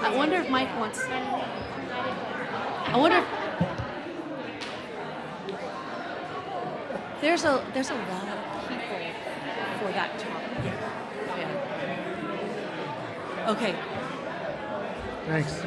I wonder if Mike wants. I wonder if there's a lot of people for that topic. Yeah. Okay. Thanks.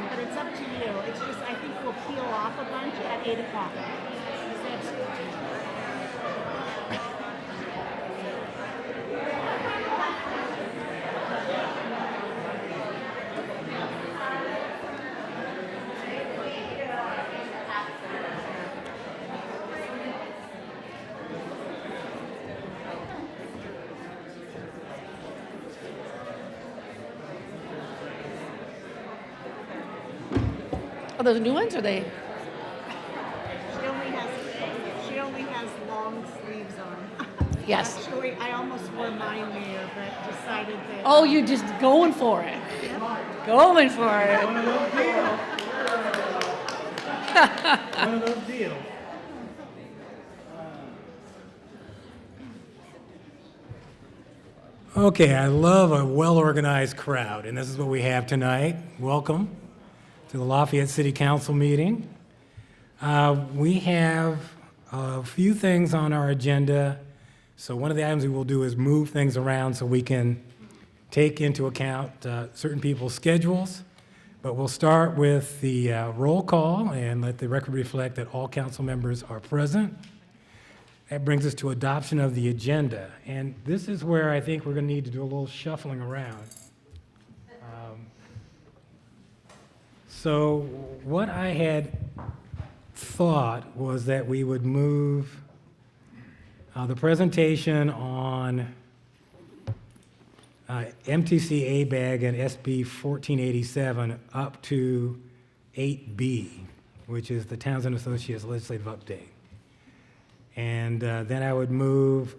But it's up to you. It's just, I think we'll peel off a bunch at 8 o'clock. Are those new ones or they? She only has long sleeves on. Yes. Actually, I almost wore mine there, but decided that. Oh, you're just going for it. Yep. Going for it. One of those deals. Okay, I love a well-organized crowd, and this is what we have tonight. Welcome to the Lafayette City Council meeting. We have a few things on our agenda. So one of the items we will do is move things around so we can take into account certain people's schedules. But we'll start with the roll call and let the record reflect that all council members are present. That brings us to adoption of the agenda. And this is where I think we're going to need to do a little shuffling around. So what I had thought was that we would move the presentation on MTC ABAG and SB 1487 up to 8B, which is the Townsend Associates Legislative Update. And then I would move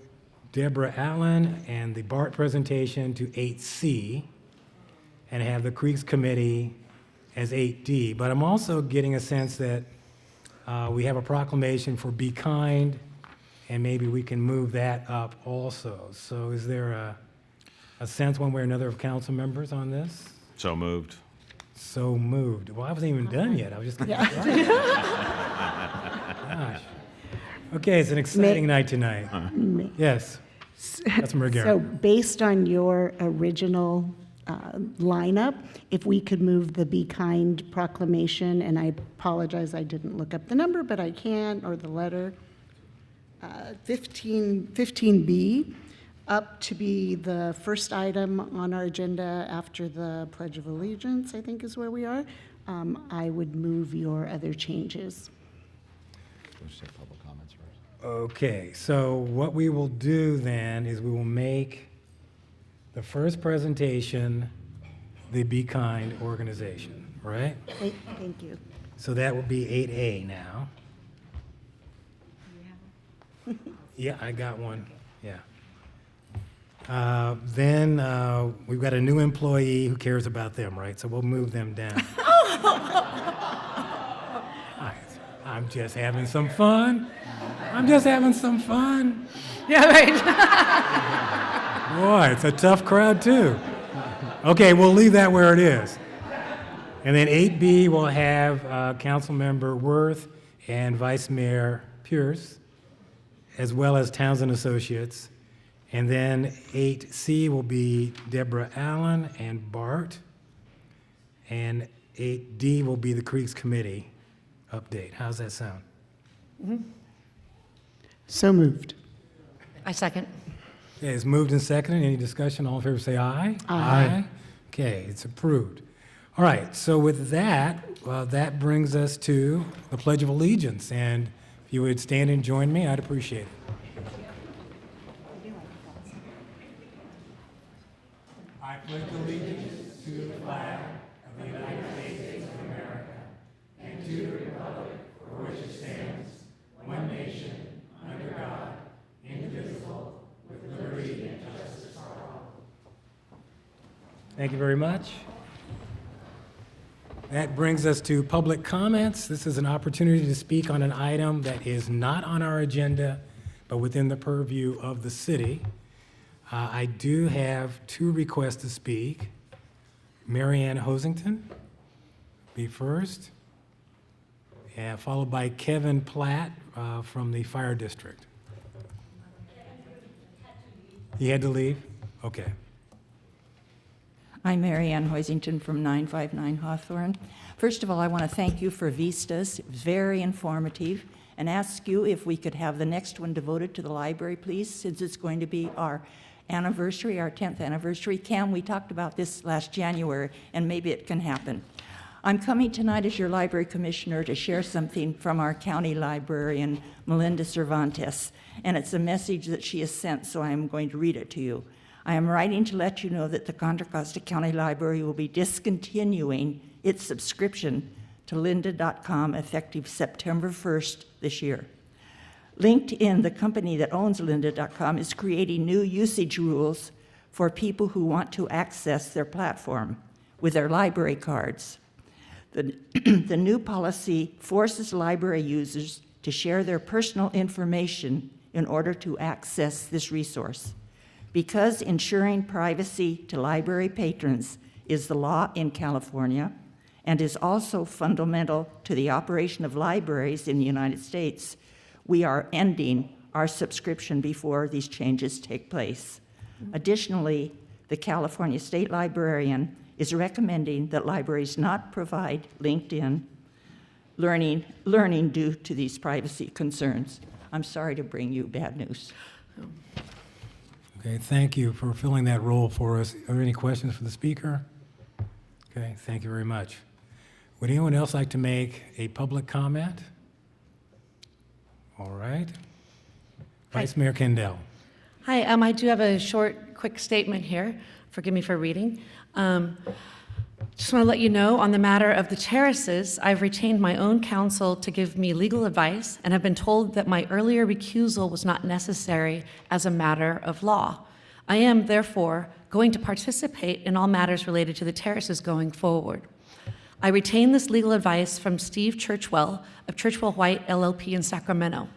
Deborah Allen and the BART presentation to 8C and have the Creeks Committee as 8D. But I'm also getting a sense that we have a proclamation for Be Kind, and maybe we can move that up also. So is there a sense one way or another of council members on this? So moved. So moved. Well, I wasn't even done yet. I was just getting started. Gosh. Okay, it's an exciting night tonight. Yes. Councilmember Garrett. So based on your original lineup, if we could move the Be Kind proclamation, and I apologize, I didn't look up the number, but I can, or the letter, 15B, up to be the first item on our agenda after the Pledge of Allegiance, I think is where we are. I would move your other changes. Let's take public comments first. Okay, so what we will do then is we will make the first presentation the Be Kind organization, right? Thank you. So that would be 8A now. Yeah, I got one, yeah. Then we've got a new employee who cares about them, right? So we'll move them down. I'm just having some fun. I'm just having some fun. Yeah, right. Boy, it's a tough crowd too. Okay, we'll leave that where it is. And then 8B will have Councilmember Worth and Vice Mayor Pierce, as well as Townsend Associates. And then 8C will be Deborah Allen and BART. And 8D will be the Creeks Committee update. How's that sound? So moved. I second. Okay, it's moved and seconded. Any discussion? All in favor say aye. Aye. Okay, it's approved. All right, so with that, that brings us to the Pledge of Allegiance. And if you would stand and join me, I'd appreciate it. I pledge allegiance to the flag of the United States of America Thank you very much. That brings us to public comments. This is an opportunity to speak on an item that is not on our agenda, but within the purview of the city. I do have two requests to speak. Marianne Hosington be first, and followed by Kevin Platt from the Fire District. He had to leave? Okay. I'm Mary Ann Hoisington from 959 Hawthorne. First of all, I want to thank you for Vistas. It was very informative, and ask you if we could have the next one devoted to the library, please, since it's going to be our anniversary, our 10th anniversary. We talked about this last January, and maybe it can happen. I'm coming tonight as your library commissioner to share something from our county librarian, Melinda Cervantes, and it's a message that she has sent, so I am going to read it to you. I am writing to let you know that the Contra Costa County Library will be discontinuing its subscription to lynda.com effective September 1st this year. LinkedIn, the company that owns lynda.com, is creating new usage rules for people who want to access their platform with their library cards. The new policy forces library users to share their personal information in order to access this resource. Because ensuring privacy to library patrons is the law in California and is also fundamental to the operation of libraries in the United States, we are ending our subscription before these changes take place. Additionally, the California State Librarian is recommending that libraries not provide LinkedIn learning due to these privacy concerns. I'm sorry to bring you bad news. Okay, thank you for filling that role for us. Are there any questions for the speaker? Okay, thank you very much. Would anyone else like to make a public comment? All right. Vice Mayor Kendall. Hi, I do have a short, quick statement here. Forgive me for reading. Just want to let you know, on the matter of the terraces, I've retained my own counsel to give me legal advice and have been told that my earlier recusal was not necessary as a matter of law. I am, therefore, going to participate in all matters related to the terraces going forward. I retain this legal advice from Steve Churchwell of Churchwell White LLP in Sacramento.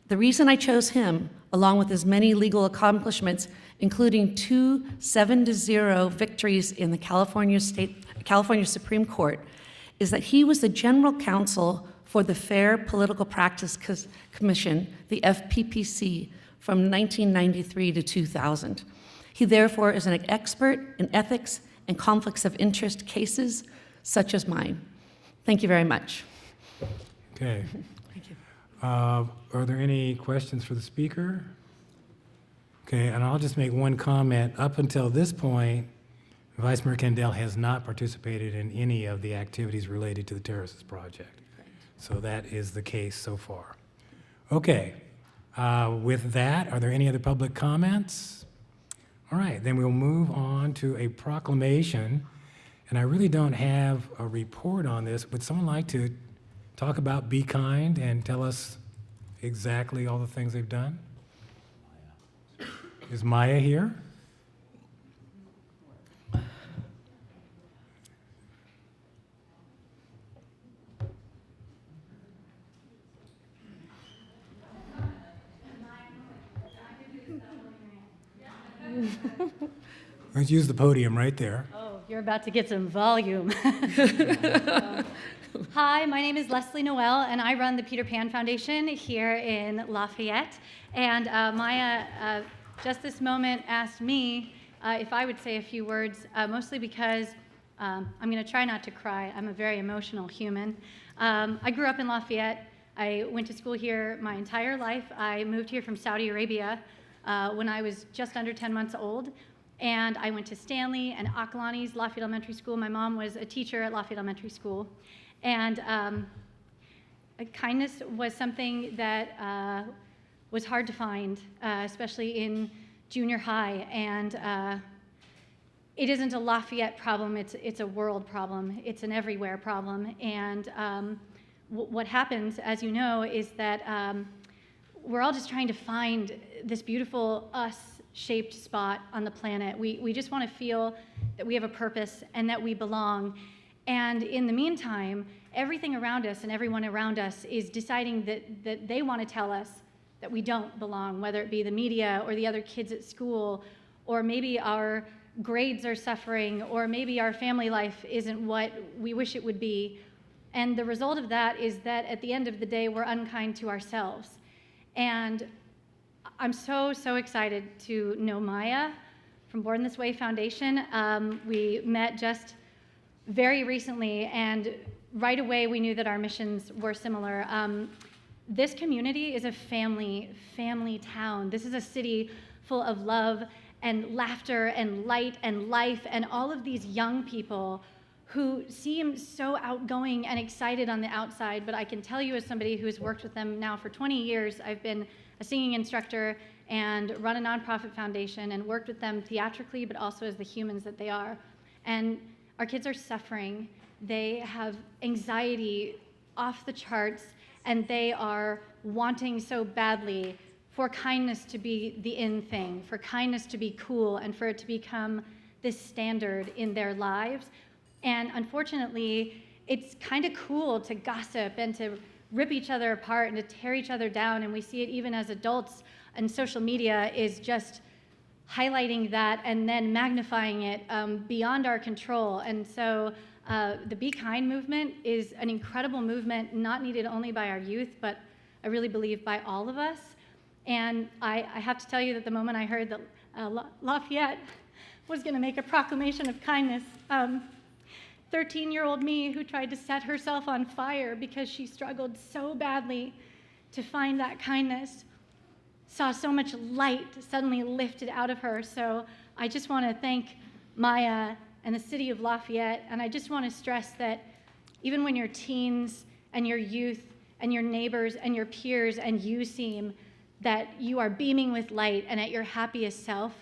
The reason I chose him, along with his many legal accomplishments, including 2 7-0 victories in the California Supreme Court, is that he was the general counsel for the Fair Political Practice Commission, the FPPC, from 1993 to 2000. He therefore is an expert in ethics and conflicts of interest cases such as mine. Thank you very much. Okay. Thank you. Are there any questions for the speaker? Okay, and I'll just make one comment. Up until this point, Vice Mayor Kendall has not participated in any of the activities related to the Terraces project. So that is the case so far. Okay, with that, are there any other public comments? All right, then we'll move on to a proclamation. And I really don't have a report on this. Would someone like to talk about Be Kind and tell us exactly all the things they've done? Is Maya here? Let's use the podium right there. Oh, you're about to get some volume. Hi, my name is Leslie Noel, and I run the Peter Pan Foundation here in Lafayette. And Maya, just this moment, asked me if I would say a few words, mostly because I'm going to try not to cry. I'm a very emotional human. I grew up in Lafayette. I went to school here my entire life. I moved here from Saudi Arabia when I was just under 10 months old. And I went to Stanley and Akalani's Lafayette Elementary School. My mom was a teacher at Lafayette Elementary School. And kindness was something that was hard to find, especially in junior high. And it isn't a Lafayette problem, it's a world problem. It's an everywhere problem. And what happens, as you know, is that we're all just trying to find this beautiful us shaped spot on the planet. We just want to feel that we have a purpose and that we belong. And in the meantime, everything around us and everyone around us is deciding that they want to tell us that we don't belong, whether it be the media or the other kids at school, or maybe our grades are suffering, or maybe our family life isn't what we wish it would be. And the result of that is that at the end of the day, we're unkind to ourselves. And I'm so, so excited to know Maya from Born This Way Foundation. We met just very recently, and right away we knew that our missions were similar. This community is a family town. This is a city full of love and laughter and light and life, and all of these young people who seem so outgoing and excited on the outside, but I can tell you as somebody who has worked with them now for 20 years, I've been a singing instructor and run a nonprofit foundation and worked with them theatrically, but also as the humans that they are. And our kids are suffering. They have anxiety off the charts, and they are wanting so badly for kindness to be the in thing, for kindness to be cool, and for it to become this standard in their lives. And unfortunately, it's kind of cool to gossip and to rip each other apart and to tear each other down, and we see it even as adults, and social media is just highlighting that and then magnifying it beyond our control. And so the Be Kind movement is an incredible movement, not needed only by our youth, but I really believe by all of us. And I have to tell you that the moment I heard that Lafayette was going to make a proclamation of kindness, 13-year-old me who tried to set herself on fire because she struggled so badly to find that kindness, saw so much light suddenly lifted out of her. So I just want to thank Maya and the city of Lafayette, and I just want to stress that even when your teens and your youth and your neighbors and your peers and you seem that you are beaming with light and at your happiest self,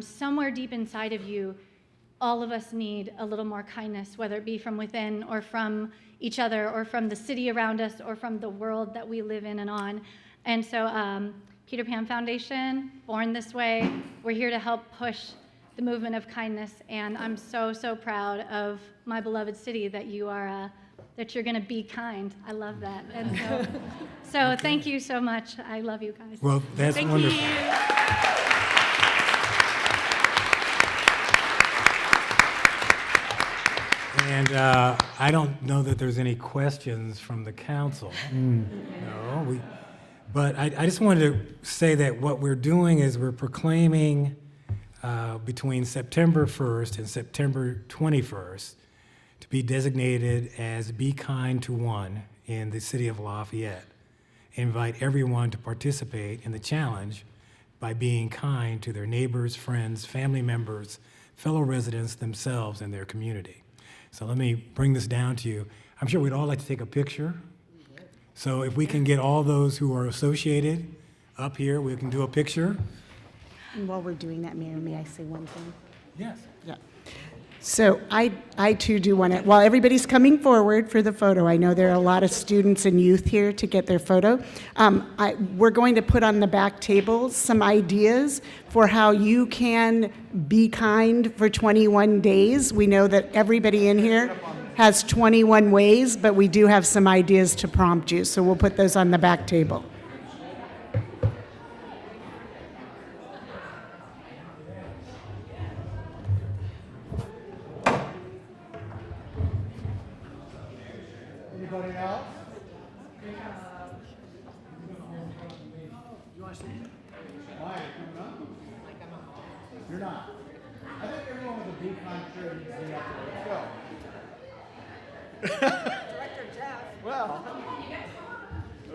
somewhere deep inside of you, all of us need a little more kindness, whether it be from within or from each other or from the city around us or from the world that we live in and on. And so Peter Pan Foundation, Born This Way, we're here to help push the movement of kindness, and I'm so, so proud of my beloved city that you are, that you're gonna be kind. I love that. And so thank you so much. I love you guys. Well, that's Thank wonderful. you. And I don't know that there's any questions from the council. No, but I just wanted to say that what we're doing is we're proclaiming between September 1st and September 21st to be designated as Be Kind to One in the city of Lafayette. Invite everyone to participate in the challenge by being kind to their neighbors, friends, family members, fellow residents themselves and their community. So let me bring this down to you. I'm sure we'd all like to take a picture. So if we can get all those who are associated up here, we can do a picture. And while we're doing that, Mayor, may I say one thing? Yes. Yeah. So I too do want to, while everybody's coming forward for the photo, I know there are a lot of students and youth here to get their photo. We're going to put on the back tables some ideas for how you can be kind for 21 days. We know that everybody in here has 21 ways, but we do have some ideas to prompt you. So we'll put those on the back table. Anybody else? Why? You're not. I think everyone with a Be Kind shirt needs to be up there. Let's go. Director Jeff. Well.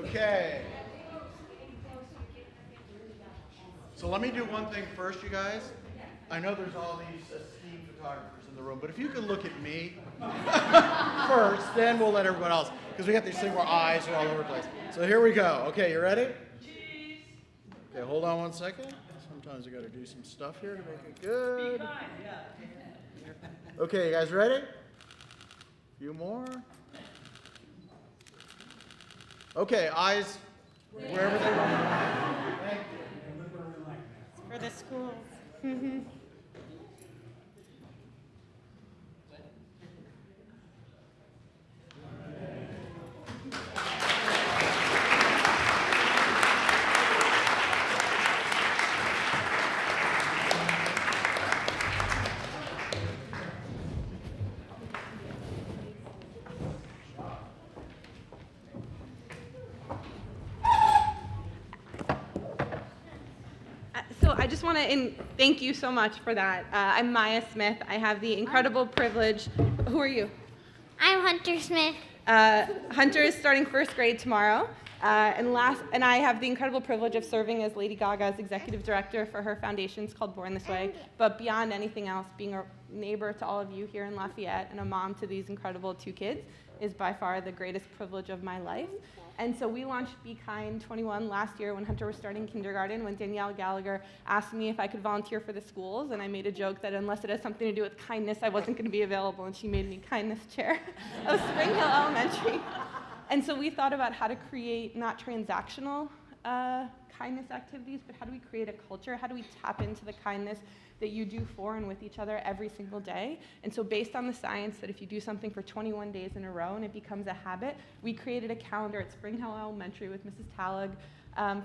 Okay. So let me do one thing first, you guys. I know there's all these esteemed photographers in the room, but if you could look at me first, then we'll let everyone else, because we got these things where eyes are all over the place. So here we go. Okay, you ready? Okay, hold on one second. Sometimes we got to do some stuff here to make it good. Okay, you guys ready? A few more. Okay, eyes wherever they want. Thank you. For the schools. Mm-hmm. So I just want to thank you so much for that. I'm Maya Smith. I have the incredible privilege. Who are you? I'm Hunter Smith. Hunter is starting first grade tomorrow, and I have the incredible privilege of serving as Lady Gaga's executive director for her foundation. It's called Born This Way. But beyond anything else, being a neighbor to all of you here in Lafayette and a mom to these incredible 2 kids is by far the greatest privilege of my life. And so we launched Be Kind 21 last year when Hunter was starting kindergarten, when Danielle Gallagher asked me if I could volunteer for the schools, and I made a joke that unless it has something to do with kindness, I wasn't going to be available, and she made me kindness chair of Spring Hill Elementary. And so we thought about how to create not transactional kindness activities, but how do we create a culture? How do we tap into the kindness that you do for and with each other every single day? And so based on the science that if you do something for 21 days in a row and it becomes a habit, we created a calendar at Spring Hill Elementary with Mrs. Talag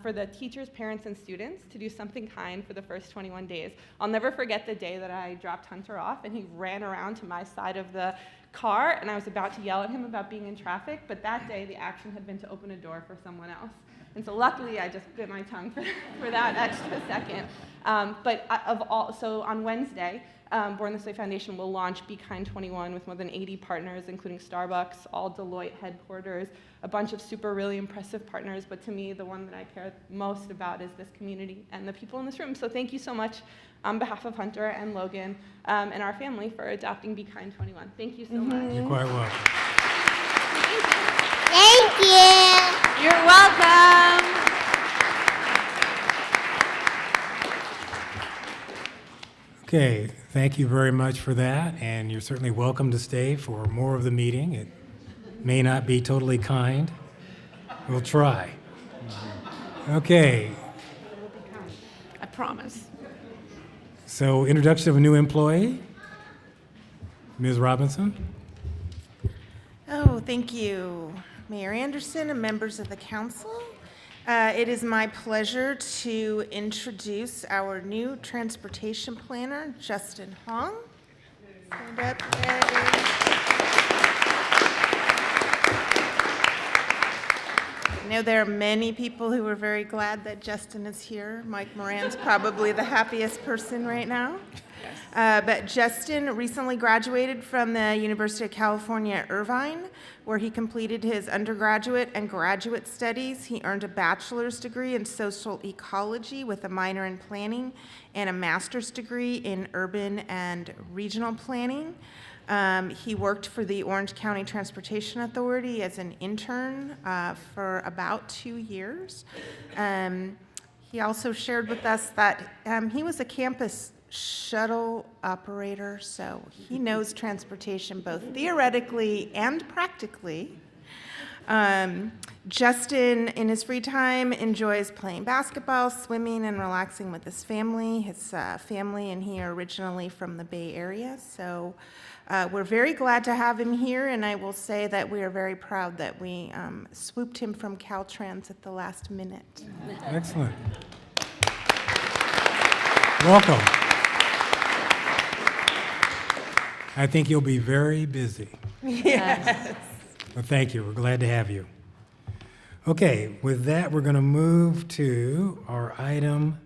for the teachers, parents, and students to do something kind for the first 21 days. I'll never forget the day that I dropped Hunter off and he ran around to my side of the car and I was about to yell at him about being in traffic, but that day the action had been to open a door for someone else. And so luckily I just bit my tongue for that extra second. So on Wednesday, Born This Way Foundation will launch Be Kind 21 with more than 80 partners, including Starbucks, all Deloitte headquarters, a bunch of super really impressive partners, but to me, the one that I care most about is this community and the people in this room. So thank you so much on behalf of Hunter and Logan and our family for adopting Be Kind 21. Thank you so much. You're quite welcome. Thank you. You're welcome. Okay, thank you very much for that, and you're certainly welcome to stay for more of the meeting. It may not be totally kind. We'll try. Okay, I promise. so introduction of a new employee. Ms. Robinson. Oh, thank you, Mayor Anderson and members of the council. It is my pleasure to introduce our new transportation planner, Justin Hong. Stand up, Eddie. I know there are many people who are very glad that Justin is here. Mike Moran's probably the happiest person right now. But Justin recently graduated from the University of California at Irvine, where he completed his undergraduate and graduate studies. He earned a bachelor's degree in social ecology with a minor in planning and a master's degree in urban and regional planning. He worked for the Orange County Transportation Authority as an intern for about 2 years. He also shared with us that he was a campus shuttle operator, so he knows transportation both theoretically and practically. Justin, in his free time, enjoys playing basketball, swimming, and relaxing with his family. His family and he are originally from the Bay Area, so we're very glad to have him here, and I will say that we are very proud that we swooped him from Caltrans at the last minute. Excellent. Welcome. I think you'll be very busy. Yes. Well, thank you. We're glad to have you. Okay, with that, we're going to move to our item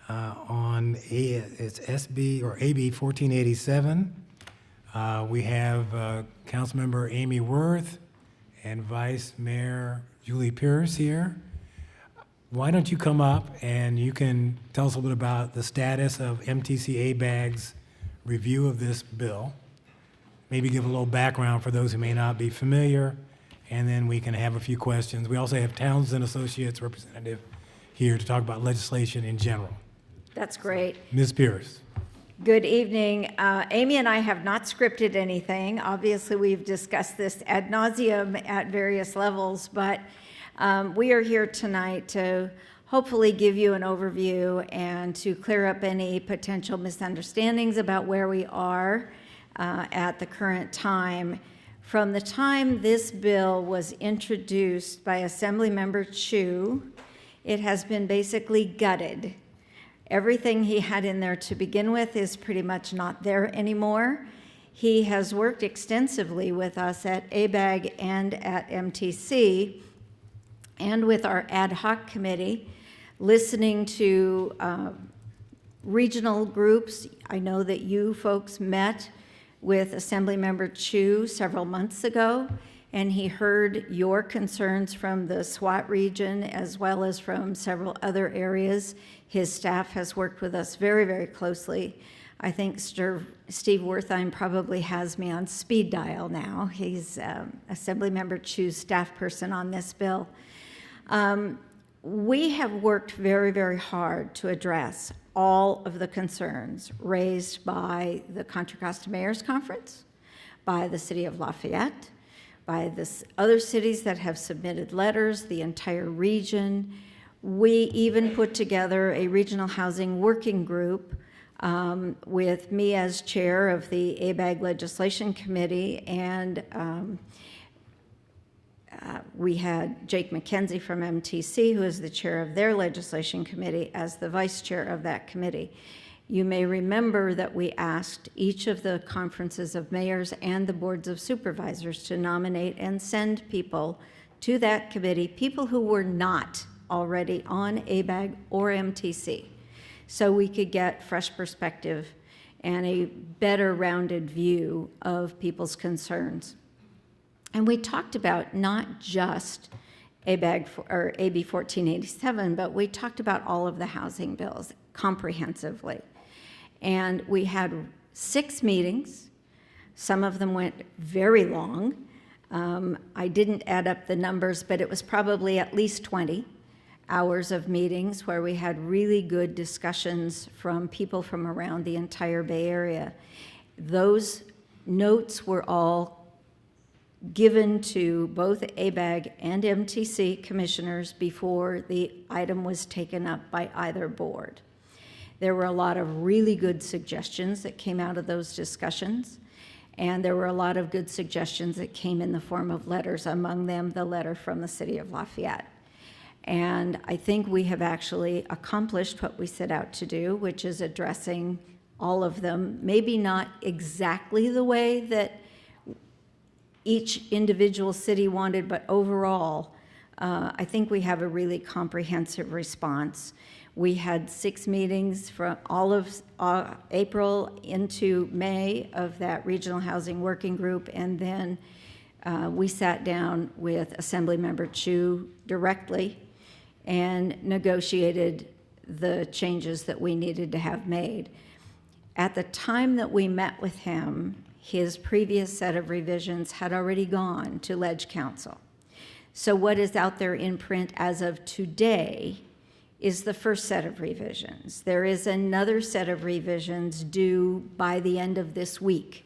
it's SB or AB 1487. We have Councilmember Amy Worth and Vice Mayor Julie Pierce here. Why don't you come up and you can tell us a little bit about the status of MTCA Bag's review of this bill. Maybe give a little background for those who may not be familiar, and then we can have a few questions. We also have Townsend Associates representative here to talk about legislation in general. That's great. Ms. Pierce. Good evening. Amy and I have not scripted anything. Obviously, we've discussed this ad nauseum at various levels, but we are here tonight to hopefully give you an overview and to clear up any potential misunderstandings about where we are at the current time. From the time this bill was introduced by Assemblymember Chu, it has been basically gutted. Everything he had in there to begin with is pretty much not there anymore. He has worked extensively with us at ABAG and at MTC and with our ad hoc committee, listening to regional groups. I know that you folks met with Assemblymember Chu several months ago, and he heard your concerns from the SWAT region as well as from several other areas. His staff has worked with us very, very closely. I think Steve Wertheim probably has me on speed dial now. He's Assemblymember Chu's staff person on this bill. We have worked very, very hard to address all of the concerns raised by the Contra Costa Mayor's Conference, by the City of Lafayette, by the other cities that have submitted letters, the entire region. We even put together a regional housing working group with me as chair of the ABAG Legislation Committee, and we had Jake McKenzie from MTC, who is the chair of their legislation committee, as the vice chair of that committee. You may remember that we asked each of the conferences of mayors and the boards of supervisors to nominate and send people to that committee, people who were not already on ABAG or MTC, so we could get fresh perspective and a better rounded view of people's concerns. And we talked about not just ABAG or AB 1487, but we talked about all of the housing bills comprehensively. And we had 6 meetings. Some of them went very long. I didn't add up the numbers, but it was probably at least 20 hours of meetings where we had really good discussions from people from around the entire Bay Area. Those notes were all given to both ABAG and MTC commissioners before the item was taken up by either board. There were a lot of really good suggestions that came out of those discussions, and there were a lot of good suggestions that came in the form of letters, among them the letter from the City of Lafayette. And I think we have actually accomplished what we set out to do, which is addressing all of them, maybe not exactly the way that each individual city wanted, but overall, I think we have a really comprehensive response. We had 6 meetings from all of April into May of that Regional Housing Working Group, and then we sat down with Assemblymember Chu directly and negotiated the changes that we needed to have made. At the time that we met with him, his previous set of revisions had already gone to Ledge Council. So what is out there in print as of today is the first set of revisions. There is another set of revisions due by the end of this week,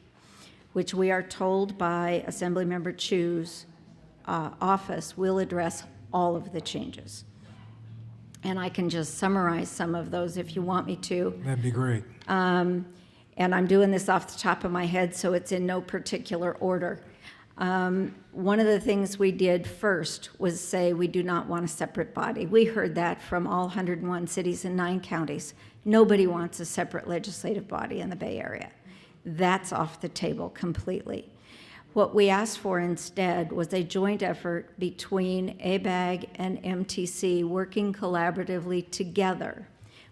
which we are told by Assemblymember Chu's office will address all of the changes. And I can just summarize some of those if you want me to. That'd be great. And I'm doing this off the top of my head, so it's in no particular order. One of the things we did first was say we do not want a separate body. We heard that from all 101 cities and 9 counties. Nobody wants a separate legislative body in the Bay Area. That's off the table completely. What we asked for instead was a joint effort between ABAG and MTC working collaboratively together.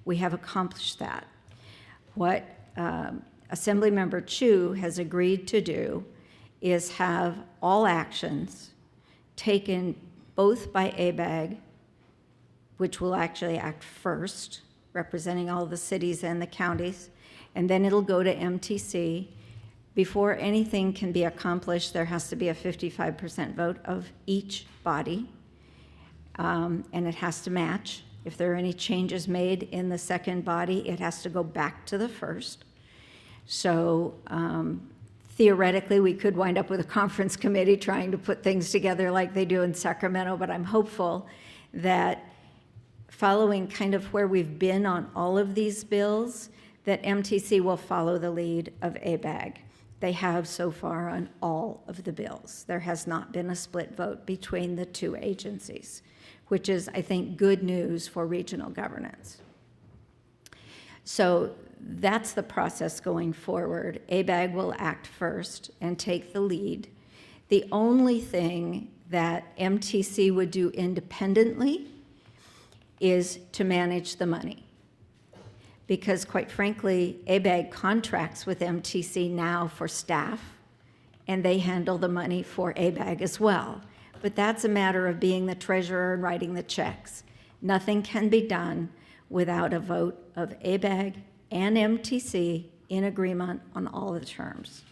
We have accomplished that. What Assemblymember Chu has agreed to do is have all actions taken both by ABAG, which will actually act first, representing all the cities and the counties, and then it'll go to MTC. Before anything can be accomplished, there has to be a 55% vote of each body, and it has to match. If there are any changes made in the second body, it has to go back to the first. So theoretically, we could wind up with a conference committee trying to put things together like they do in Sacramento, but I'm hopeful that following kind of where we've been on all of these bills, that MTC will follow the lead of ABAG. They have so far on all of the bills. There has not been a split vote between the two agencies, which is, I think, good news for regional governance. So that's the process going forward. ABAG will act first and take the lead. The only thing that MTC would do independently is to manage the money. Because quite frankly, ABAG contracts with MTC now for staff, and they handle the money for ABAG as well. But that's a matter of being the treasurer and writing the checks. Nothing can be done without a vote of ABAG and MTC in agreement on all the terms.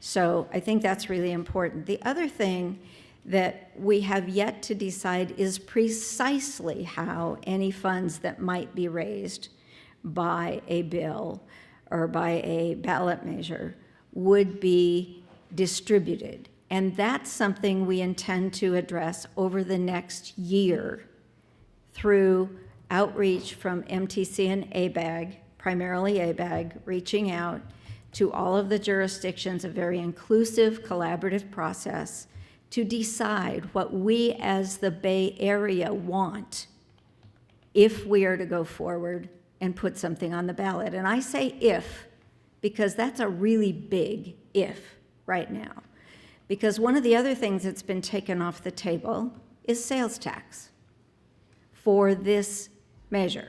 So I think that's really important. The other thing that we have yet to decide is precisely how any funds that might be raised by a bill or by a ballot measure would be distributed. And that's something we intend to address over the next year through outreach from MTC and ABAG, primarily ABAG, reaching out to all of the jurisdictions, a very inclusive, collaborative process to decide what we as the Bay Area want if we are to go forward and put something on the ballot. And I say if, because that's a really big if right now. Because one of the other things that's been taken off the table is sales tax for this measure.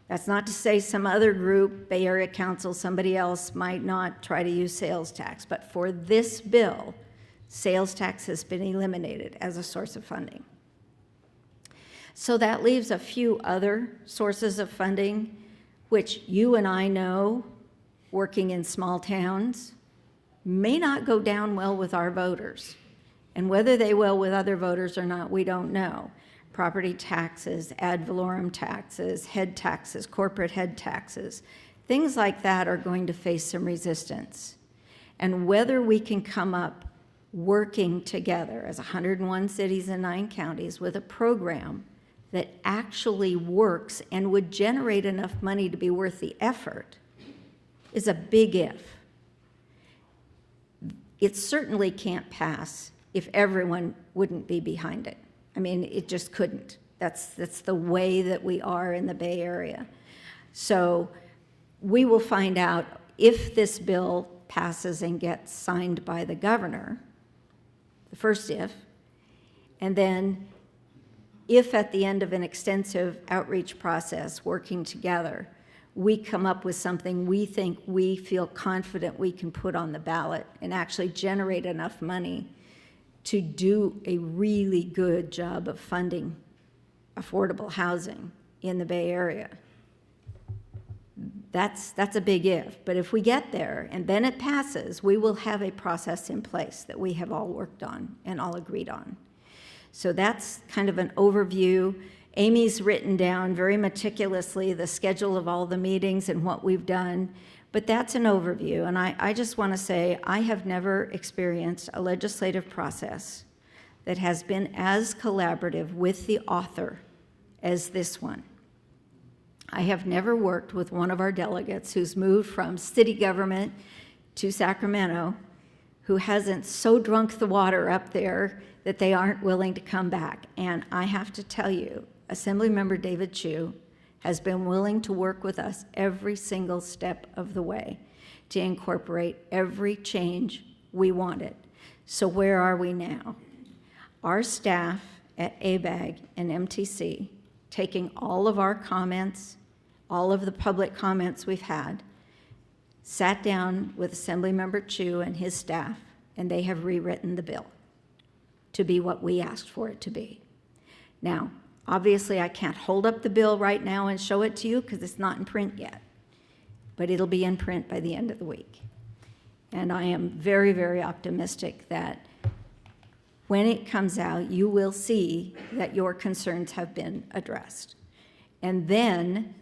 That's not to say some other group, Bay Area Council, somebody else might not try to use sales tax, but for this bill, sales tax has been eliminated as a source of funding. So that leaves a few other sources of funding, which you and I know, working in small towns, may not go down well with our voters. And whether they will with other voters or not, we don't know. Property taxes, ad valorem taxes, head taxes, corporate head taxes, things like that are going to face some resistance. And whether we can come up working together as 101 cities and 9 counties with a program that actually works and would generate enough money to be worth the effort is a big if. It certainly can't pass if everyone wouldn't be behind it. I mean, it just couldn't. That's the way that we are in the Bay Area. So we will find out if this bill passes and gets signed by the governor, the first if, and then if at the end of an extensive outreach process, working together, we come up with something we think we feel confident we can put on the ballot and actually generate enough money to do a really good job of funding affordable housing in the Bay Area. That's a big if, but if we get there and then it passes, we will have a process in place that we have all worked on and all agreed on. So that's kind of an overview. Amy's written down very meticulously the schedule of all the meetings and what we've done, but that's an overview. And I just want to say I have never experienced a legislative process that has been as collaborative with the author as this one. I have never worked with one of our delegates who's moved from city government to Sacramento who hasn't so drunk the water up there that they aren't willing to come back. And I have to tell you, Assemblymember David Chu has been willing to work with us every single step of the way to incorporate every change we wanted. So where are we now? Our staff at ABAG and MTC, taking all of our comments, all of the public comments we've had, sat down with Assemblymember Chu and his staff, and they have rewritten the bill to be what we asked for it to be. Now, obviously, I can't hold up the bill right now and show it to you because it's not in print yet, but it'll be in print by the end of the week. And I am very, very optimistic that when it comes out, you will see that your concerns have been addressed. And then,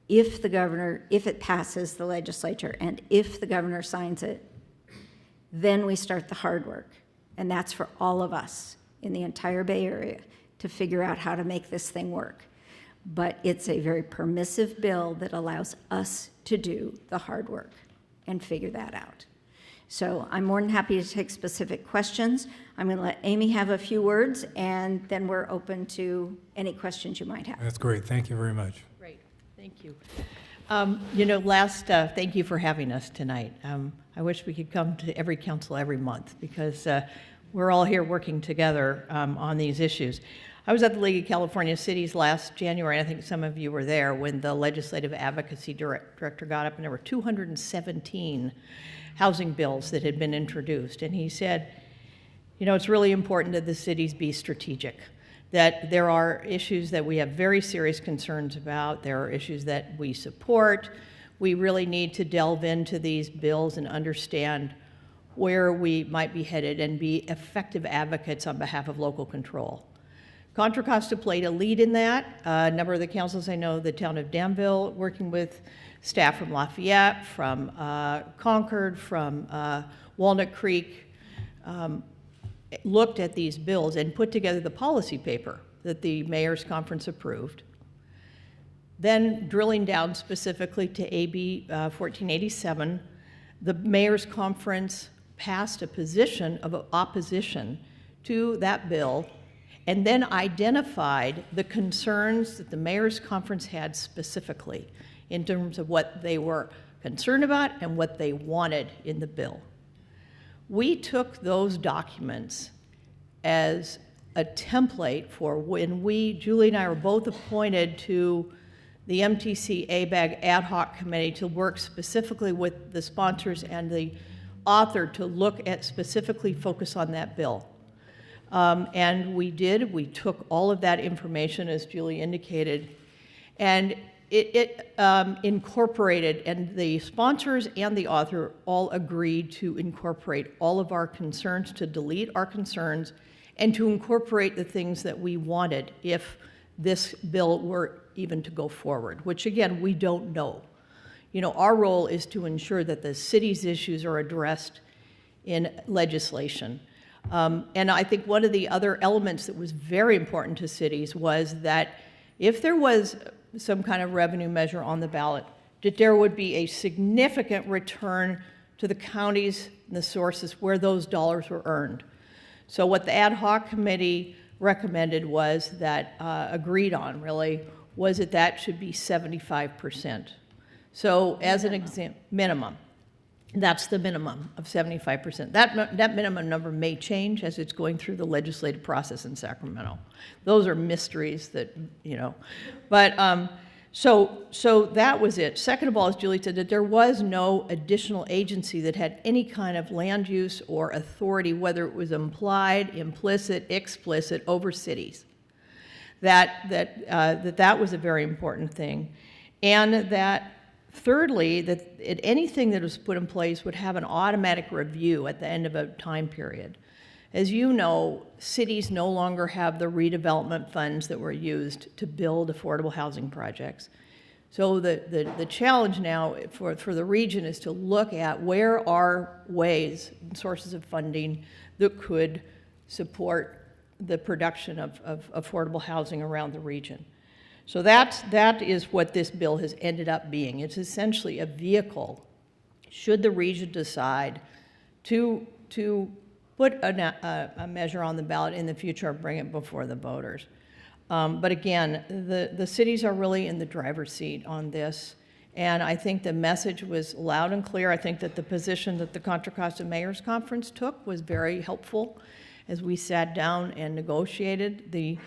if it passes the legislature and if the governor signs it, then we start the hard work. And that's for all of us in the entire Bay Area to figure out how to make this thing work. But it's a very permissive bill that allows us to do the hard work and figure that out. So I'm more than happy to take specific questions. I'm going to let Amy have a few words, and then we're open to any questions you might have. That's great. Thank you very much. Great, thank you. Thank you for having us tonight. I wish we could come to every council every month because we're all here working together on these issues. I was at the League of California Cities last January, and I think some of you were there when the legislative advocacy director got up, and there were 217 housing bills that had been introduced. And he said, it's really important that the cities be strategic, that there are issues that we have very serious concerns about, there are issues that we support. We really need to delve into these bills and understand where we might be headed and be effective advocates on behalf of local control. Contra Costa played a lead in that. A number of the councils I know, the town of Danville, working with staff from Lafayette, from Concord, from Walnut Creek, looked at these bills and put together the policy paper that the mayor's conference approved. Then drilling down specifically to AB 1487, the mayor's conference passed a position of opposition to that bill and then identified the concerns that the mayor's conference had specifically in terms of what they were concerned about and what they wanted in the bill. We took those documents as a template for when Julie and I were both appointed to the MTC ABAG ad hoc committee to work specifically with the sponsors and the author to look at specifically focus on that bill. And we took all of that information, as Julie indicated, and it incorporated, and the sponsors and the author all agreed to incorporate all of our concerns, to delete our concerns, and to incorporate the things that we wanted if this bill were even to go forward, which again, we don't know. Our role is to ensure that the city's issues are addressed in legislation. And I think one of the other elements that was very important to cities was that if there was some kind of revenue measure on the ballot, that there would be a significant return to the counties and the sources where those dollars were earned. So what the ad hoc committee recommended was that, agreed on really, was that should be 75%. So as an example, minimum. That's the minimum of 75%. That minimum number may change as it's going through the legislative process in Sacramento. Those are mysteries that, But so that was it. Second of all, as Julie said, that there was no additional agency that had any kind of land use or authority, whether it was implied, implicit, explicit, over cities. That was a very important thing. And that thirdly, that anything that was put in place would have an automatic review at the end of a time period. As you know, cities no longer have the redevelopment funds that were used to build affordable housing projects. So the challenge now for the region is to look at where are ways and sources of funding that could support the production of affordable housing around the region. So that is what this bill has ended up being. It's essentially a vehicle, should the region decide to put a measure on the ballot in the future or bring it before the voters. But again, the cities are really in the driver's seat on this. And I think the message was loud and clear. I think that the position that the Contra Costa Mayor's Conference took was very helpful as we sat down and negotiated the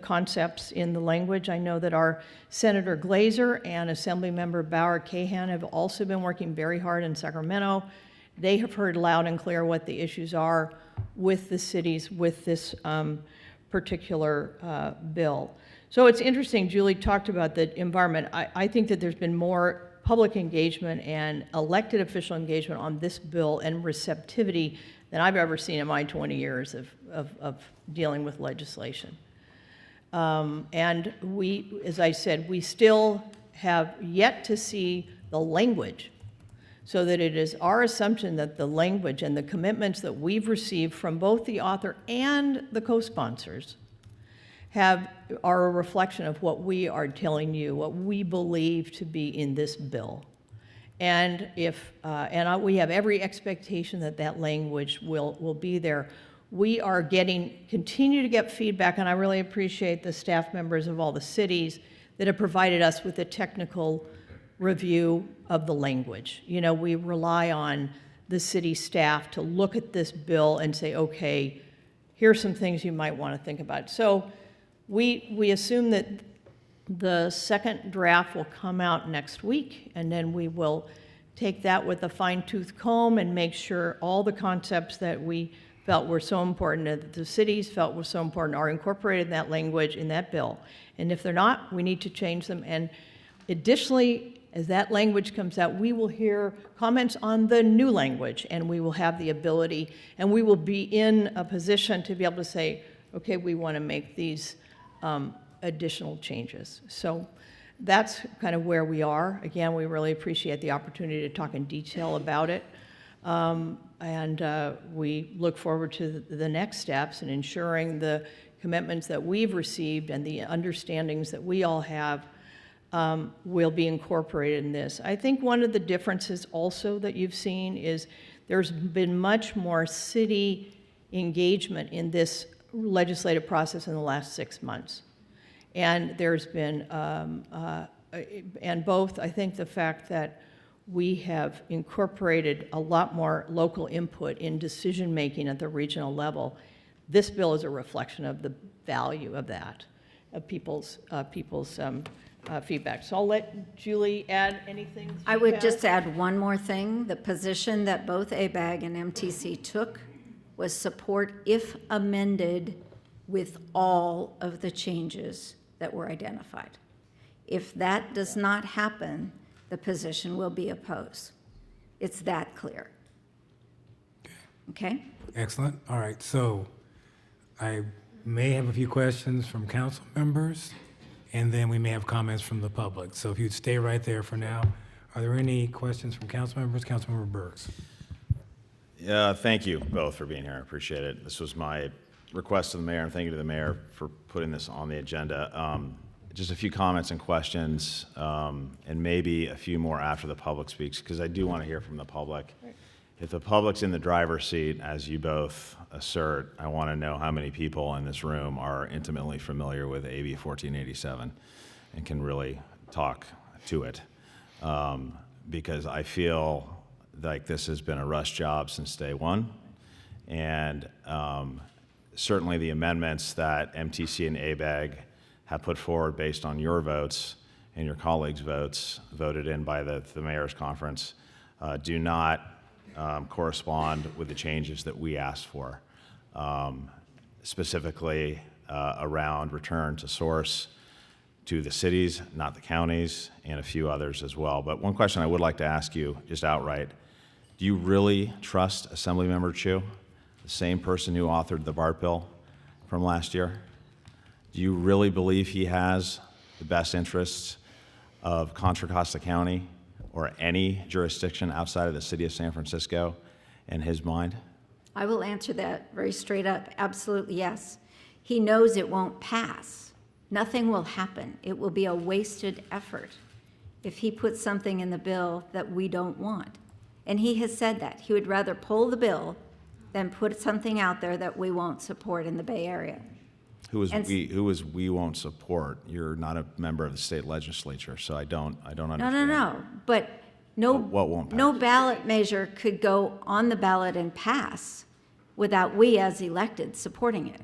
concepts in the language. I know that our Senator Glazer and Assemblymember Bauer Cahan have also been working very hard in Sacramento. They have heard loud and clear what the issues are with the cities with this particular bill. So it's interesting, Julie talked about the environment. I think that there's been more public engagement and elected official engagement on this bill and receptivity than I've ever seen in my 20 years of dealing with legislation. And we, as I said, we still have yet to see the language so that it is our assumption that the language and the commitments that we've received from both the author and the co-sponsors are a reflection of what we are telling you, what we believe to be in this bill. And we have every expectation that that language will be there. We are continue to get feedback, and I really appreciate the staff members of all the cities that have provided us with a technical review of the language. You know, we rely on the city staff to look at this bill and say, okay, here's some things you might want to think about. So we assume that the second draft will come out next week, and then we will take that with a fine-tooth comb and make sure all the concepts that we felt were so important, that the cities felt were so important, are incorporated in that language in that bill. And if they're not, we need to change them. And additionally, as that language comes out, we will hear comments on the new language, and we will have the ability, and we will be in a position to be able to say, okay, we want to make these additional changes. So that's kind of where we are. Again, we really appreciate the opportunity to talk in detail about it. We look forward to the next steps in ensuring the commitments that we've received and the understandings that we all have will be incorporated in this. I think one of the differences also that you've seen is there's been much more city engagement in this legislative process in the last 6 months. And there's been, and both, I think the fact that we have incorporated a lot more local input in decision-making at the regional level. This bill is a reflection of the value of that, of people's feedback. So I'll let Julie add anything. I would just add one more thing. The position that both ABAG and MTC took was support if amended with all of the changes that were identified. If that does not happen, the position will be opposed. It's that clear. Okay? Excellent. All right, so I may have a few questions from council members, and then we may have comments from the public. So if you'd stay right there for now. Are there any questions from council members? Councilmember Burks. Yeah, thank you both for being here. I appreciate it. This was my request to the mayor, and thank you to the mayor for putting this on the agenda. Just a few comments and questions, and maybe a few more after the public speaks, because I do want to hear from the public. If the public's in the driver's seat, as you both assert, I want to know how many people in this room are intimately familiar with AB 1487 and can really talk to it. Because I feel like this has been a rush job since day one. And certainly the amendments that MTC and ABAG have put forward based on your votes and your colleagues' votes, voted in by the mayor's conference, do not correspond with the changes that we asked for, specifically around return to source to the cities, not the counties, and a few others as well. But one question I would like to ask you, just outright, do you really trust Assemblymember Chu, the same person who authored the BART bill from last year? Do you really believe he has the best interests of Contra Costa County or any jurisdiction outside of the city of San Francisco in his mind? I will answer that very straight up. Absolutely, yes. He knows it won't pass. Nothing will happen. It will be a wasted effort if he puts something in the bill that we don't want. And he has said that. He would rather pull the bill than put something out there that we won't support in the Bay Area. Who is we won't support? You're not a member of the state legislature, so I don't understand. No. But What won't pass? no ballot measure could go on the ballot and pass without we as elected supporting it.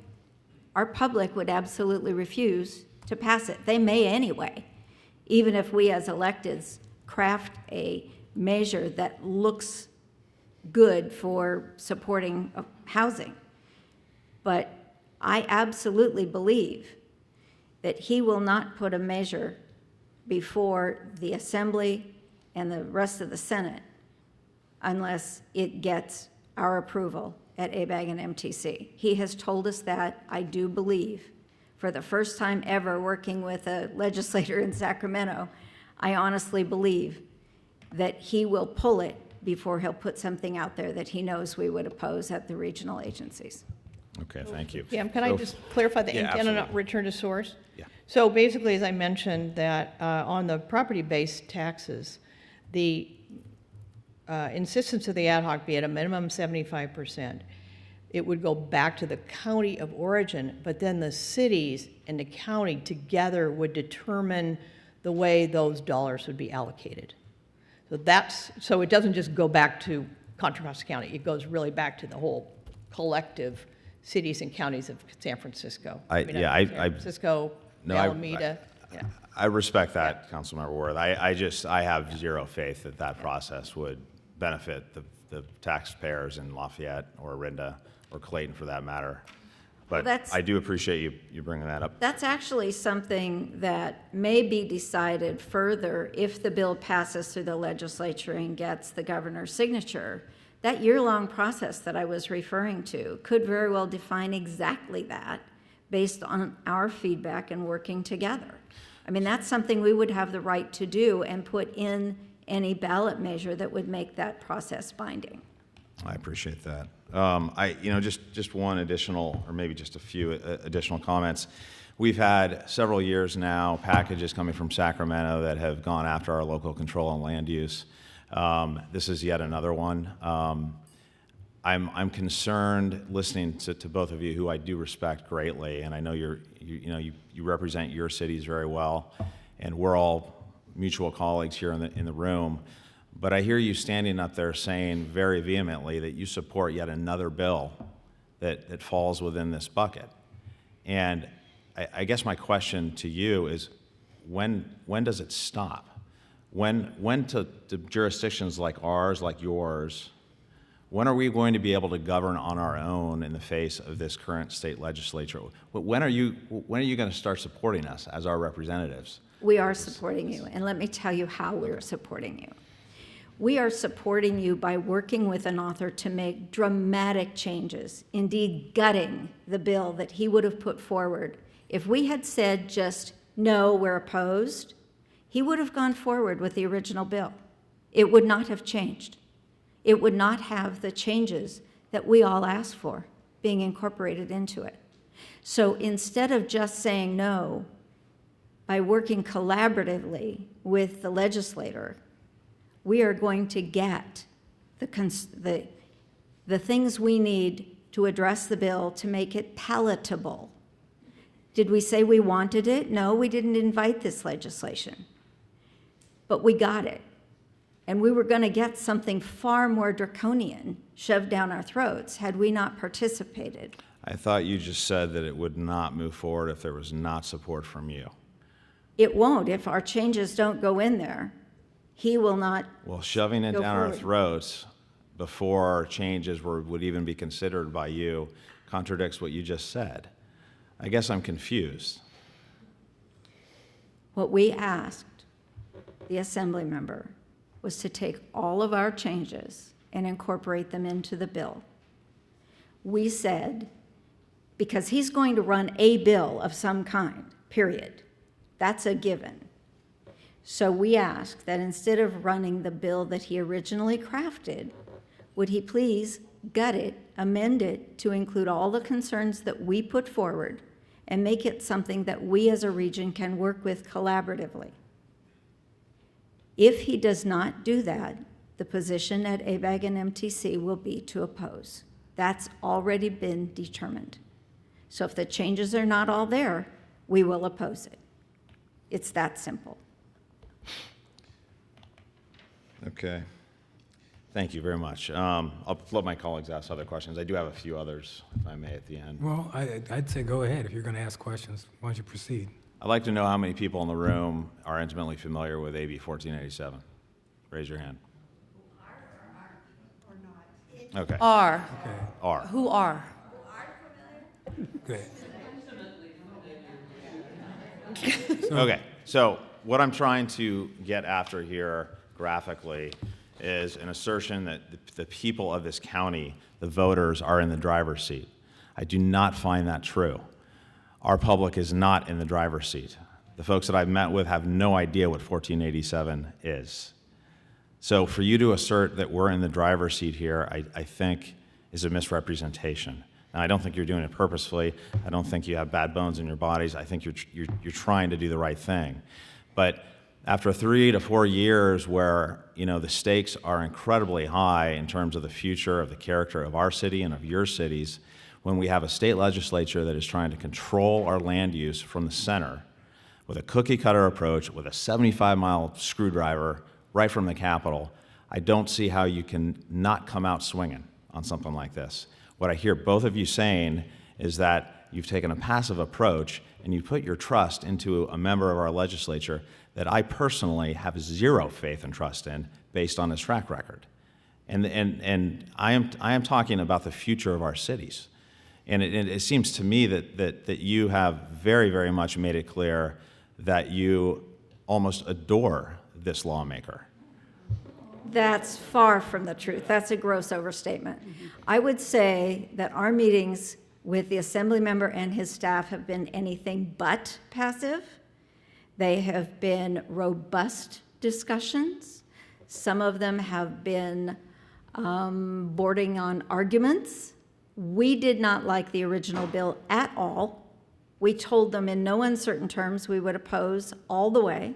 Our public would absolutely refuse to pass it. They may anyway, even if we as electeds craft a measure that looks good for supporting housing. But I absolutely believe that he will not put a measure before the Assembly and the rest of the Senate unless it gets our approval at ABAG and MTC. He has told us that. I do believe, for the first time ever working with a legislator in Sacramento, I honestly believe that he will pull it before he'll put something out there that he knows we would oppose at the regional agencies. Okay, thank you. Yeah, can I just clarify the Yeah, intent and absolutely. return to source? Yeah. So basically, as I mentioned, that on the property-based taxes, the insistence of the ad hoc be at a minimum 75%. It would go back to the county of origin, but then the cities and the county together would determine the way those dollars would be allocated. So it doesn't just go back to Contra Costa County, it goes really back to the whole collective cities and counties of San Francisco. San Francisco, No, I- Alameda. Yeah. I respect that, Councilmember Worth. I have zero faith that that process would benefit the taxpayers in Lafayette or Orinda or Clayton for that matter. But that's- I do appreciate you bringing that up. That's actually something that may be decided further if the bill passes through the legislature and gets the governor's signature. That year-long process that I was referring to could very well define exactly that based on our feedback and working together. I mean, that's something we would have the right to do and put in any ballot measure that would make that process binding. I appreciate that. Just one additional, or maybe just a few additional comments. We've had several years now packages coming from Sacramento that have gone after our local control on land use. This is yet another one. I'm concerned listening to both of you, who I do respect greatly, and I know you represent your cities very well, and we're all mutual colleagues here in the room. But I hear you standing up there saying very vehemently that you support yet another bill that falls within this bucket. And I guess my question to you is, when does it stop? When to jurisdictions like ours, like yours, when are we going to be able to govern on our own in the face of this current state legislature? When are you going to start supporting us as our representatives? We are supporting you, and let me tell you how we're supporting you. We are supporting you by working with an author to make dramatic changes, indeed gutting the bill that he would have put forward. If we had said just, no, we're opposed, he would have gone forward with the original bill. It would not have changed. It would not have the changes that we all asked for being incorporated into it. So instead of just saying no, by working collaboratively with the legislator, we are going to get the things we need to address the bill to make it palatable. Did we say we wanted it? No, we didn't invite this legislation. But we got it. And we were going to get something far more draconian shoved down our throats had we not participated. I thought you just said that it would not move forward if there was not support from you. It won't. If our changes don't go in there, he will not. Well, shoving it Go down our forward. throats before changes would even be considered by you contradicts what you just said. I guess I'm confused. What we asked the assembly member was to take all of our changes and incorporate them into the bill. We said, because he's going to run a bill of some kind, period. That's a given. So we asked that instead of running the bill that he originally crafted, would he please gut it, amend it to include all the concerns that we put forward and make it something that we as a region can work with collaboratively. If he does not do that, the position at ABAG and MTC will be to oppose. That's already been determined. So if the changes are not all there, we will oppose it. It's that simple. Okay. Thank you very much. I'll let my colleagues ask other questions. I do have a few others, if I may, at the end. Well, I'd say go ahead. If you're going to ask questions, why don't you proceed? I'd like to know how many people in the room are intimately familiar with AB 1487. Raise your hand. Okay. Are. Okay, Are. Who are? good. Okay, so what I'm trying to get after here graphically is an assertion that the people of this county, the voters, are in the driver's seat. I do not find that true. Our public is not in the driver's seat. The folks that I've met with have no idea what 1487 is. So for you to assert that we're in the driver's seat here, I think is a misrepresentation. Now, I don't think you're doing it purposefully. I don't think you have bad bones in your bodies. I think you're trying to do the right thing. But after 3 to 4 years where, the stakes are incredibly high in terms of the future of the character of our city and of your cities, when we have a state legislature that is trying to control our land use from the center with a cookie-cutter approach, with a 75-mile screwdriver right from the Capitol, I don't see how you can not come out swinging on something like this. What I hear both of you saying is that you've taken a passive approach and you put your trust into a member of our legislature that I personally have zero faith and trust in based on his track record. And I am talking about the future of our cities. And it seems to me that you have very, very much made it clear that you almost adore this lawmaker. That's far from the truth. That's a gross overstatement. I would say that our meetings with the assembly member and his staff have been anything but passive. They have been robust discussions. Some of them have been bordering on arguments. We did not like the original bill at all. We told them in no uncertain terms we would oppose all the way.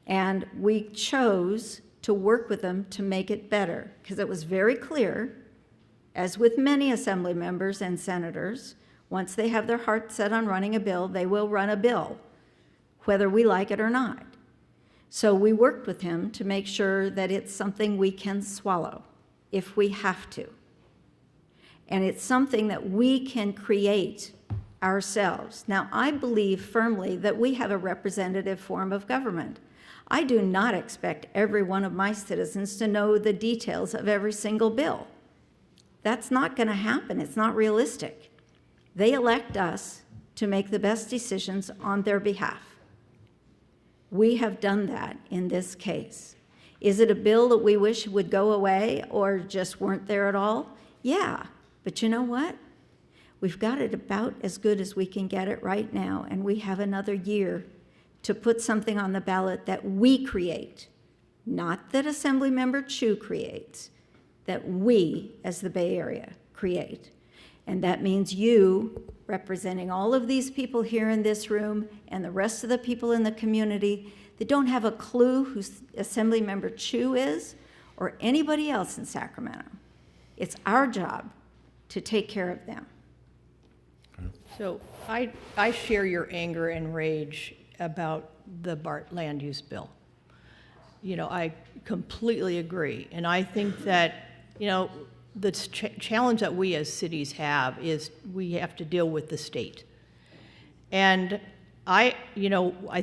And we chose to work with them to make it better, because it was very clear, as with many assembly members and senators, once they have their heart set on running a bill, they will run a bill, whether we like it or not. So we worked with him to make sure that it's something we can swallow if we have to. And it's something that we can create ourselves. Now, I believe firmly that we have a representative form of government. I do not expect every one of my citizens to know the details of every single bill. That's not going to happen. It's not realistic. They elect us to make the best decisions on their behalf. We have done that in this case. Is it a bill that we wish would go away or just weren't there at all? Yeah, but you know what? We've got it about as good as we can get it right now, and we have another year to put something on the ballot that we create, not that Assemblymember Chu creates, that we, as the Bay Area, create. And that means you, representing all of these people here in this room and the rest of the people in the community that don't have a clue who Assemblymember Chu is or anybody else in Sacramento. It's our job to take care of them. So I share your anger and rage about the BART land use bill. I completely agree. And I think that, the challenge that we as cities have is we have to deal with the state. And I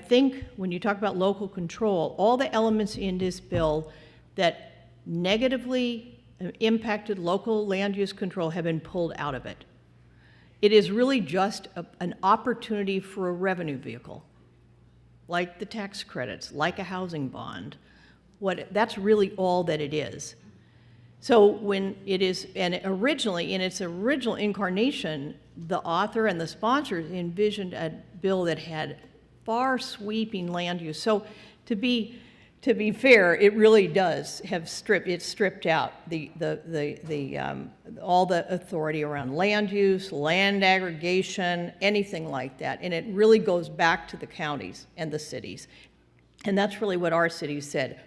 think when you talk about local control, all the elements in this bill that negatively impacted local land use control have been pulled out of it. It is really just an opportunity for a revenue vehicle, like the tax credits, like a housing bond. That's really all that it is. So when it is, and originally, in its original incarnation, the author and the sponsors envisioned a bill that had far sweeping land use. So to be fair, it really does have stripped out all the authority around land use, land aggregation, anything like that. And it really goes back to the counties and the cities. And that's really what our city said.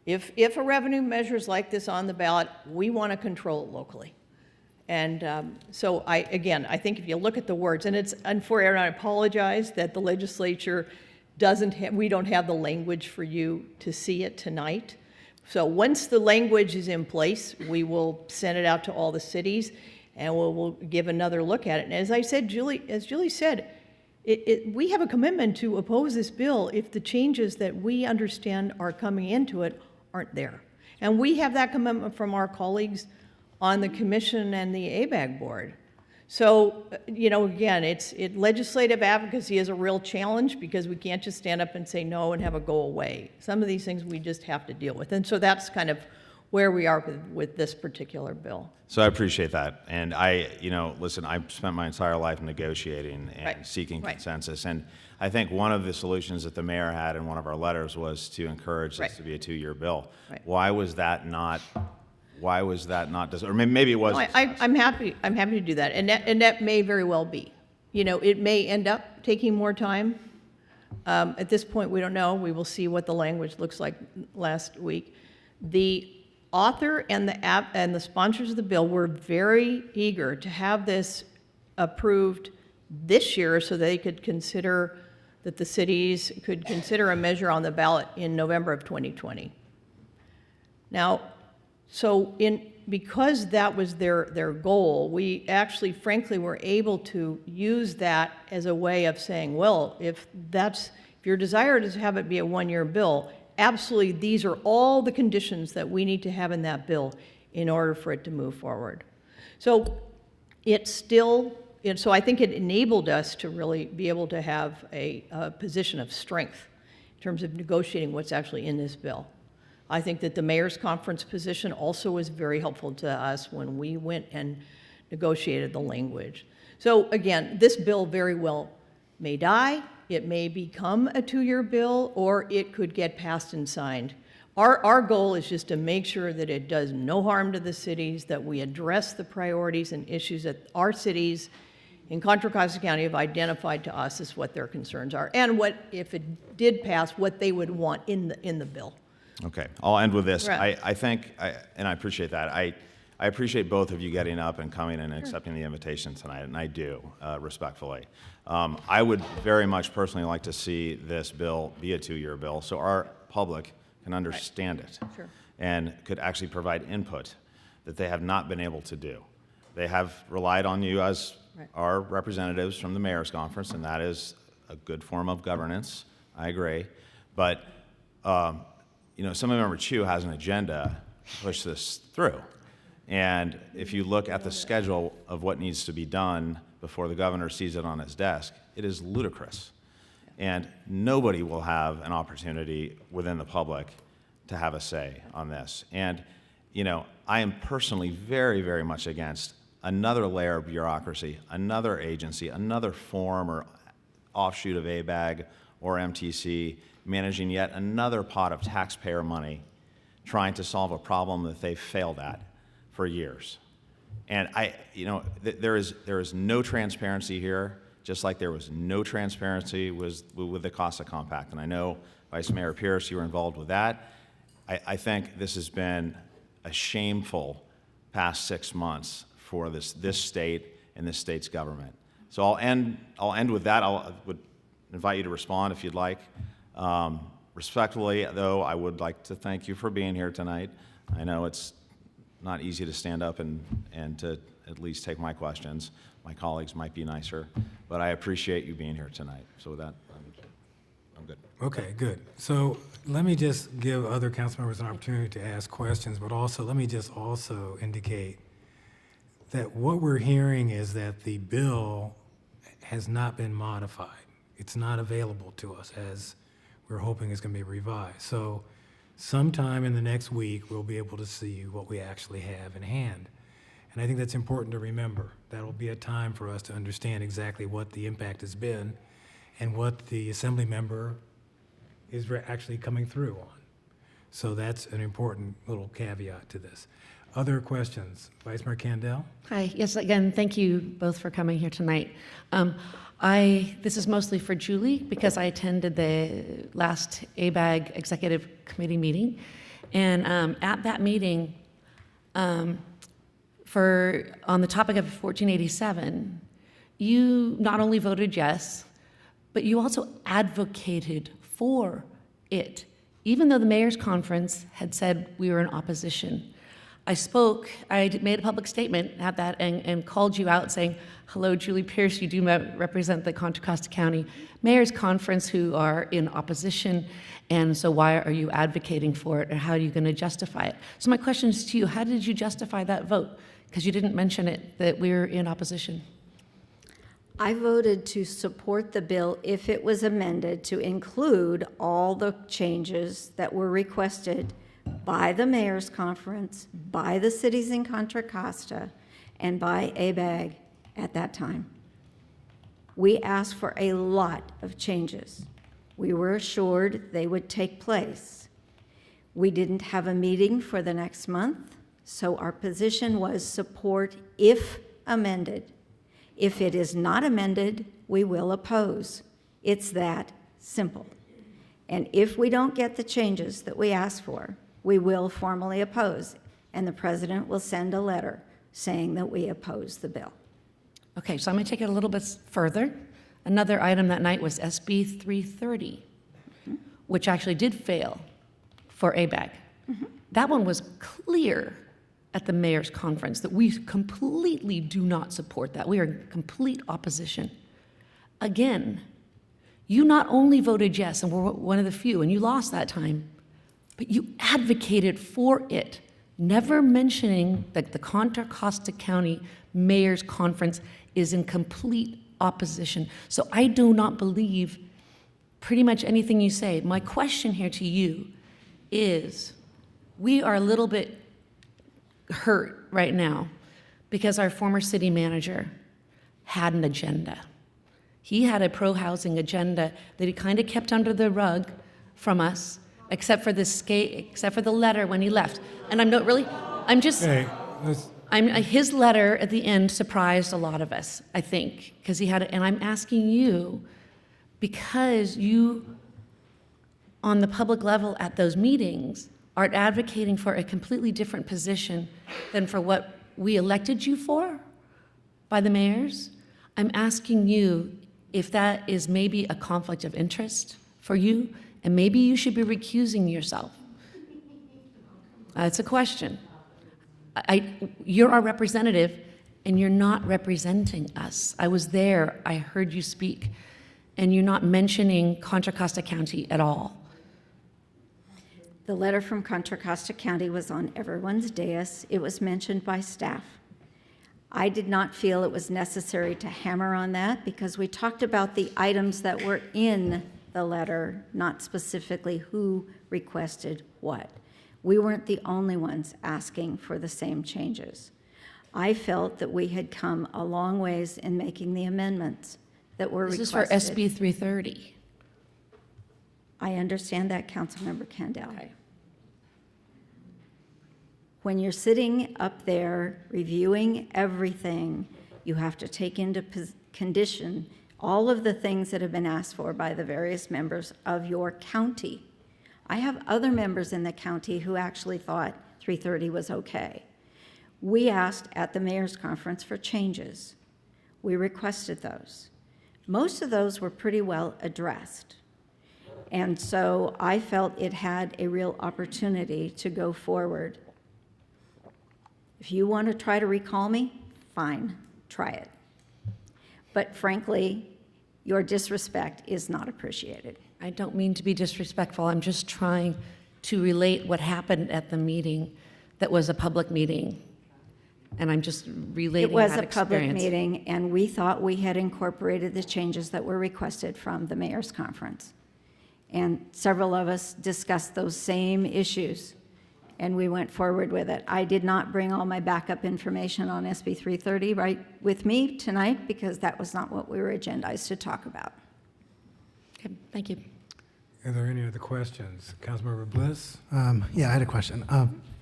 If a revenue measure is like this on the ballot, we want to control it locally. And so I think if you look at the words, and it's unfair, and I apologize that the legislature we don't have the language for you to see it tonight. So once the language is in place, we will send it out to all the cities, and we'll give another look at it. And as I said, as Julie said, we have a commitment to oppose this bill if the changes that we understand are coming into it aren't there. And we have that commitment from our colleagues on the commission and the ABAG board. So, again, legislative advocacy is a real challenge because we can't just stand up and say no and have it go away. Some of these things we just have to deal with. And so that's kind of where we are with this particular bill. So I appreciate that. And listen, I've spent my entire life negotiating and Right. seeking Right. consensus. And I think one of the solutions that the mayor had in one of our letters was to encourage this Right. to be a 2-year bill. Right. Why was that not, or maybe it was. No, I'm happy to do that, and that may very well be. It may end up taking more time. At this point, we don't know. We will see what the language looks like last week. The author and the sponsors of the bill were very eager to have this approved this year so they could consider that the cities could consider a measure on the ballot in November of 2020. Now, because that was their goal, we actually, frankly, were able to use that as a way of saying, well, if your desire is to have it be a 1-year bill, absolutely, these are all the conditions that we need to have in that bill in order for it to move forward. So so I think it enabled us to really be able to have a position of strength in terms of negotiating what's actually in this bill. I think that the mayor's conference position also was very helpful to us when we went and negotiated the language. So again, this bill very well may die, it may become a 2-year bill, or it could get passed and signed. Our goal is just to make sure that it does no harm to the cities, that we address the priorities and issues that our cities in Contra Costa County have identified to us as what their concerns are, and what, if it did pass, what they would want in the bill. Okay, I'll end with this. Right. I think, and I appreciate that. I appreciate both of you getting up and coming and accepting the invitation tonight, and I do, respectfully. I would very much personally like to see this bill be a 2-year bill so our public can understand it Sure. and could actually provide input that they have not been able to do. They have relied on you as our representatives from the mayor's conference, and that is a good form of governance. I agree. But Assemblymember Chu has an agenda to push this through. And if you look at the schedule of what needs to be done before the governor sees it on his desk, it is ludicrous. And nobody will have an opportunity within the public to have a say on this. And, I am personally very, very much against another layer of bureaucracy, another agency, another form or offshoot of ABAG or MTC managing yet another pot of taxpayer money trying to solve a problem that they've failed at for years. And there is no transparency here, just like there was no transparency with the CASA Compact. And I know, Vice Mayor Pierce, you were involved with that. I think this has been a shameful past 6 months for this state and this state's government. So I'll end with that. I would invite you to respond if you'd like. Respectfully, though, I would like to thank you for being here tonight. I know it's not easy to stand up and to at least take my questions. My colleagues might be nicer, but I appreciate you being here tonight. So with that, I'm good. Okay, good. So let me just give other council members an opportunity to ask questions, but also let me just also indicate that what we're hearing is that the bill has not been modified. It's not available to us as we're hoping it's going to be revised. So sometime in the next week, we'll be able to see what we actually have in hand. And I think that's important to remember. That'll be a time for us to understand exactly what the impact has been and what the assembly member is actually coming through on. So that's an important little caveat to this. Other questions? Vice Mayor Candel? Hi, yes, again, thank you both for coming here tonight. This is mostly for Julie because I attended the last ABAG Executive Committee meeting. And at that meeting, on the topic of 1487, you not only voted yes, but you also advocated for it, even though the mayor's conference had said we were in opposition. I made a public statement at that and called you out saying, hello, Julie Pierce, you do represent the Contra Costa County Mayor's Conference who are in opposition, and so why are you advocating for it, and how are you going to justify it? So my question is to you, how did you justify that vote? Because you didn't mention it, that we're in opposition. I voted to support the bill if it was amended to include all the changes that were requested by the mayor's conference, by the cities in Contra Costa, and by ABAG at that time. We asked for a lot of changes. We were assured they would take place. We didn't have a meeting for the next month, so our position was support if amended. If it is not amended, we will oppose. It's that simple. And if we don't get the changes that we asked for, we will formally oppose, and the president will send a letter saying that we oppose the bill. Okay, so I'm going to take it a little bit further. Another item that night was SB 330, which actually did fail for ABAG. That one was clear at the mayor's conference that we completely do not support that. We are in complete opposition. Again, you not only voted yes, and were one of the few, and you lost that time, but you advocated for it, never mentioning that the Contra Costa County Mayor's Conference is in complete opposition. So I do not believe pretty much anything you say. My question here to you is, we are a little bit hurt right now because our former city manager had an agenda. He had a pro-housing agenda that he kind of kept under the rug from us, except for the letter when he left. And I'm not really, I'm just, his letter at the end surprised a lot of us, I think, because he had it. And I'm asking you, because you, on the public level at those meetings, are advocating for a completely different position than for what we elected you for by the mayors. I'm asking you if that is maybe a conflict of interest for you, and maybe you should be recusing yourself. It's a question. You're our representative, and you're not representing us. I was there, I heard you speak, and you're not mentioning Contra Costa County at all. The letter from Contra Costa County was on everyone's dais. It was mentioned by staff. I did not feel it was necessary to hammer on that because we talked about the items that were in the letter, not specifically who requested what. We weren't the only ones asking for the same changes. I felt that we had come a long ways in making the amendments that were requested. This is for SB 330. I understand that, Councilmember Candell. Okay. When you're sitting up there reviewing everything, you have to take into condition all of the things that have been asked for by the various members of your county. I have other members in the county who actually thought 330 was okay. We asked at the mayor's conference for changes. We requested those. Most of those were pretty well addressed. And so I felt it had a real opportunity to go forward. If you want to try to recall me, fine, try it. But frankly, your disrespect is not appreciated. I don't mean to be disrespectful. I'm just trying to relate what happened at the meeting that was a public meeting. And I'm just relating that experience. It was a public meeting, and we thought we had incorporated the changes that were requested from the mayor's conference. And several of us discussed those same issues, and we went forward with it. I did not bring all my backup information on SB 330 right with me tonight because that was not what we were agendized to talk about. Okay, thank you. Are there any other questions? Councilmember Bliss? Yeah, I had a question.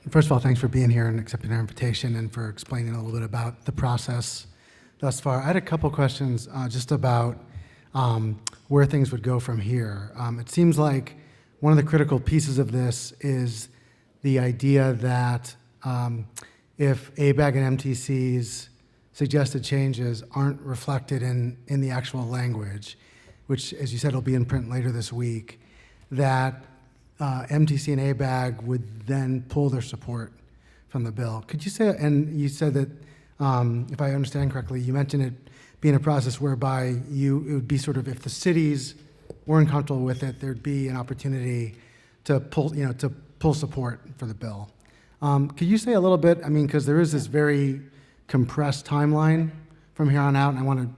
First of all, thanks for being here and accepting our invitation and for explaining a little bit about the process thus far. I had a couple questions just about where things would go from here. It seems like one of the critical pieces of this is the idea that if ABAG and MTC's suggested changes aren't reflected in the actual language, which, as you said, will be in print later this week, that MTC and ABAG would then pull their support from the bill. Could you say, and you said that, if I understand correctly, you mentioned it being a process whereby it would be sort of, if the cities weren't comfortable with it, there'd be an opportunity to pull support for the bill. Could you say a little bit, because there is this very compressed timeline from here on out, and I want to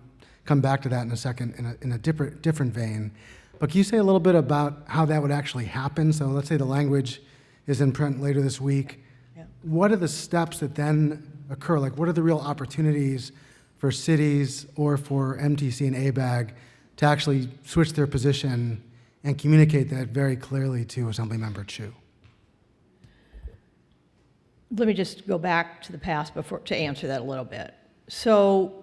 come back to that in a second in a different vein. But can you say a little bit about how that would actually happen? So let's say the language is in print later this week. Yeah. What are the steps that then occur? Like, what are the real opportunities for cities or for MTC and ABAG to actually switch their position and communicate that very clearly to Assemblymember Chu? Let me just go back to the past before to answer that a little bit. So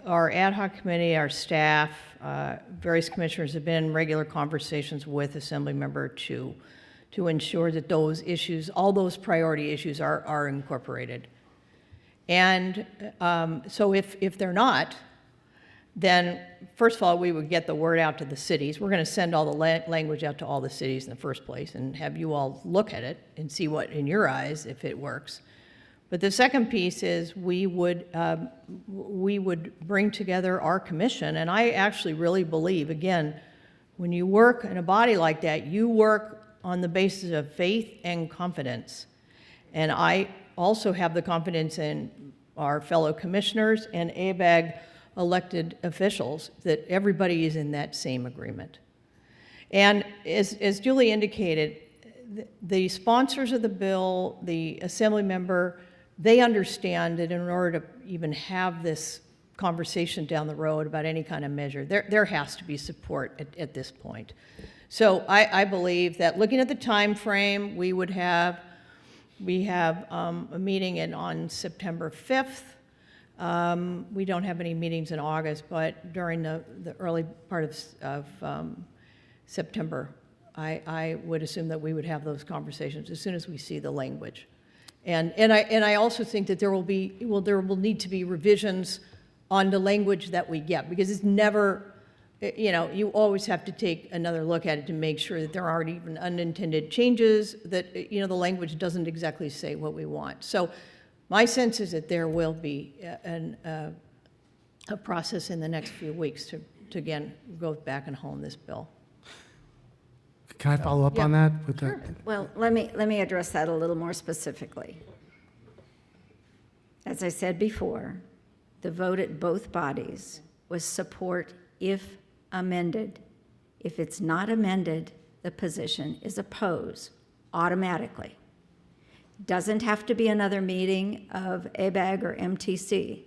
our ad hoc committee, our staff, various commissioners have been in regular conversations with Assemblymember Chu to ensure that those issues, all those priority issues are incorporated. And so if they're not, then first of all, we would get the word out to the cities. We're going to send all the language out to all the cities in the first place and have you all look at it and see what, in your eyes, if it works. But the second piece is we would bring together our commission, and I actually really believe, again, when you work in a body like that, you work on the basis of faith and confidence. And I also have the confidence in our fellow commissioners and ABAG elected officials that everybody is in that same agreement. And as Julie indicated, the sponsors of the bill, the assembly member, they understand that in order to even have this conversation down the road about any kind of measure, there has to be support at this point. So I believe that looking at the time frame, we have a meeting on September 5th. We don't have any meetings in August, but during the early part of September, I would assume that we would have those conversations as soon as we see the language. And I also think that there will need to be revisions on the language that we get, because it's never, you always have to take another look at it to make sure that there aren't even unintended changes, that, the language doesn't exactly say what we want. So my sense is that there will be a process in the next few weeks to again, go back and hone this bill. Can I follow up on that? With Sure. Well, let me address that a little more specifically. As I said before, the vote at both bodies was support if amended. If it's not amended, the position is oppose automatically. Doesn't have to be another meeting of ABAG or MTC.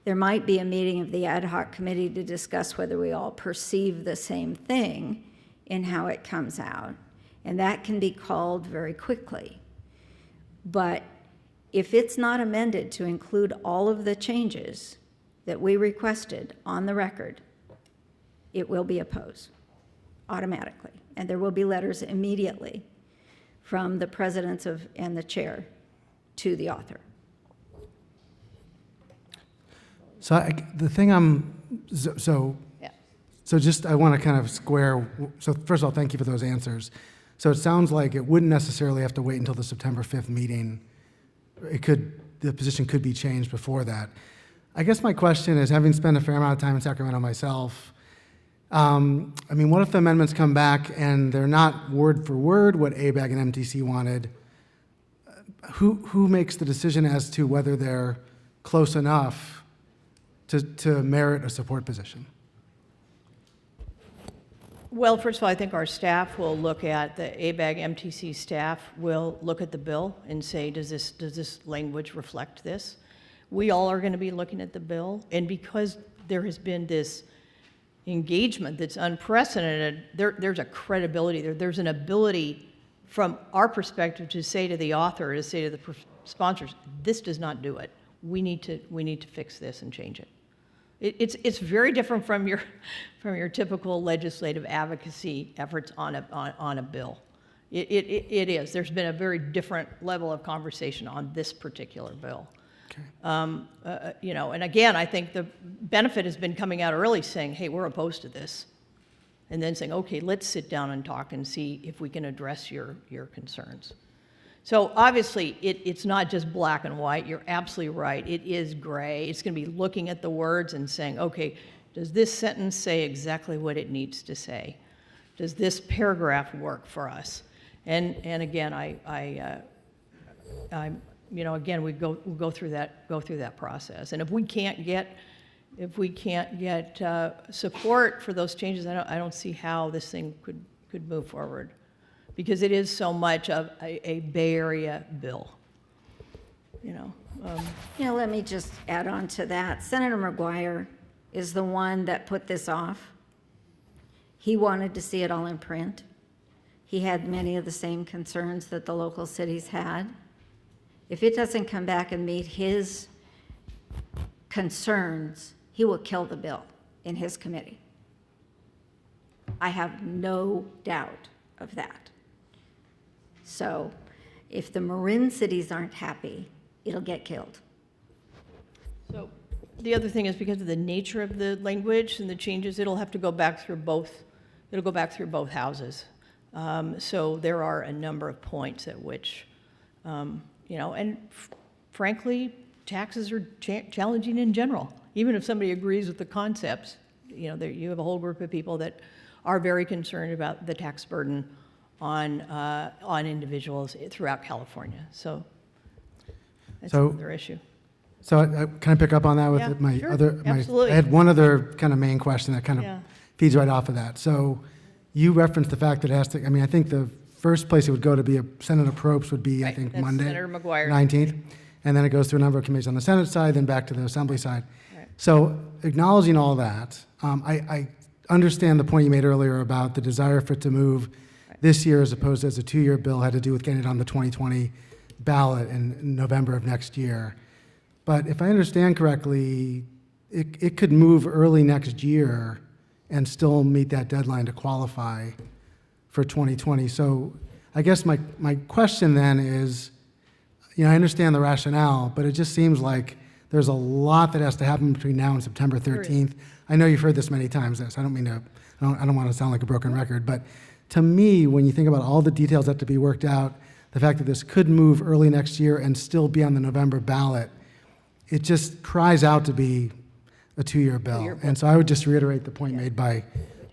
There might be a meeting of the ad hoc committee to discuss whether we all perceive the same thing in how it comes out, and that can be called very quickly. But if it's not amended to include all of the changes that we requested on the record, it will be opposed automatically, and there will be letters immediately from the presidents and the chair to the author. So the thing So just, I want to kind of square, so first of all, thank you for those answers. So it sounds like it wouldn't necessarily have to wait until the September 5th meeting. The position could be changed before that. I guess my question is, having spent a fair amount of time in Sacramento myself, what if the amendments come back and they're not word for word what ABAG and MTC wanted? Who makes the decision as to whether they're close enough to merit a support position? Well, first of all, I think our staff will look at, the ABAG MTC staff will look at the bill and say, does this language reflect this? We all are going to be looking at the bill, and because there has been this engagement that's unprecedented, there's a credibility there. There's an ability from our perspective to say to the author, to say to the sponsors, this does not do it. We need to fix this and change it. It's very different from your typical legislative advocacy efforts on a bill. It is. There's been a very different level of conversation on this particular bill. Okay. And again, I think the benefit has been coming out early, saying, "Hey, we're opposed to this," and then saying, "Okay, let's sit down and talk and see if we can address your concerns." So obviously, it's not just black and white. You're absolutely right. It is gray. It's going to be looking at the words and saying, okay, does this sentence say exactly what it needs to say? Does this paragraph work for us? And again, again, we go through that process. And if we can't get support for those changes, I don't see how this thing could move forward. because it is so much of a Bay Area bill, you know. Let me just add on to that. Senator McGuire is the one that put this off. He wanted to see it all in print. He had many of the same concerns that the local cities had. If it doesn't come back and meet his concerns, he will kill the bill in his committee. I have no doubt of that. So if the Marin cities aren't happy, it'll get killed. So the other thing is, because of the nature of the language and the changes, it'll have to go back through both, it'll go back through both houses. So there are a number of points at which, and frankly, taxes are challenging in general. Even if somebody agrees with the concepts, you have a whole group of people that are very concerned about the tax burden on individuals throughout California. So that's another issue. So can I pick up on that with Yeah, my sure, other? absolutely. I had one other kind of main question that kind of Yeah. feeds right off of that. So you referenced the fact that it has to. I mean, I think the first place it would go to be Senator Probst would be, Right, I think, that's Monday, Senator McGuire. 19th, and then it goes through a number of committees on the Senate side, then back to the Assembly side. Right. So acknowledging all that, I understand the point you made earlier about the desire for it to move this year as opposed to as a 2-year bill had to do with getting it on the 2020 ballot in November of next year. But if I understand correctly, it could move early next year and still meet that deadline to qualify for 2020. So I guess my question then is, I understand the rationale, but it just seems like there's a lot that has to happen between now and September 13th. I know you've heard this many times, so I don't mean to, I don't want to sound like a broken record, but to me, when you think about all the details that have to be worked out, the fact that this could move early next year and still be on the November ballot, it just cries out to be a 2-year bill. And so I would just reiterate the point made by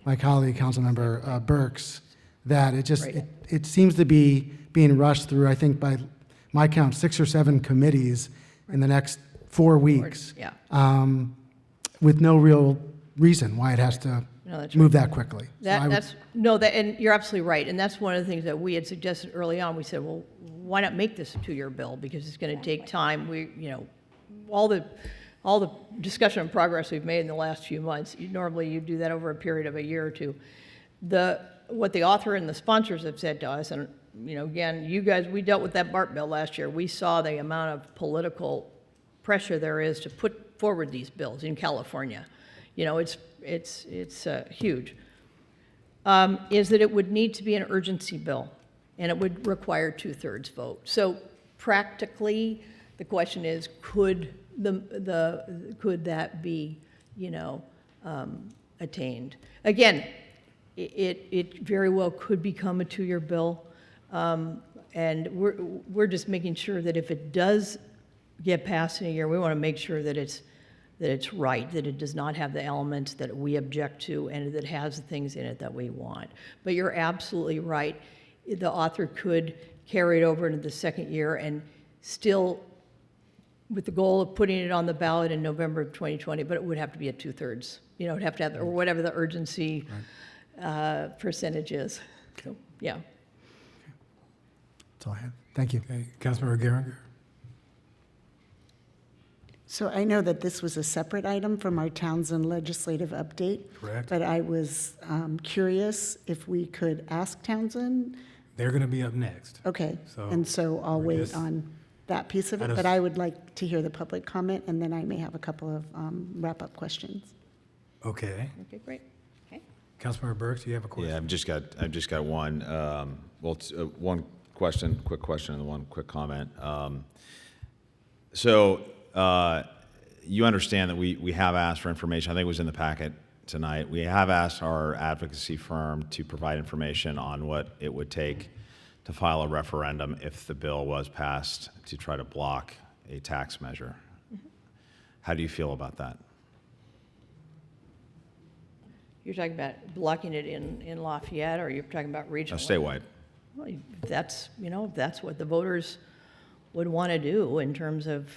my colleague, Councilmember Burks, that it seems to be being rushed through, I think by my count, 6 or 7 committees in the next 4 weeks, with no real reason why it has to move that quickly. And you're absolutely right. And that's one of the things that we had suggested early on. We said, well, why not make this a 2-year bill? Because it's going to take time. All the discussion and progress we've made in the last few months, normally you do that over a period of a year or two. What the author and the sponsors have said to us, and again, you guys, we dealt with that BART bill last year. We saw the amount of political pressure there is to put forward these bills in California. It's huge. Is that it would need to be an urgency bill, and it would require 2/3 vote. So practically, the question is, could that be, attained? Again, it very well could become a 2-year bill, and we're just making sure that if it does get passed in a year, we want to make sure that it's right, that it does not have the elements that we object to, and that it has the things in it that we want. But you're absolutely right. The author could carry it over into the second year and still, with the goal of putting it on the ballot in November of 2020, but it would have to be at 2/3. It would have to have, or whatever the urgency percentage is. So, yeah. That's all I have. Thank you. Okay, Councilmember Geringer. So I know that this was a separate item from our Townsend legislative update. Correct. But I was curious if we could ask Townsend. They're going to be up next. Okay, So and so I'll we're wait just- on that piece of it, but I would like to hear the public comment, and then I may have a couple of wrap-up questions. Okay. Okay, great. Okay. Councilmember Burks, do you have a question? Yeah, I've just got one. One question, quick question, and one quick comment. You understand that we have asked for information. I think it was in the packet tonight. We have asked our advocacy firm to provide information on what it would take to file a referendum if the bill was passed to try to block a tax measure. Mm-hmm. How do you feel about that? You're talking about blocking it in Lafayette, or you're talking about regional? Statewide. Well, that's what the voters would want to do in terms of,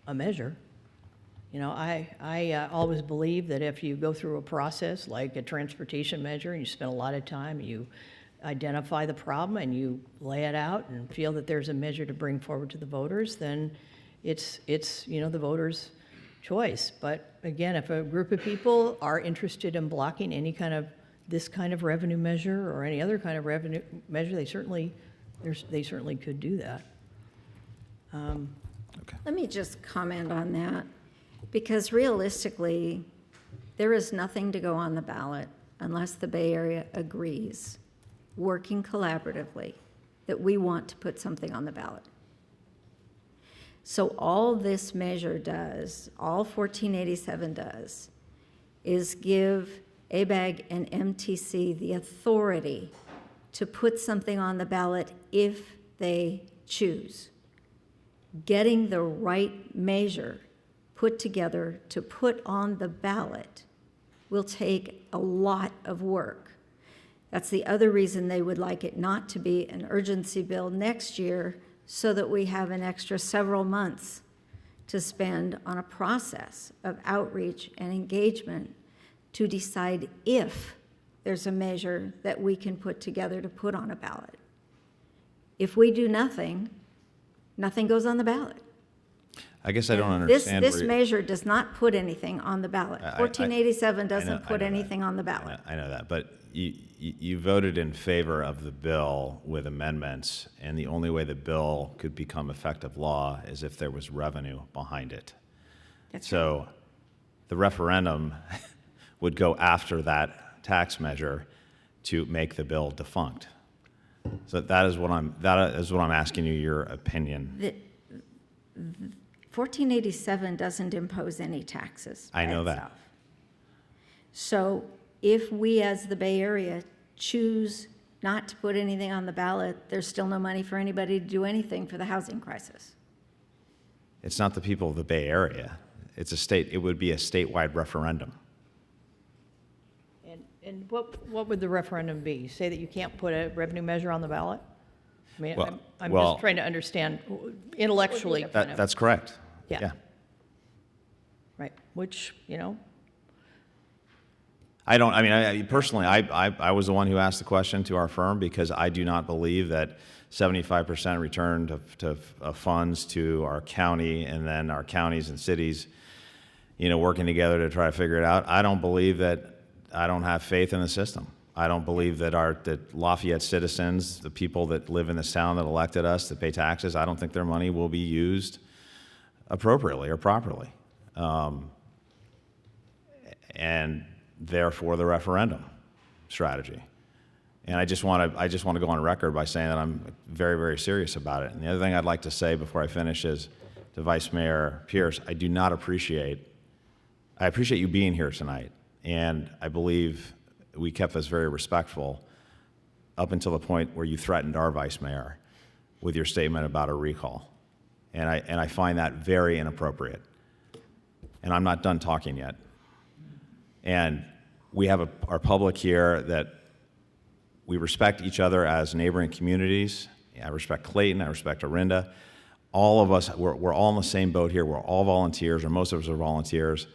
a measure. You know, I always believe that if you go through a process like a transportation measure and you spend a lot of time, you identify the problem and you lay it out and feel that there's a measure to bring forward to the voters, then it's you know, the voters' choice. But again, if a group of people are interested in blocking any kind of this kind of revenue measure or any other kind of revenue measure, they certainly could do that. Let me just comment on that, because realistically, there is nothing to go on the ballot unless the Bay Area agrees, working collaboratively, that we want to put something on the ballot. So all this measure does, all 1487 does, is give ABAG and MTC the authority to put something on the ballot if they choose. Getting the right measure put together to put on the ballot will take a lot of work. That's the other reason they would like it not to be an urgency bill next year, so that we have an extra several months to spend on a process of outreach and engagement to decide if there's a measure that we can put together to put on a ballot. If we do nothing, nothing goes on the ballot. I guess I don't understand. This measure does not put anything on the ballot. 1487 doesn't put anything on the ballot. I know that, but you voted in favor of the bill with amendments, and the only way the bill could become effective law is if there was revenue behind it. That's so right. The referendum would go after that tax measure to make the bill defunct. So that is what I'm asking you your opinion. 1487 doesn't impose any taxes. I know by that. itself. So if we as the Bay Area choose not to put anything on the ballot, there's still no money for anybody to do anything for the housing crisis. It's not the people of the Bay Area. It would be a statewide referendum. And what would the referendum be? Say that you can't put a revenue measure on the ballot? I mean, I'm just trying to understand intellectually. That's correct. Yeah. Right, which, you know. Personally, I was the one who asked the question to our firm, because I do not believe that 75% return of funds to our county, and then our counties and cities, you know, working together to try to figure it out. I don't have faith in the system. I don't believe that that Lafayette citizens, the people that live in this town that elected us, that pay taxes, I don't think their money will be used appropriately or properly. And therefore the referendum strategy. And I just want to go on record by saying that I'm very, very serious about it. And the other thing I'd like to say before I finish is to Vice Mayor Pierce, I appreciate you being here tonight. And I believe we kept this very respectful up until the point where you threatened our vice mayor with your statement about a recall. And I find that very inappropriate. And I'm not done talking yet. And we have our public here that we respect each other as neighboring communities. I respect Clayton, I respect Orinda. All of us, we're all in the same boat here. We're all volunteers, or most of us are volunteers.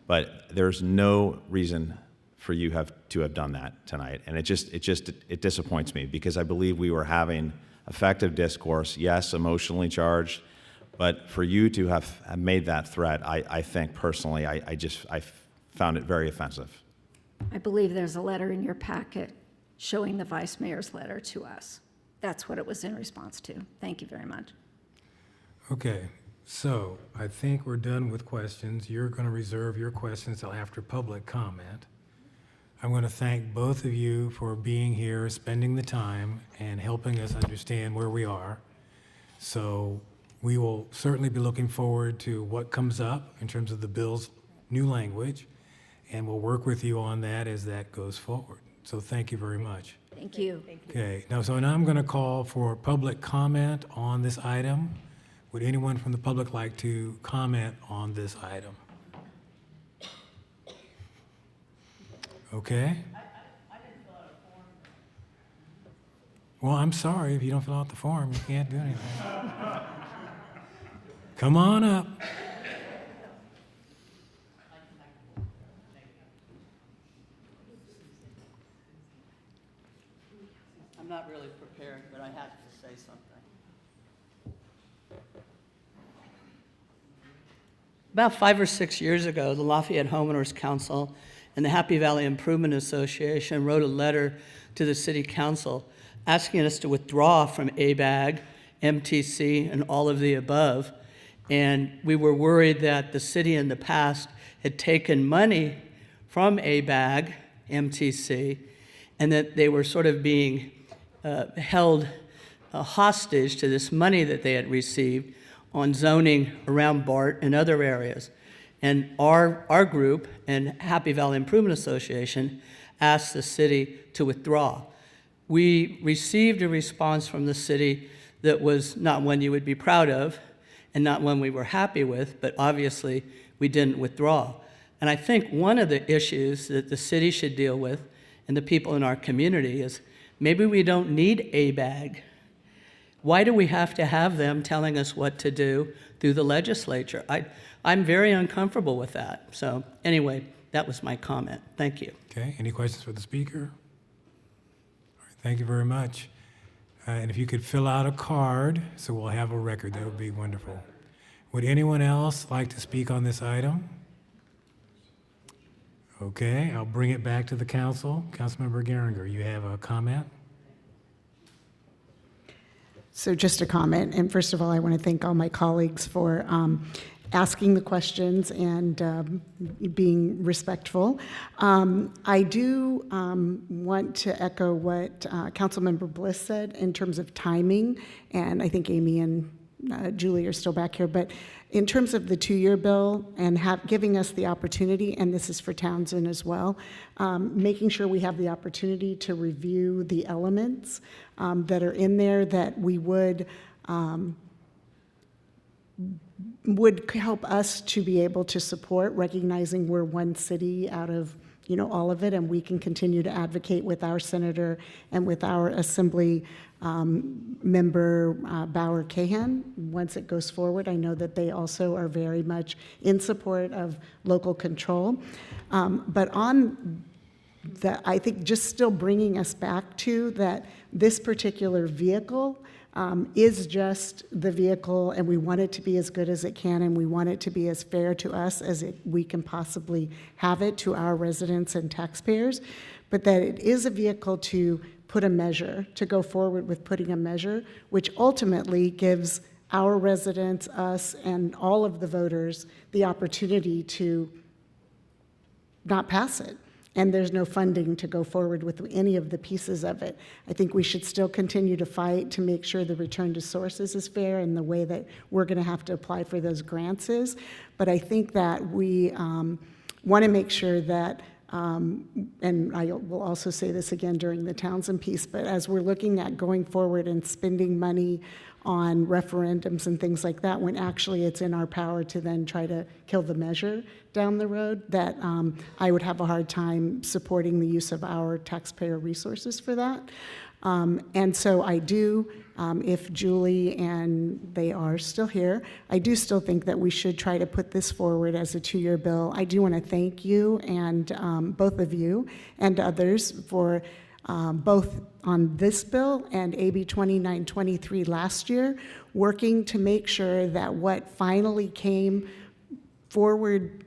But there's no reason for you to have done that tonight. And it disappoints me, because I believe we were having effective discourse, yes, emotionally charged, but for you to have made that threat, I think personally, I found it very offensive. I believe there's a letter in your packet showing the vice mayor's letter to us. That's what it was in response to. Thank you very much. Okay, so I think we're done with questions. You're going to reserve your questions till after public comment. I'm going to thank both of you for being here, spending the time, and helping us understand where we are. So we will certainly be looking forward to what comes up in terms of the bill's new language, and we'll work with you on that as that goes forward. So thank you very much. Thank you. Okay, now I'm going to call for public comment on this item. Would anyone from the public like to comment on this item? Okay. I didn't fill out a form. Well, I'm sorry, if you don't fill out the form, you can't do anything. Come on up. prepared, but I had to say something. About 5 or 6 years ago, the Lafayette Homeowners Council and the Happy Valley Improvement Association wrote a letter to the City Council asking us to withdraw from ABAG, MTC, and all of the above. And we were worried that the city in the past had taken money from ABAG, MTC, and that they were sort of being held hostage to this money that they had received on zoning around BART and other areas. And our group and Happy Valley Improvement Association asked the city to withdraw. We received a response from the city that was not one you would be proud of and not one we were happy with, but obviously we didn't withdraw. And I think one of the issues that the city should deal with and the people in our community is maybe we don't need ABAG. Why do we have to have them telling us what to do through the legislature? I'm very uncomfortable with that. So anyway, that was my comment. Thank you. Okay, any questions for the speaker? All right, thank you very much. And if you could fill out a card so we'll have a record, that would be wonderful. Would anyone else like to speak on this item? Okay, I'll bring it back to the council. Councilmember Geringer, you have a comment? So just a comment, and first of all, I want to thank all my colleagues for asking the questions and being respectful. I do want to echo what Councilmember Bliss said in terms of timing, and I think Amy and Julie are still back here, but in terms of the 2-year bill and giving us the opportunity, and this is for Townsend as well, making sure we have the opportunity to review the elements that are in there that we would help us to be able to support, recognizing we're one city out of all of it, and we can continue to advocate with our senator and with our assembly member Bauer Cahan once it goes forward. I know that they also are very much in support of local control. But on that, I think just still bringing us back to that this particular vehicle is just the vehicle, and we want it to be as good as it can, and we want it to be as fair to us as we can possibly have it to our residents and taxpayers, but that it is a vehicle to put a measure, to go forward with putting a measure, which ultimately gives our residents, us, and all of the voters the opportunity to not pass it. And there's no funding to go forward with any of the pieces of it. I think we should still continue to fight to make sure the return to sources is fair and the way that we're going to have to apply for those grants is. But I think that we want to make sure that, and I will also say this again during the Townsend piece, but as we're looking at going forward and spending money on referendums and things like that, when actually it's in our power to then try to kill the measure down the road, that I would have a hard time supporting the use of our taxpayer resources for that. And so I do, if Julie and they are still here, I do still think that we should try to put this forward as a 2-year bill. I do want to thank you and both of you and others for both on this bill and AB 2923 last year, working to make sure that what finally came forward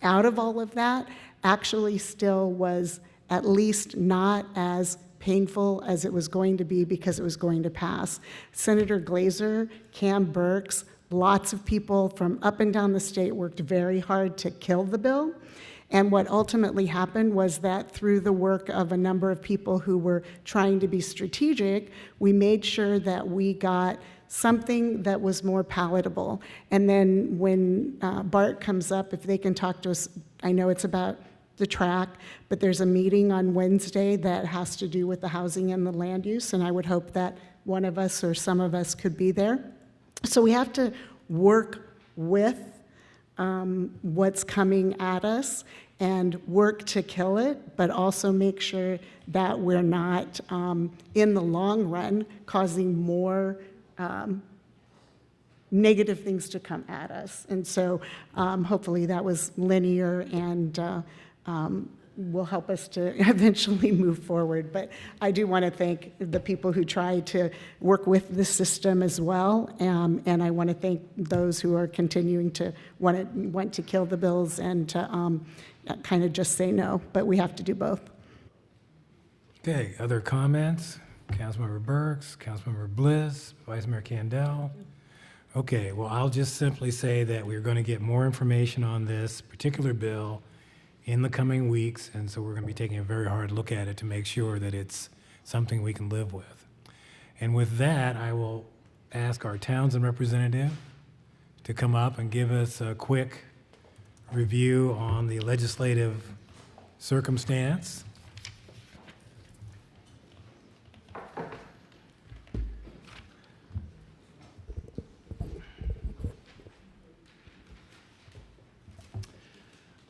out of all of that actually still was at least not as painful as it was going to be because it was going to pass. Senator Glazer, Cam Burks, lots of people from up and down the state worked very hard to kill the bill. And what ultimately happened was that through the work of a number of people who were trying to be strategic, we made sure that we got something that was more palatable. And then when BART comes up, if they can talk to us, I know it's about the track, but there's a meeting on Wednesday that has to do with the housing and the land use, and I would hope that one of us or some of us could be there. So we have to work with what's coming at us and work to kill it, but also make sure that we're not, in the long run, causing more negative things to come at us. And so hopefully that was linear and will help us to eventually move forward. But I do want to thank the people who try to work with the system as well, and I want to thank those who are continuing to want to kill the bills and to kind of just say no, but we have to do both. Okay, other comments? Councilmember Burks, Councilmember Bliss, Vice Mayor Candell. Okay, well, I'll just simply say that we're going to get more information on this particular bill in the coming weeks, and so we're going to be taking a very hard look at it to make sure that it's something we can live with. And with that, I will ask our Townsend representative to come up and give us a quick review on the legislative circumstance.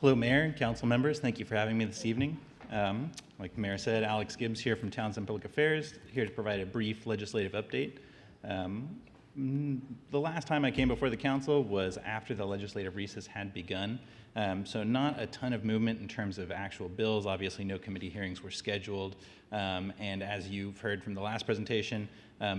Hello, Mayor and council members. Thank you for having me this evening. Like the mayor said, Alex Gibbs here from Townsend Public Affairs, here to provide a brief legislative update. The last time I came before the council was after the legislative recess had begun. So not a ton of movement in terms of actual bills. Obviously, no committee hearings were scheduled. And as you've heard from the last presentation,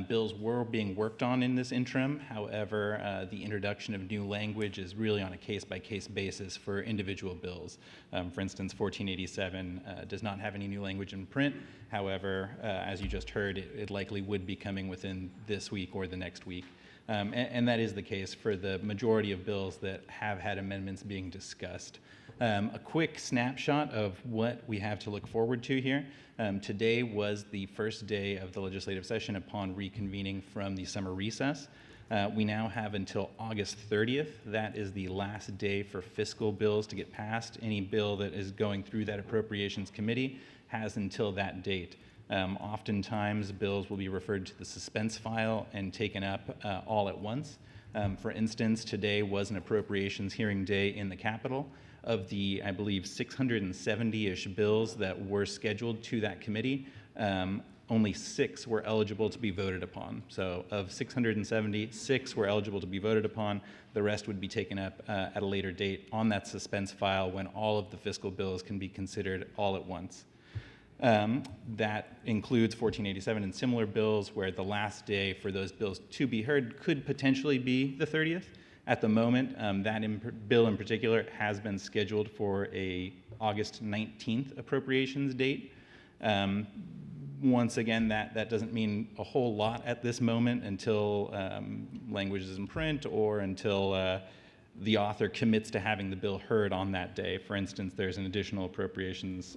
bills were being worked on in this interim. However, the introduction of new language is really on a case-by-case basis for individual bills. For instance, 1487 does not have any new language in print. However, as you just heard, it likely would be coming within this week or the next week. And that is the case for the majority of bills that have had amendments being discussed. A quick snapshot of what we have to look forward to here. Today was the first day of the legislative session upon reconvening from the summer recess. We now have until August 30th. That is the last day for fiscal bills to get passed. Any bill that is going through that Appropriations Committee has until that date. Oftentimes, bills will be referred to the suspense file and taken up all at once. For instance, today was an appropriations hearing day in the Capitol. Of the, I believe, 670-ish bills that were scheduled to that committee, only 6 were eligible to be voted upon. So of 670, 6 were eligible to be voted upon. The rest would be taken up at a later date on that suspense file when all of the fiscal bills can be considered all at once. That includes 1487 and similar bills where the last day for those bills to be heard could potentially be the 30th. At the moment, that bill in particular has been scheduled for a August 19th appropriations date. Once again, that doesn't mean a whole lot at this moment until language is in print or until the author commits to having the bill heard on that day. For instance, there's an additional appropriations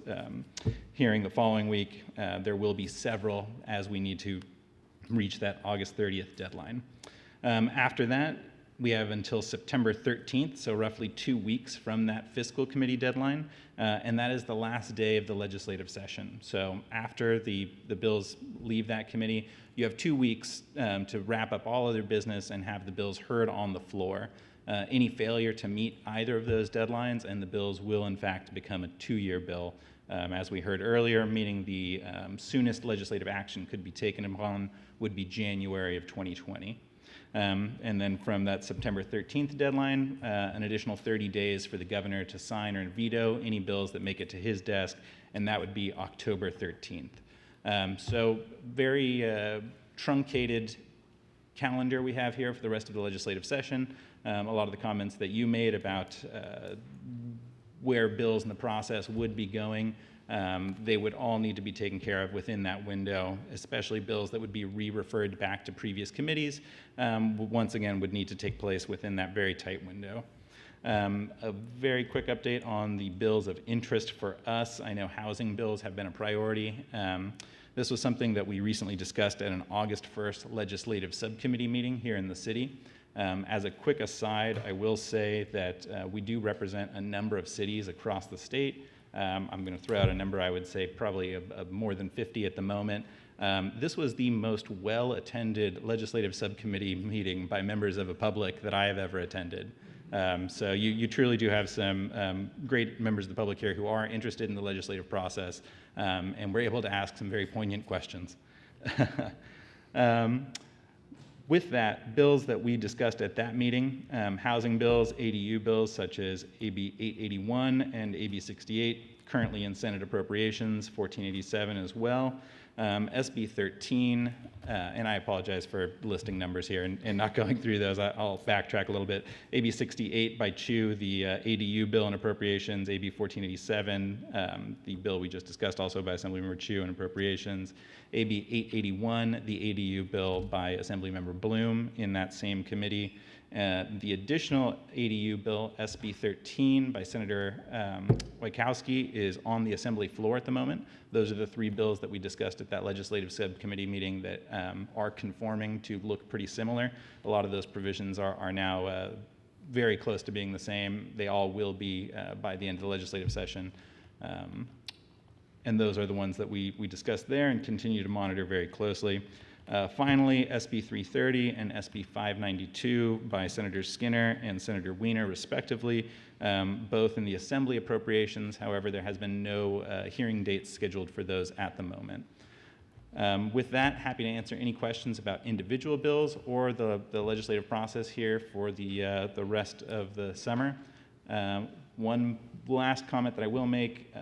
hearing the following week. There will be several as we need to reach that August 30th deadline. After that, we have until September 13th, so roughly 2 weeks from that fiscal committee deadline, and that is the last day of the legislative session. So after the bills leave that committee, you have 2 weeks to wrap up all other business and have the bills heard on the floor. Any failure to meet either of those deadlines, and the bills will in fact become a 2-year bill. As we heard earlier, meaning the soonest legislative action could be taken upon would be January of 2020. And then from that September 13th deadline, an additional 30 days for the governor to sign or veto any bills that make it to his desk, and that would be October 13th. So very truncated calendar we have here for the rest of the legislative session. A lot of the comments that you made about where bills in the process would be going, they would all need to be taken care of within that window, especially bills that would be re-referred back to previous committees, once again would need to take place within that very tight window. A very quick update on the bills of interest for us. I know housing bills have been a priority. This was something that we recently discussed at an August 1st legislative subcommittee meeting here in the city. As a quick aside, I will say that we do represent a number of cities across the state. I'm going to throw out a number, I would say probably of more than 50 at the moment. This was the most well-attended legislative subcommittee meeting by members of the public that I have ever attended. So you truly do have some great members of the public here who are interested in the legislative process, and we're able to ask some very poignant questions. With that, bills that we discussed at that meeting, housing bills, ADU bills such as AB 881 and AB 68, currently in Senate Appropriations, 1487 as well. SB 13, and I apologize for listing numbers here and not going through those. I'll backtrack a little bit. AB 68 by Chu, the ADU bill and appropriations. AB 1487, the bill we just discussed also by Assemblymember Chu and appropriations. AB 881, the ADU bill by Assemblymember Bloom in that same committee. The additional ADU bill, SB 13 by Senator Wojciechowski, is on the Assembly floor at the moment. Those are the three bills that we discussed at that legislative subcommittee meeting that are conforming to look pretty similar. A lot of those provisions are now very close to being the same. They all will be by the end of the legislative session. And those are the ones that we discussed there and continue to monitor very closely. Finally, SB 330 and SB 592 by Senators Skinner and Senator Wiener, respectively, both in the Assembly appropriations. However, there has been no hearing dates scheduled for those at the moment. With that, happy to answer any questions about individual bills or the legislative process here for the rest of the summer. One last comment that I will make,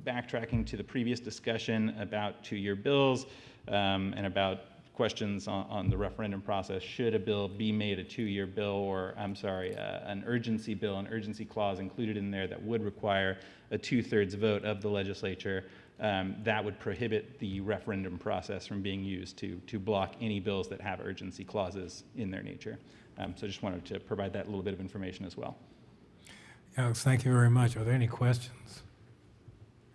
backtracking to the previous discussion about two-year bills and about questions on the referendum process. Should a bill be made a two-year bill, or an urgency bill, an urgency clause included in there that would require a 2/3 vote of the legislature, that would prohibit the referendum process from being used to block any bills that have urgency clauses in their nature. So just wanted to provide that little bit of information as well. Alex, thank you very much. Are there any questions?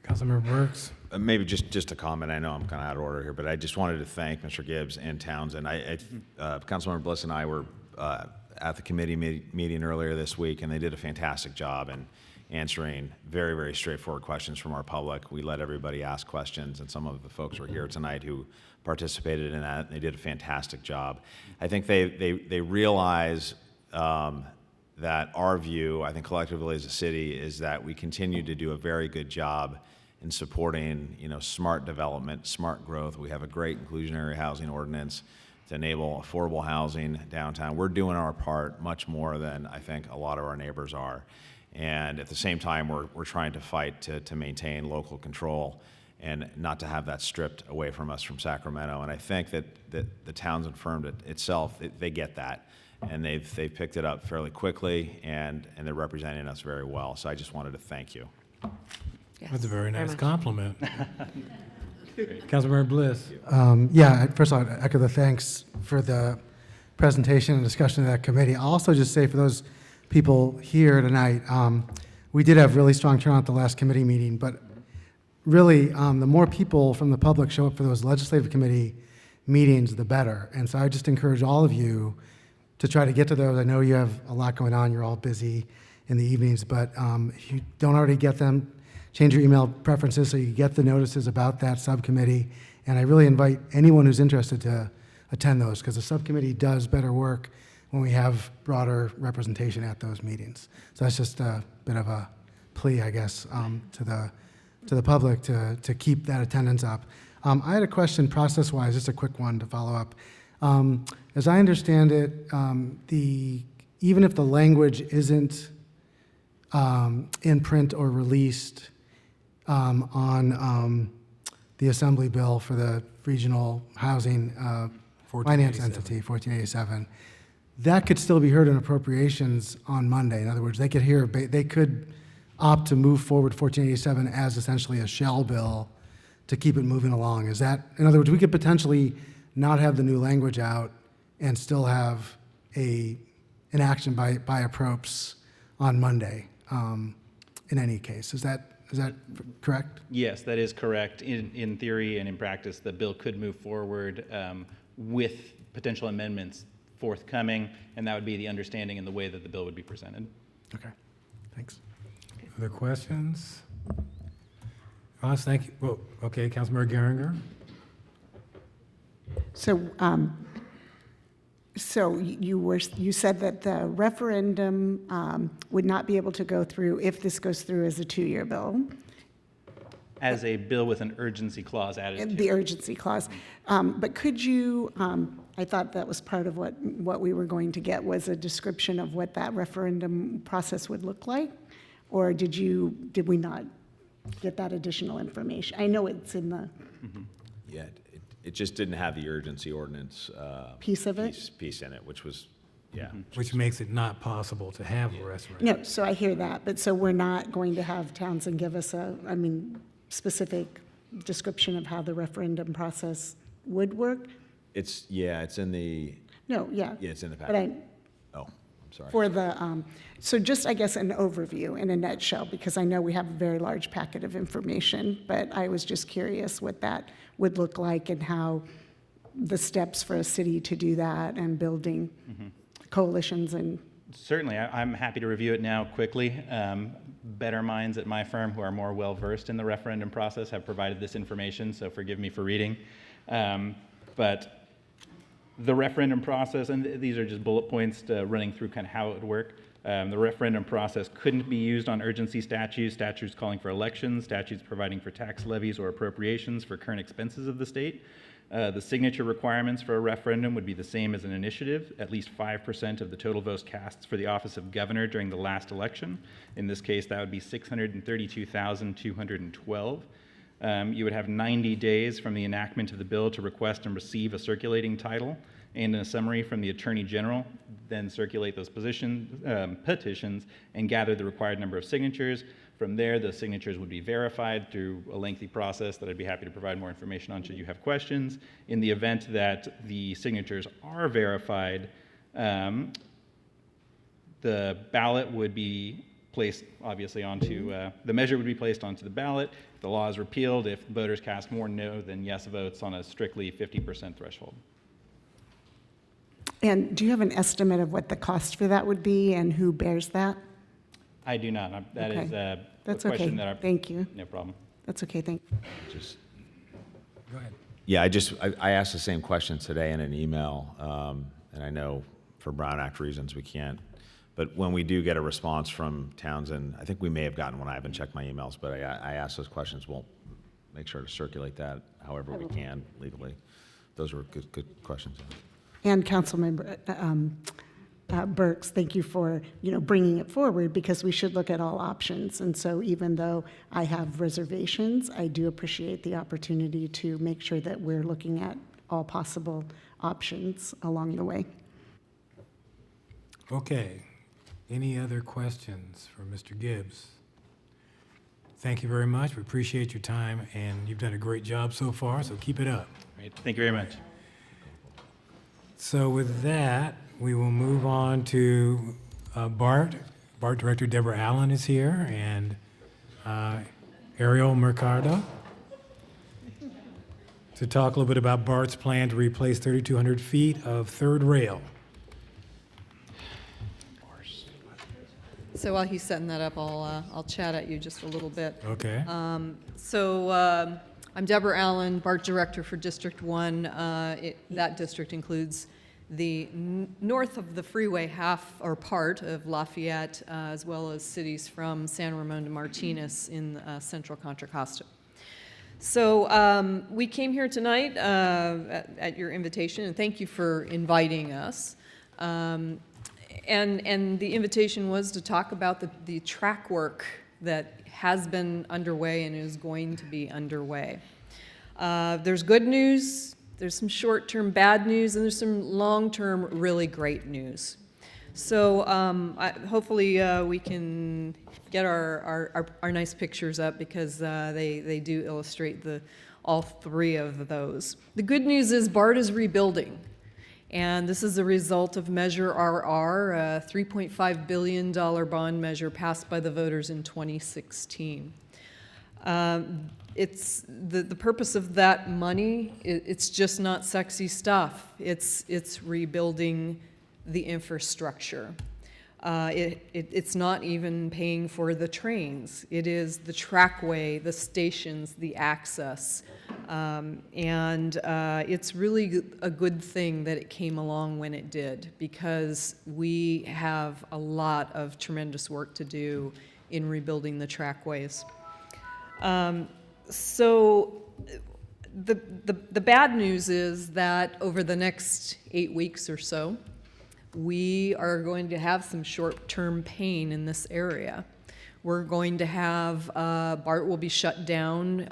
Councilmember Burks? Maybe just a comment. I know I'm kind of out of order here, but I just wanted to thank Mr. Gibbs and Townsend. Councilmember Bliss and I were at the committee meeting earlier this week, and they did a fantastic job in answering very, very straightforward questions from our public. We let everybody ask questions, and some of the folks were here tonight who participated in that. They did a fantastic job. I think they realize that our view, I think collectively as a city, is that we continue to do a very good job in supporting, smart development, smart growth. We have a great inclusionary housing ordinance to enable affordable housing downtown. We're doing our part much more than I think a lot of our neighbors are. And at the same time, we're trying to fight to maintain local control and not to have that stripped away from us from Sacramento. And I think that the Townsend firm itself, they get that. And they've picked it up fairly quickly, and they're representing us very well. So I just wanted to thank you. Yes, that's a very nice compliment. Councilmember Bliss. First of all, I'd echo the thanks for the presentation and discussion of that committee. I'll also just say for those people here tonight, we did have really strong turnout at the last committee meeting, but really the more people from the public show up for those legislative committee meetings, the better. And so I just encourage all of you to try to get to those. I know you have a lot going on. You're all busy in the evenings, but if you don't already get them, change your email preferences so you get the notices about that subcommittee. And I really invite anyone who's interested to attend those, because the subcommittee does better work when we have broader representation at those meetings. So that's just a bit of a plea, I guess, to the public to keep that attendance up. I had a question process-wise, just a quick one to follow up. As I understand it, even if the language isn't in print or released on the Assembly bill for the regional housing finance entity, 1487, that could still be heard in appropriations on Monday. In other words, they could opt to move forward 1487 as essentially a shell bill to keep it moving along. Is that, in other words, we could potentially not have the new language out and still have an action by appropes on Monday in any case. Is that correct? Yes, that is correct. In theory and in practice, the bill could move forward with potential amendments forthcoming, and that would be the understanding and the way that the bill would be presented. Okay, thanks. Other questions? Ross, thank you. Well, okay, Councilmember Geringer. So you said that the referendum would not be able to go through if this goes through as a two-year bill. as a bill with an urgency clause added to it. The urgency clause. But could you, I thought that was part of what we were going to get, was a description of what that referendum process would look like? Or did we not get that additional information? I know it's in the Yeah, it just didn't have the urgency ordinance. Piece of it? Piece in it, which was, yeah. Which makes it not possible to have a referendum. No, so I hear that, but so we're not going to have Townsend give us specific description of how the referendum process would work? It's in the. No, yeah. Yeah, it's in the But packet. I'm sorry. For the, so just, I guess, an overview in a nutshell, because I know we have a very large packet of information, but I was just curious what that would look like and how the steps for a city to do that and building coalitions and. Certainly, I'm happy to review it now quickly. Better minds at my firm who are more well-versed in the referendum process have provided this information, so forgive me for reading. But the referendum process, and these are just bullet points running through kind of how it would work. The referendum process couldn't be used on urgency statutes, statutes calling for elections, statutes providing for tax levies or appropriations for current expenses of the state. The signature requirements for a referendum would be the same as an initiative, at least 5% of the total votes cast for the office of governor during the last election. In this case, that would be 632,212. You would have 90 days from the enactment of the bill to request and receive a circulating title and a summary from the Attorney General, then circulate those petitions and gather the required number of signatures. From there, the signatures would be verified through a lengthy process that I'd be happy to provide more information on should you have questions. In the event that the signatures are verified, the ballot would be placed obviously onto, the measure would be placed onto the ballot. If the law is repealed, if voters cast more no than yes votes on a strictly 50% threshold. And do you have an estimate of what the cost for that would be and who bears that? I do not. That Okay. is a That's question okay. that I... Thank you. No problem. That's okay, thank you. Go ahead. Yeah, I asked the same question today in an email, and I know for Brown Act reasons we can't. But when we do get a response from Townsend, I think we may have gotten one. I haven't checked my emails, but I asked those questions. We'll make sure to circulate that however we can legally. Those were good questions. And Councilmember Burks, thank you for bringing it forward, because we should look at all options. And so even though I have reservations, I do appreciate the opportunity to make sure that we're looking at all possible options along the way. Okay. Any other questions for Mr. Gibbs? Thank you very much. We appreciate your time, and you've done a great job so far, so keep it up. Great. Thank you very much. So with that, we will move on to BART. BART Director Deborah Allen is here, and Ariel Mercado to talk a little bit about BART's plan to replace 3,200 feet of third rail. So while he's setting that up, I'll chat at you just a little bit. Okay. I'm Deborah Allen, BART Director for District 1. That district includes the north of the freeway half or part of Lafayette, as well as cities from San Ramon to Martinez in central Contra Costa. So we came here tonight at your invitation, and thank you for inviting us. And the invitation was to talk about the track work that has been underway and is going to be underway. There's good news, there's some short-term bad news, and there's some long-term really great news. So hopefully we can get our nice pictures up, because they do illustrate all three of those. The good news is BART is rebuilding. And this is a result of Measure RR, a $3.5 billion bond measure passed by the voters in 2016. It's the purpose of that money, it's just not sexy stuff. It's rebuilding the infrastructure. It's not even paying for the trains. It is the trackway, the stations, the access. It's really a good thing that it came along when it did, because we have a lot of tremendous work to do in rebuilding the trackways. So the bad news is that over the next 8 weeks or so, we are going to have some short-term pain in this area. We're going to have, BART will be shut down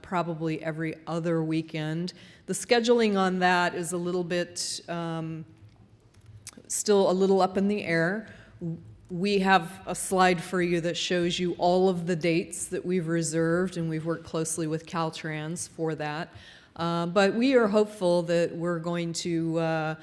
probably every other weekend. The scheduling on that is a little bit, still a little up in the air. We have a slide for you that shows you all of the dates that we've reserved, and we've worked closely with Caltrans for that. But we are hopeful that we're going to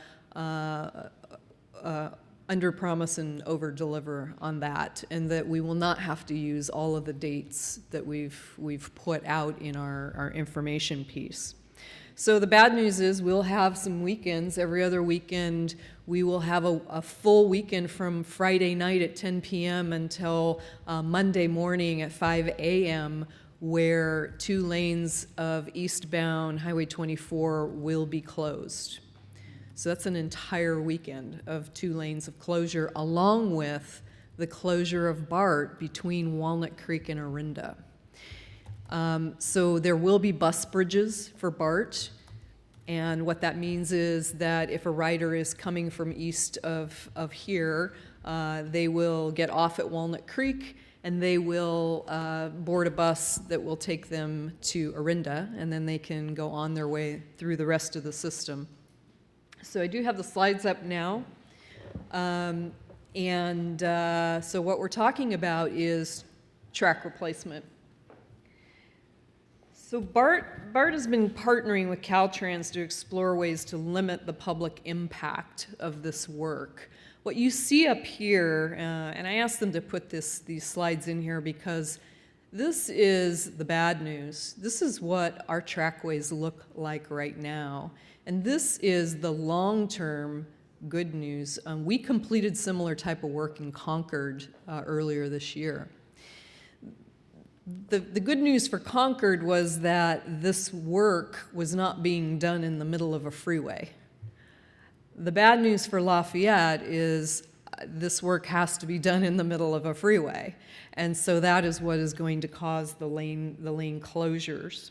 under-promise and over-deliver on that, and that we will not have to use all of the dates that we've put out in our information piece. So the bad news is we'll have some weekends. Every other weekend, we will have a full weekend from Friday night at 10 p.m. until Monday morning at 5 a.m., where 2 lanes of eastbound Highway 24 will be closed. So that's an entire weekend of 2 lanes of closure, along with the closure of BART between Walnut Creek and Orinda. So there will be bus bridges for BART, and what that means is that if a rider is coming from east of here, they will get off at Walnut Creek, and they will board a bus that will take them to Orinda, and then they can go on their way through the rest of the system. So I do have the slides up now. So what we're talking about is track replacement. So BART has been partnering with Caltrans to explore ways to limit the public impact of this work. What you see up here, and I asked them to put these slides in here because this is the bad news. This is what our trackways look like right now. And this is the long-term good news. We completed similar type of work in Concord earlier this year. The good news for Concord was that this work was not being done in the middle of a freeway. The bad news for Lafayette is this work has to be done in the middle of a freeway. And so that is what is going to cause the lane closures.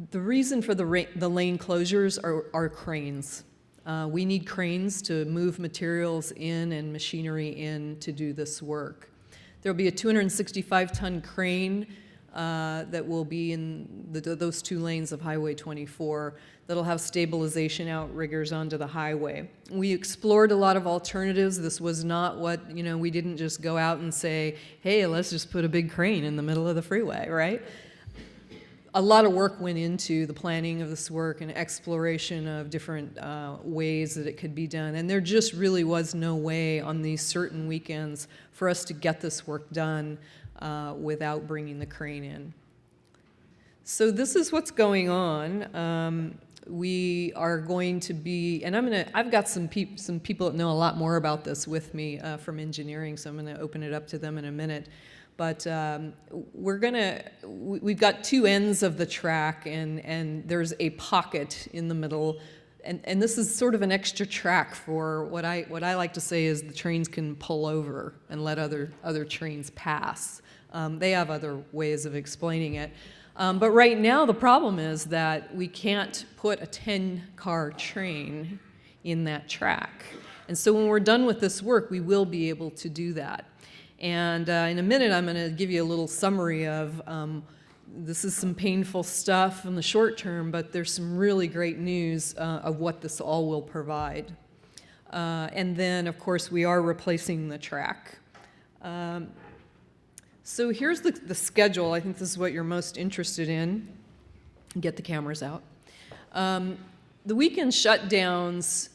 The reason for the lane closures are cranes. We need cranes to move materials in and machinery in to do this work. There will be a 265-ton crane that will be in those 2 lanes of Highway 24 that'll have stabilization outriggers onto the highway. We explored a lot of alternatives. This was not what, we didn't just go out and say, hey, let's just put a big crane in the middle of the freeway, right? A lot of work went into the planning of this work and exploration of different ways that it could be done. And there just really was no way on these certain weekends for us to get this work done without bringing the crane in. So this is what's going on. We are going to be, and I've got some people that know a lot more about this with me from engineering, so I'm going to open it up to them in a minute. But we've got 2 ends of the track, and there's a pocket in the middle, and this is sort of an extra track for what I like to say is the trains can pull over and let other trains pass. They have other ways of explaining it. But right now the problem is that we can't put a 10-car train in that track. And so when we're done with this work, we will be able to do that. And in a minute, I'm going to give you a little summary of this is some painful stuff in the short term, but there's some really great news of what this all will provide. And then, of course, we are replacing the track. So here's the schedule. I think this is what you're most interested in. Get the cameras out. The weekend shutdowns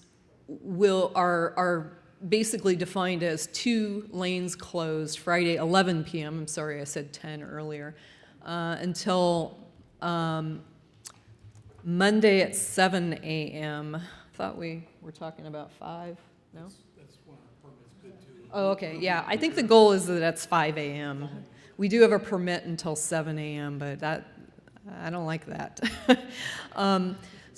are basically defined as 2 lanes closed Friday 11 p.m. I'm sorry, I said 10 earlier, until Monday at 7 a.m. I thought we were talking about 5. No? That's when our permit's good too. Oh, okay. Yeah, I think the goal is that that's 5 a.m. We do have a permit until 7 a.m., but I don't like that.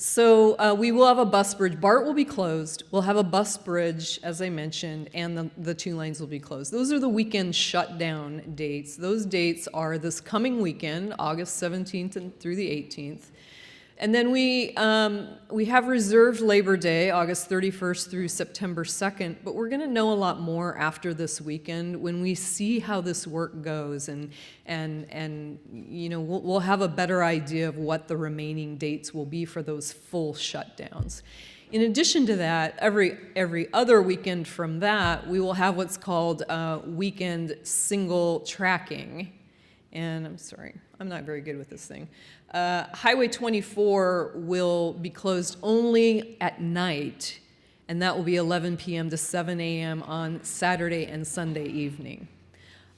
So we will have a bus bridge. BART will be closed. We'll have a bus bridge, as I mentioned, and the 2 lanes will be closed. Those are the weekend shutdown dates. Those dates are this coming weekend, August 17th and through the 18th. And then we have reserved Labor Day, August 31st through September 2nd, but we're going to know a lot more after this weekend when we see how this work goes, and you know, we'll have a better idea of what the remaining dates will be for those full shutdowns. In addition to that, every other weekend from that, we will have what's called weekend single tracking. And I'm sorry, I'm not very good with this thing. Highway 24 will be closed only at night, and that will be 11 p.m. to 7 a.m. on Saturday and Sunday evening.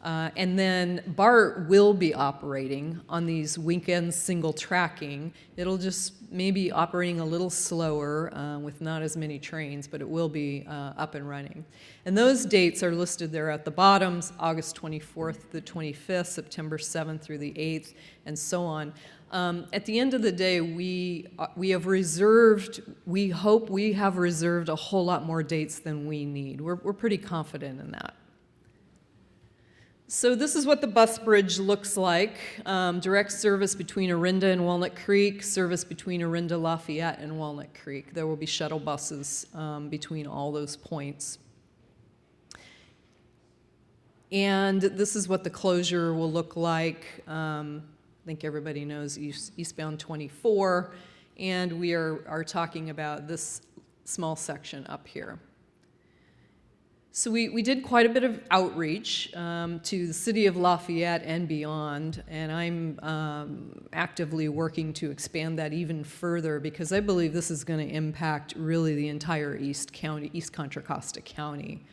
And then BART will be operating on these weekend single tracking. It'll just maybe operating a little slower with not as many trains, but it will be up and running. And those dates are listed there at the bottoms, August 24th to the 25th, September 7th through the 8th, and so on. At the end of the day, we have reserved, we hope we have reserved a whole lot more dates than we need. We're pretty confident in that. So this is what the bus bridge looks like. Direct service between Orinda and Walnut Creek, service between Orinda, Lafayette, and Walnut Creek. There will be shuttle buses between all those points. And this is what the closure will look like. I think everybody knows eastbound 24, and we are talking about this small section up here. So we did quite a bit of outreach to the city of Lafayette and beyond, and I'm actively working to expand that even further because I believe this is going to impact really the entire East Contra Costa County.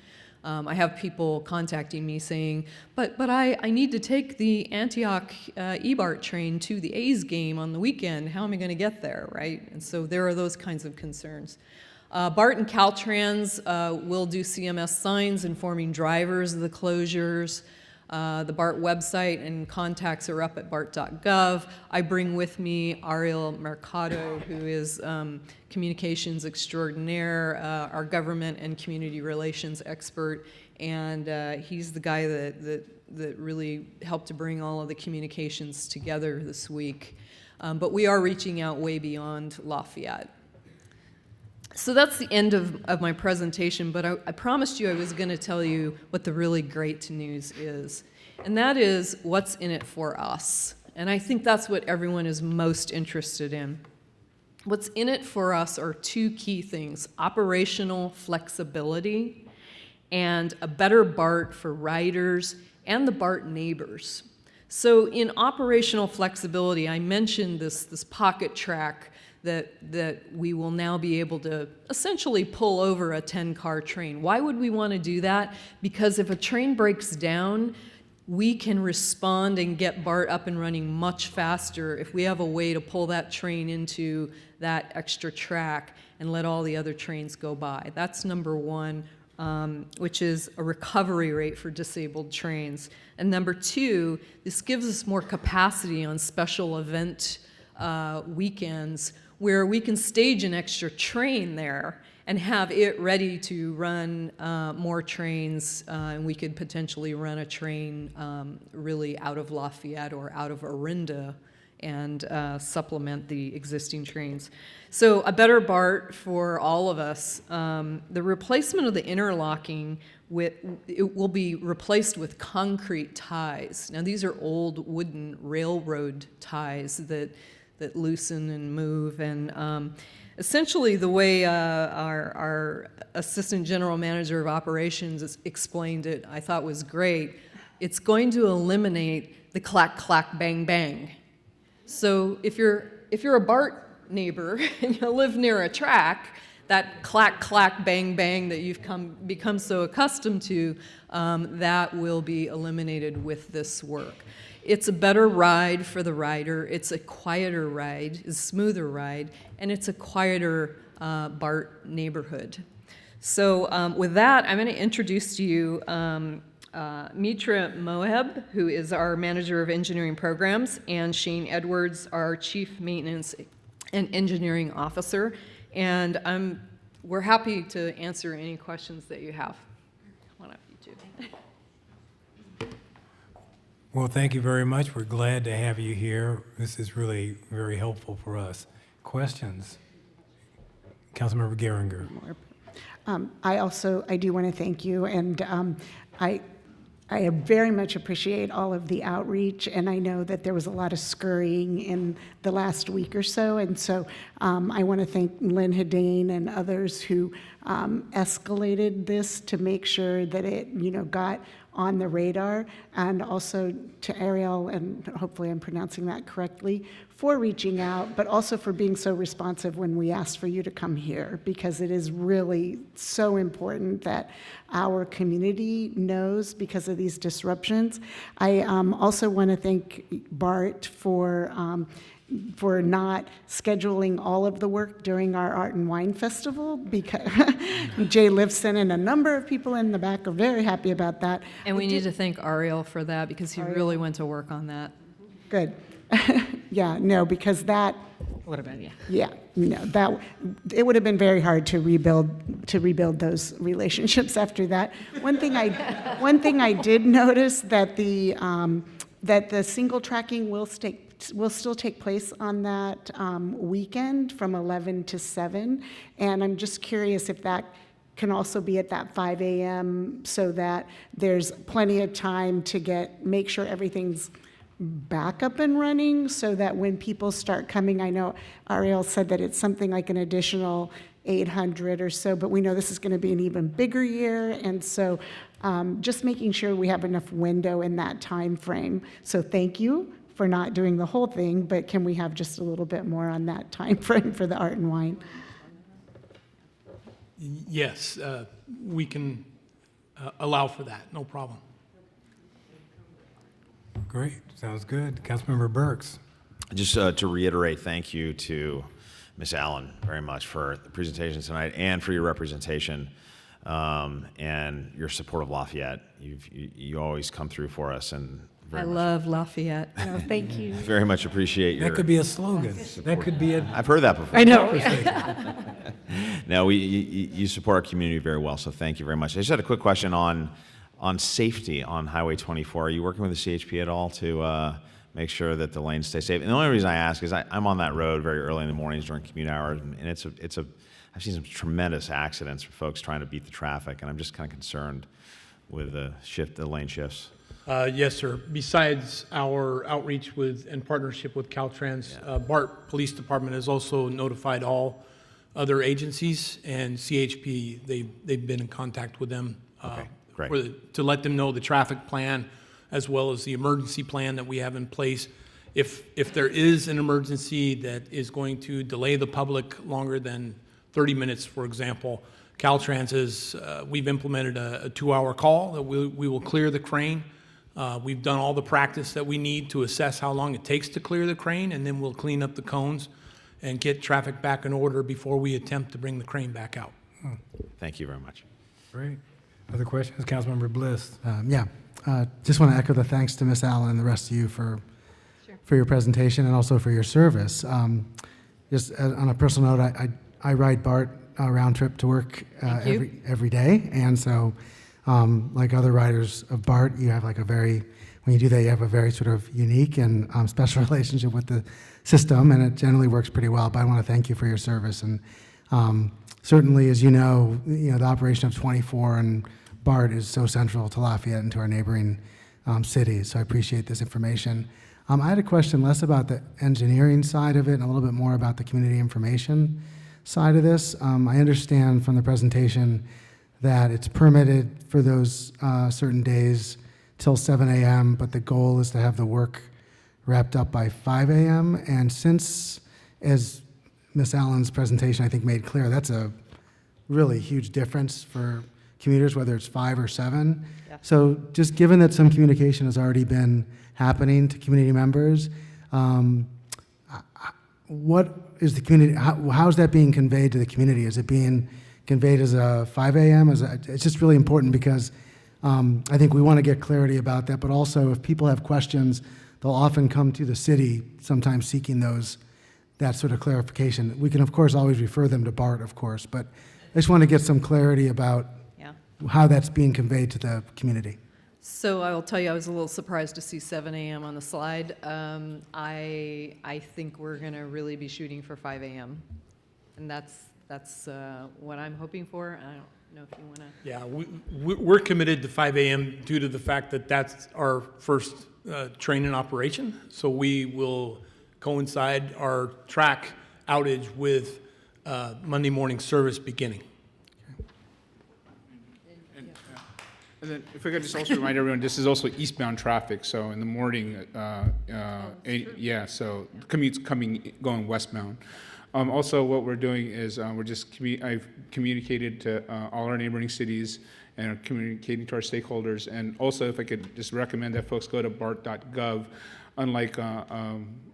I have people contacting me saying, but I need to take the Antioch E-BART train to the A's game on the weekend. How am I going to get there, right? And so there are those kinds of concerns. BART and Caltrans will do CMS signs informing drivers of the closures. The BART website and contacts are up at bart.gov. I bring with me Ariel Mercado, who is communications extraordinaire, our government and community relations expert, and he's the guy that really helped to bring all of the communications together this week. But we are reaching out way beyond Lafayette. So that's the end of my presentation, but I promised you I was going to tell you what the really great news is, and that is what's in it for us. And I think that's what everyone is most interested in. What's in it for us are two key things: operational flexibility and a better BART for riders and the BART neighbors. So in operational flexibility, I mentioned this pocket track that we will now be able to essentially pull over a 10-car train. Why would we want to do that? Because if a train breaks down, we can respond and get BART up and running much faster if we have a way to pull that train into that extra track and let all the other trains go by. That's number one, which is a recovery rate for disabled trains. And number two, this gives us more capacity on special event weekends where we can stage an extra train there and have it ready to run more trains, and we could potentially run a train really out of Lafayette or out of Orinda and supplement the existing trains. So a better BART for all of us. The replacement of the interlocking it will be replaced with concrete ties. Now these are old wooden railroad ties that loosen and move, and essentially the way our Assistant General Manager of Operations explained it, I thought was great. It's going to eliminate the clack, clack, bang, bang. So if you're a BART neighbor and you live near a track, that clack, clack, bang, bang that you've become so accustomed to, that will be eliminated with this work. It's a better ride for the rider, it's a quieter ride, a smoother ride, and it's a quieter BART neighborhood. So with that, I'm going to introduce to you Mitra Moeb, who is our Manager of Engineering Programs, and Shane Edwards, our Chief Maintenance and engineering officer. And we're happy to answer any questions that you have. One of you two. Well, thank you very much. We're glad to have you here. This is really very helpful for us. Questions? Councilmember Geringer. I do want to thank you, and I very much appreciate all of the outreach, and I know that there was a lot of scurrying in the last week or so, and so I want to thank Lynn Hedane and others who escalated this to make sure that it, got on the radar, and also to Ariel, and hopefully I'm pronouncing that correctly, for reaching out, but also for being so responsive when we asked for you to come here, because it is really so important that our community knows because of these disruptions. I also want to thank BART for not scheduling all of the work during our Art and Wine Festival, because Jay Lifson and a number of people in the back are very happy about that. And we need to thank Ariel for that, because he really went to work on that. Good. Yeah, no, because that. What about you? Yeah, that it would have been very hard to rebuild those relationships after that. One thing I did notice that the single tracking will still take place on that weekend from 11 to 7, and I'm just curious if that can also be at that 5 a.m. so that there's plenty of time to make sure everything's back up and running, so that when people start coming, I know Ariel said that it's something like an additional 800 or so, but we know this is going to be an even bigger year, and so just making sure we have enough window in that time frame. So thank you for not doing the whole thing, but can we have just a little bit more on that time frame for the Art and Wine? Yes, we can allow for that, no problem. Great, sounds good. Councilmember Burks. Just to reiterate, thank you to Ms. Allen very much for the presentation tonight and for your representation and your support of Lafayette. You always come through for us, and I love Lafayette. No, thank you. Very much appreciate your. That could be a slogan. That could be a. I've heard that before. I know. No, you support our community very well, so thank you very much. I just had a quick question on safety on Highway 24. Are you working with the CHP at all to make sure that the lanes stay safe? And the only reason I ask is I'm on that road very early in the mornings during commute hours, and I've seen some tremendous accidents for folks trying to beat the traffic, and I'm just kind of concerned with the lane shifts. Yes, sir. Besides our outreach and partnership with Caltrans, BART Police Department has also notified all other agencies, and CHP, they've been in contact with them to let them know the traffic plan as well as the emergency plan that we have in place. If there is an emergency that is going to delay the public longer than 30 minutes, for example, Caltrans we've implemented a 2-hour call that we will clear the crane. We've done all the practice that we need to assess how long it takes to clear the crane, and then we'll clean up the cones and get traffic back in order before we attempt to bring the crane back out. Thank you very much. Great. Other questions? Councilmember Bliss. Just want to echo the thanks to Ms. Allen and the rest of you for your presentation and also for your service. Just on a personal note, I ride BART round trip to work every day, and so like other riders of BART, you have when you do that, you have a very sort of unique and special relationship with the system, and it generally works pretty well. But I want to thank you for your service, and certainly, as you know, the operation of 24 and BART is so central to Lafayette and to our neighboring cities. So I appreciate this information. I had a question less about the engineering side of it and a little bit more about the community information side of this. I understand from the presentation that it's permitted for those certain days till 7 a.m., but the goal is to have the work wrapped up by 5 a.m. And since, as Ms. Allen's presentation I think made clear, that's a really huge difference for commuters, whether it's 5 or 7. Yeah. So just given that some communication has already been happening to community members, what is the community, how is that being conveyed to the community? Is it being conveyed as a 5 a.m.? It's just really important because I think we want to get clarity about that, but also if people have questions, they'll often come to the city, sometimes seeking those that sort of clarification. We can, of course, always refer them to BART, of course, but I just want to get some clarity about how that's being conveyed to the community. So I will tell you, I was a little surprised to see 7 a.m. on the slide. I think we're going to really be shooting for 5 a.m. And that's what I'm hoping for. I don't know if you want to. Yeah, we're committed to 5 a.m. due to the fact that that's our first train in operation. So we will coincide our track outage with Monday morning service beginning. And then if I could just also remind everyone, this is also eastbound traffic, so in the morning, so the commute's going westbound. Also, what we're doing is I've communicated to all our neighboring cities and are communicating to our stakeholders. And also, if I could just recommend that folks go to BART.gov. Unlike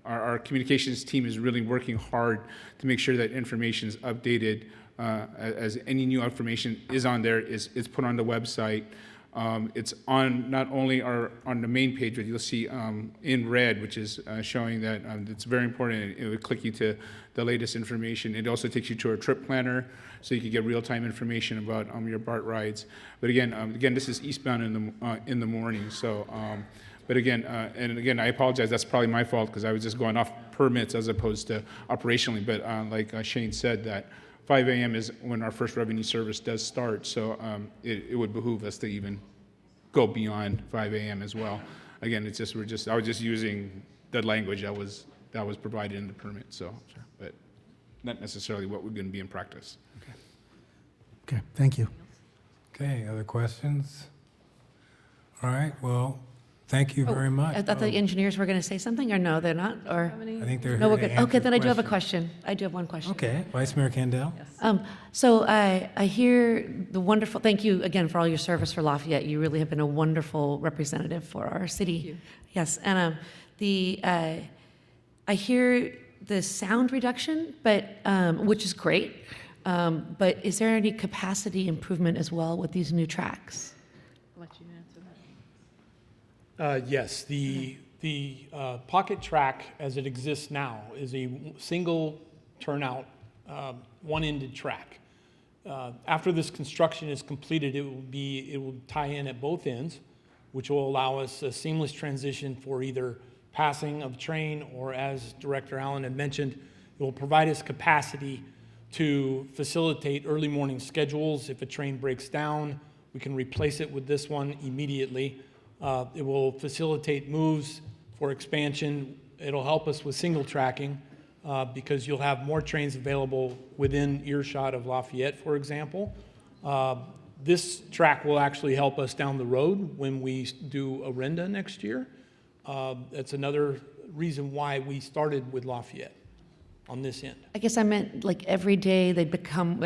our communications team is really working hard to make sure that information is updated as any new information is on there, is put on the website. It's on not only on the main page, but you'll see in red, which is showing that it's very important. It would click you to the latest information. It also takes you to our trip planner, so you can get real-time information about your BART rides. But again, this is eastbound in the morning. So, but again, I apologize. That's probably my fault because I was just going off permits as opposed to operationally. But like Shane said, that 5 a.m. is when our first revenue service does start, so it would behoove us to even go beyond 5 a.m. as well. Again, I was just using the language that was provided in the permit, but not necessarily what we're going to be in practice. Okay, thank you. Okay, other questions? All right, well, thank you very much. I thought the engineers were going to say something, or no, they're not? Or I think they're no, here we're to good. answer Okay, then I do have a questions. question. I do have one question. Okay, Vice Mayor Kendall. So I hear the wonderful, thank you again for all your service for Lafayette. You really have been a wonderful representative for our city. Thank you. Yes, and I hear the sound reduction, but which is great. But is there any capacity improvement as well with these new tracks? I'll let you answer that. Yes, the pocket track as it exists now is a single turnout, one-ended track. After this construction is completed, it will tie in at both ends, which will allow us a seamless transition for either passing of train or, as Director Allen had mentioned, it will provide us capacity to facilitate early morning schedules. If a train breaks down, we can replace it with this one immediately. It will facilitate moves for expansion. It'll help us with single tracking because you'll have more trains available within earshot of Lafayette, for example. This track will actually help us down the road when we do Orinda next year. That's another reason why we started with Lafayette on this end. I guess I meant like every day they come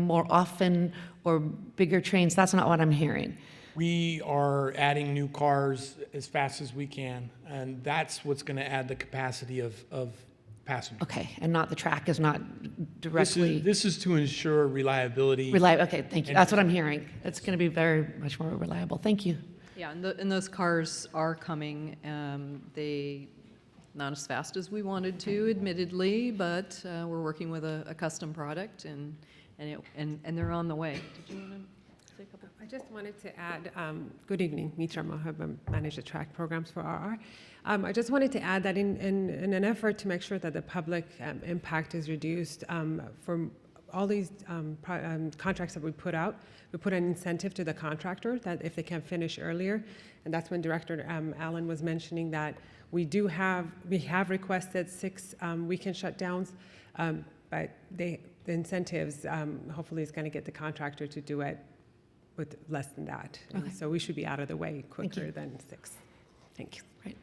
more often or bigger trains. That's not what I'm hearing. We are adding new cars as fast as we can, and that's what's going to add the capacity of passengers. Okay, and not the track is not directly. This is to ensure reliability. Okay, thank you. That's what I'm hearing. It's going to be very much more reliable. Thank you. Yeah, and those cars are coming. They not as fast as we wanted to, admittedly, but we're working with a custom product, and they're on the way. Did you want to say a couple? I just wanted to add, good evening, Mitra Mohab, I manage the track programs for RR. I just wanted to add that in an effort to make sure that the public impact is reduced, for all these contracts that we put out, we put an incentive to the contractor that if they can finish earlier, and that's when Director Allen was mentioning that we have requested 6 weekend shutdowns, but the incentives hopefully is going to get the contractor to do it with less than that. Okay. So we should be out of the way quicker than 6. Thank you. Right.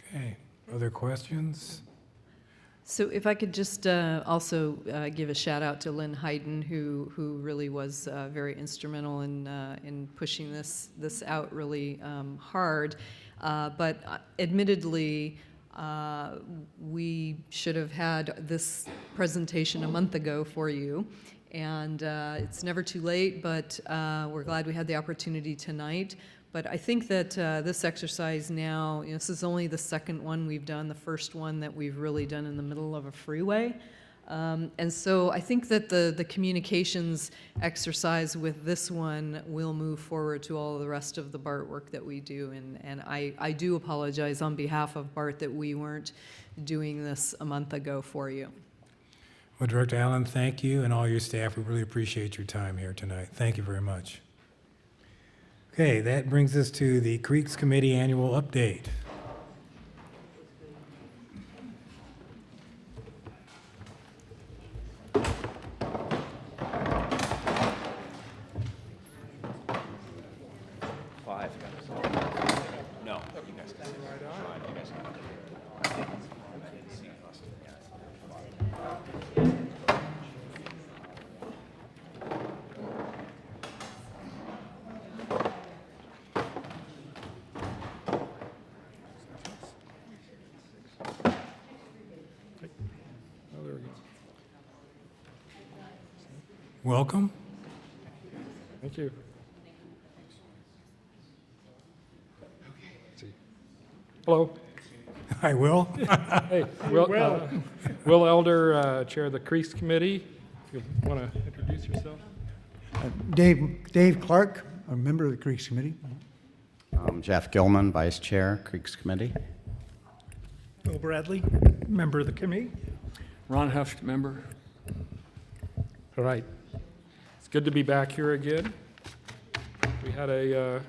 Okay, other questions? So if I could just also give a shout out to Lynn Hayden, who really was very instrumental in pushing this out really hard. But admittedly, we should have had this presentation a month ago for you. And it's never too late, but we're glad we had the opportunity tonight. But I think that this exercise now, this is only the second one we've done, the first one that we've really done in the middle of a freeway. And so I think that the communications exercise with this one will move forward to all the rest of the BART work that we do. And I do apologize on behalf of BART that we weren't doing this a month ago for you. Well, Director Allen, thank you, and all your staff. We really appreciate your time here tonight. Thank you very much. Okay, that brings us to the Creeks Committee Annual Update. No, you guys can. You guys can. Welcome. Thank you. Hello. Hi, Will. Hey, Will Elder, Chair of the Creeks Committee. If you want to introduce yourself. Dave Clark, a member of the Creeks Committee. Jeff Gilman, Vice Chair, Creeks Committee. Bill Bradley, member of the committee. Ron Huft, member. All right. It's good to be back here again. We had I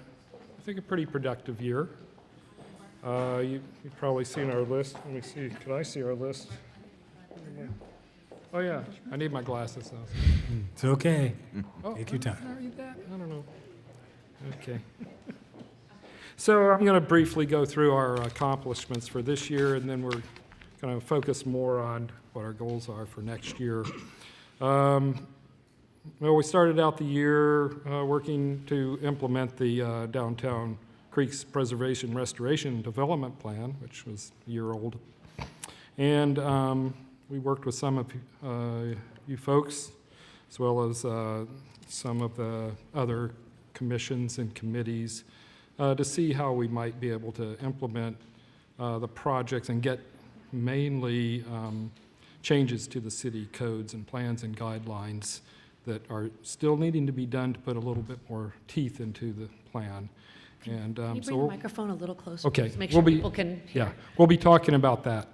think, a pretty productive year. You've probably seen our list. Let me see. Can I see our list? Oh, yeah. I need my glasses now. It's okay. Oh, Take your time. Can I read that? I don't know. Okay. So I'm going to briefly go through our accomplishments for this year, and then we're going to focus more on what our goals are for next year. Well, we started out the year working to implement the Downtown Creeks Preservation Restoration Development Plan, which was a year old. And we worked with some of you folks, as well as some of the other commissions and committees, to see how we might be able to implement the projects and get mainly changes to the city codes and plans and guidelines that are still needing to be done to put a little bit more teeth into the plan. And Can you bring the microphone a little closer? Okay. Just make sure people can hear. Yeah, we'll be talking about that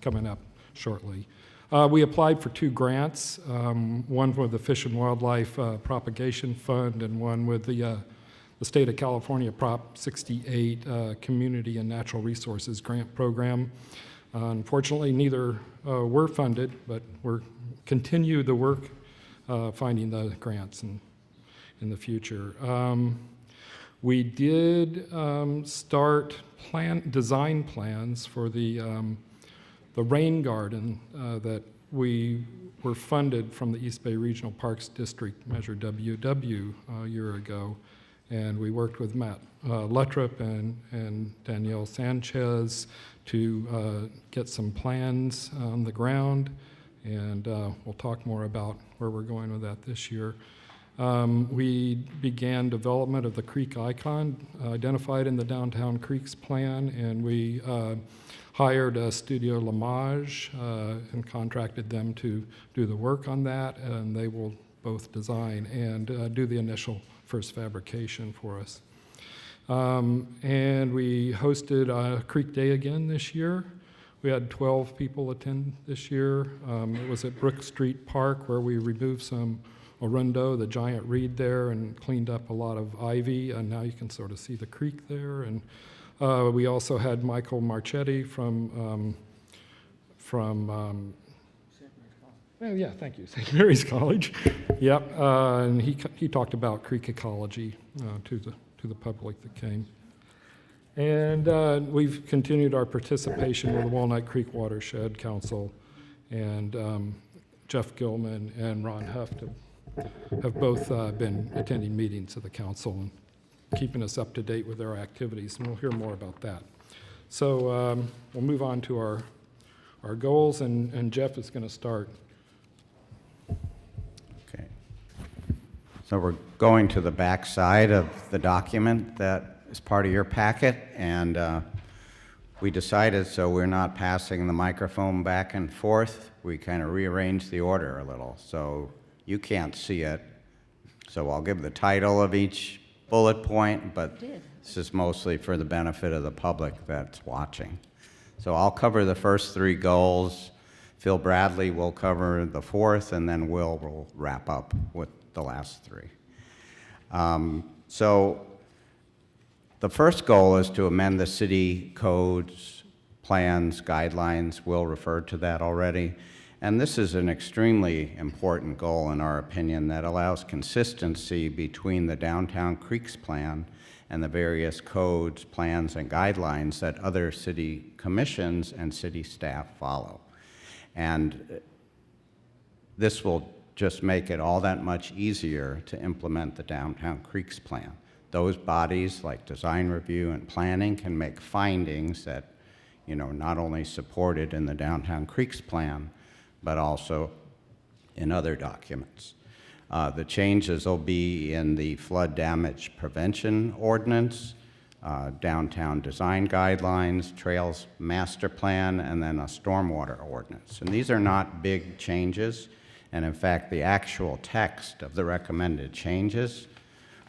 coming up shortly. We applied for 2 grants, one with the Fish and Wildlife Propagation Fund and one with the State of California Prop 68 Community and Natural Resources Grant Program. Unfortunately, neither were funded, but we're continue the work finding the grants in the future. We did start design plans for the rain garden that we were funded from the East Bay Regional Parks District, Measure WW, a year ago. And we worked with Matt Luttrup and Danielle Sanchez to get some plans on the ground. And we'll talk more about where we're going with that this year. We began development of the creek icon identified in the Downtown Creeks plan, and we hired Studio Lamage and contracted them to do the work on that, and they will both design and do the initial first fabrication for us. And we hosted Creek Day again this year. We had 12 people attend this year. It was at Brook Street Park, where we removed some Orundo, the giant reed there, and cleaned up a lot of ivy, and now you can sort of see the creek there. And we also had Michael Marchetti from oh yeah, thank you, St. Mary's College. Yep, and he talked about creek ecology to the public that came. And we've continued our participation with the Walnut Creek Watershed Council, and Jeff Gilman and Ron Huft have both been attending meetings of the council and keeping us up to date with their activities, and we'll hear more about that. So we'll move on to our goals, and Jeff is going to start. Okay. So we're going to the back side of the document that is part of your packet, and we decided, so we're not passing the microphone back and forth, we kind of rearranged the order a little, so you can't see it. So I'll give the title of each bullet point, but this is mostly for the benefit of the public that's watching. So I'll cover the first three goals. Phil Bradley will cover the fourth, and then will wrap up with the last three. So the first goal is to amend the city codes, plans, guidelines. Will referred to that already. And this is an extremely important goal, in our opinion, that allows consistency between the Downtown Creeks Plan and the various codes, plans, and guidelines that other city commissions and city staff follow. And this will just make it all that much easier to implement the Downtown Creeks Plan. Those bodies, like design review and planning, can make findings that, not only supported in the Downtown Creeks Plan, but also in other documents. The changes will be in the flood damage prevention ordinance, downtown design guidelines, trails master plan, and then a stormwater ordinance. And these are not big changes, and in fact, the actual text of the recommended changes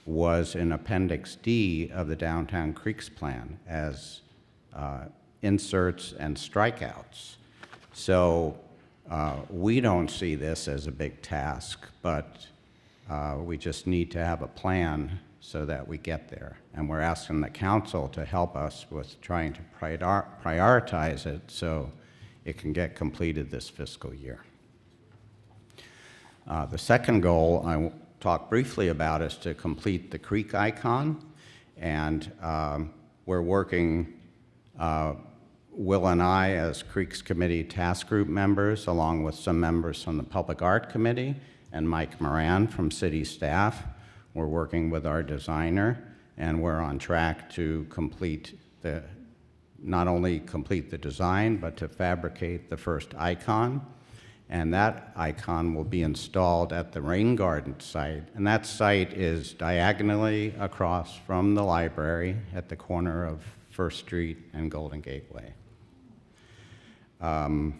was in Appendix D of the Downtown Creeks Plan as inserts and strikeouts. So we don't see this as a big task, but we just need to have a plan so that we get there. And we're asking the council to help us with trying to prioritize it so it can get completed this fiscal year. The second goal I will talk briefly about is to complete the creek icon. And we're working, Will and I, as Creeks Committee Task Group members, along with some members from the Public Art Committee, and Mike Moran from city staff. We're working with our designer, and we're on track to not only complete the design, but to fabricate the first icon. And that icon will be installed at the Rain Garden site. And that site is diagonally across from the library at the corner of First Street and Golden Gateway. The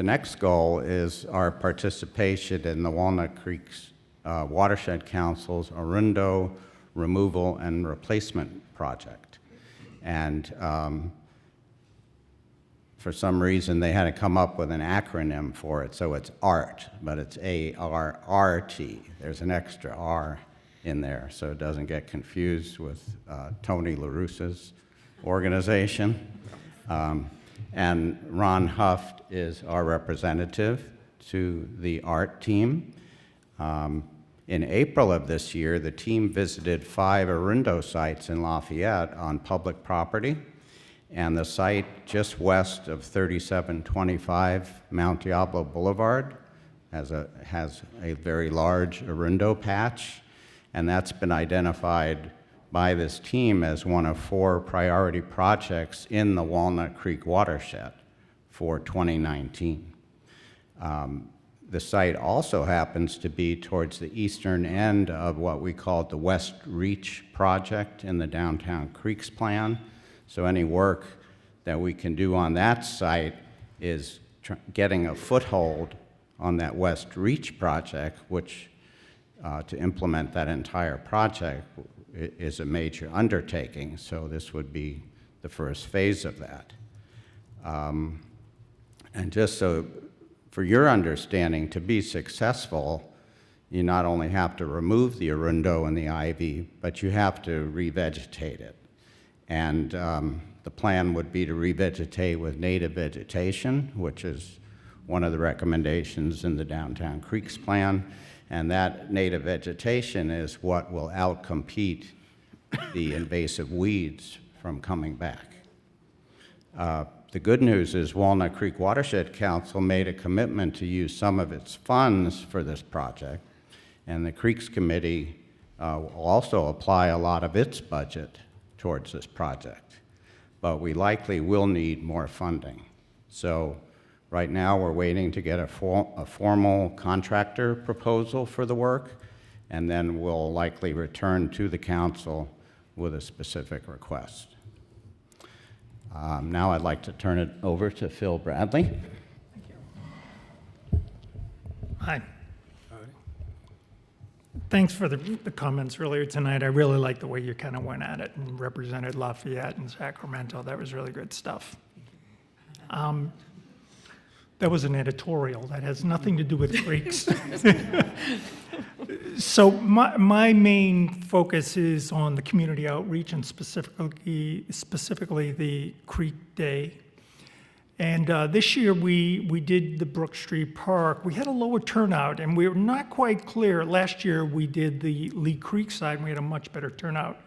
next goal is our participation in the Walnut Creek's Watershed Council's Arundo Removal and Replacement Project. And for some reason, they had to come up with an acronym for it, so it's ART, but it's A-R-R-T. There's an extra R in there, so it doesn't get confused with Tony LaRussa's organization. And Ron Huft is our representative to the ART team. In April of this year, the team visited 5 Arundo sites in Lafayette on public property, and the site just west of 3725 Mount Diablo Boulevard has a very large Arundo patch, and that's been identified by this team as one of 4 priority projects in the Walnut Creek watershed for 2019. The site also happens to be towards the eastern end of what we call the West Reach project in the Downtown Creeks Plan. So any work that we can do on that site is getting a foothold on that West Reach project, which to implement that entire project is a major undertaking. So this would be the first phase of that. And just so for your understanding, to be successful, you not only have to remove the arundo and the ivy, but you have to revegetate it. And the plan would be to revegetate with native vegetation, which is one of the recommendations in the Downtown Creeks Plan. And that native vegetation is what will outcompete the invasive weeds from coming back. The good news is Walnut Creek Watershed Council made a commitment to use some of its funds for this project, and the Creeks Committee will also apply a lot of its budget towards this project. But we likely will need more funding. So Right now, we're waiting to get a formal contractor proposal for the work, and then we'll likely return to the council with a specific request. Now I'd like to turn it over to Phil Bradley. Hi. Thanks for the comments earlier tonight. I really like the way you kind of went at it and represented Lafayette and Sacramento. That was really good stuff. That was an editorial. That has nothing to do with creeks. So my main focus is on the community outreach and specifically the Creek Day. And this year we did the Brook Street Park. We had a lower turnout, and we were not quite clear. Last year we did the Lee Creek side, and we had a much better turnout,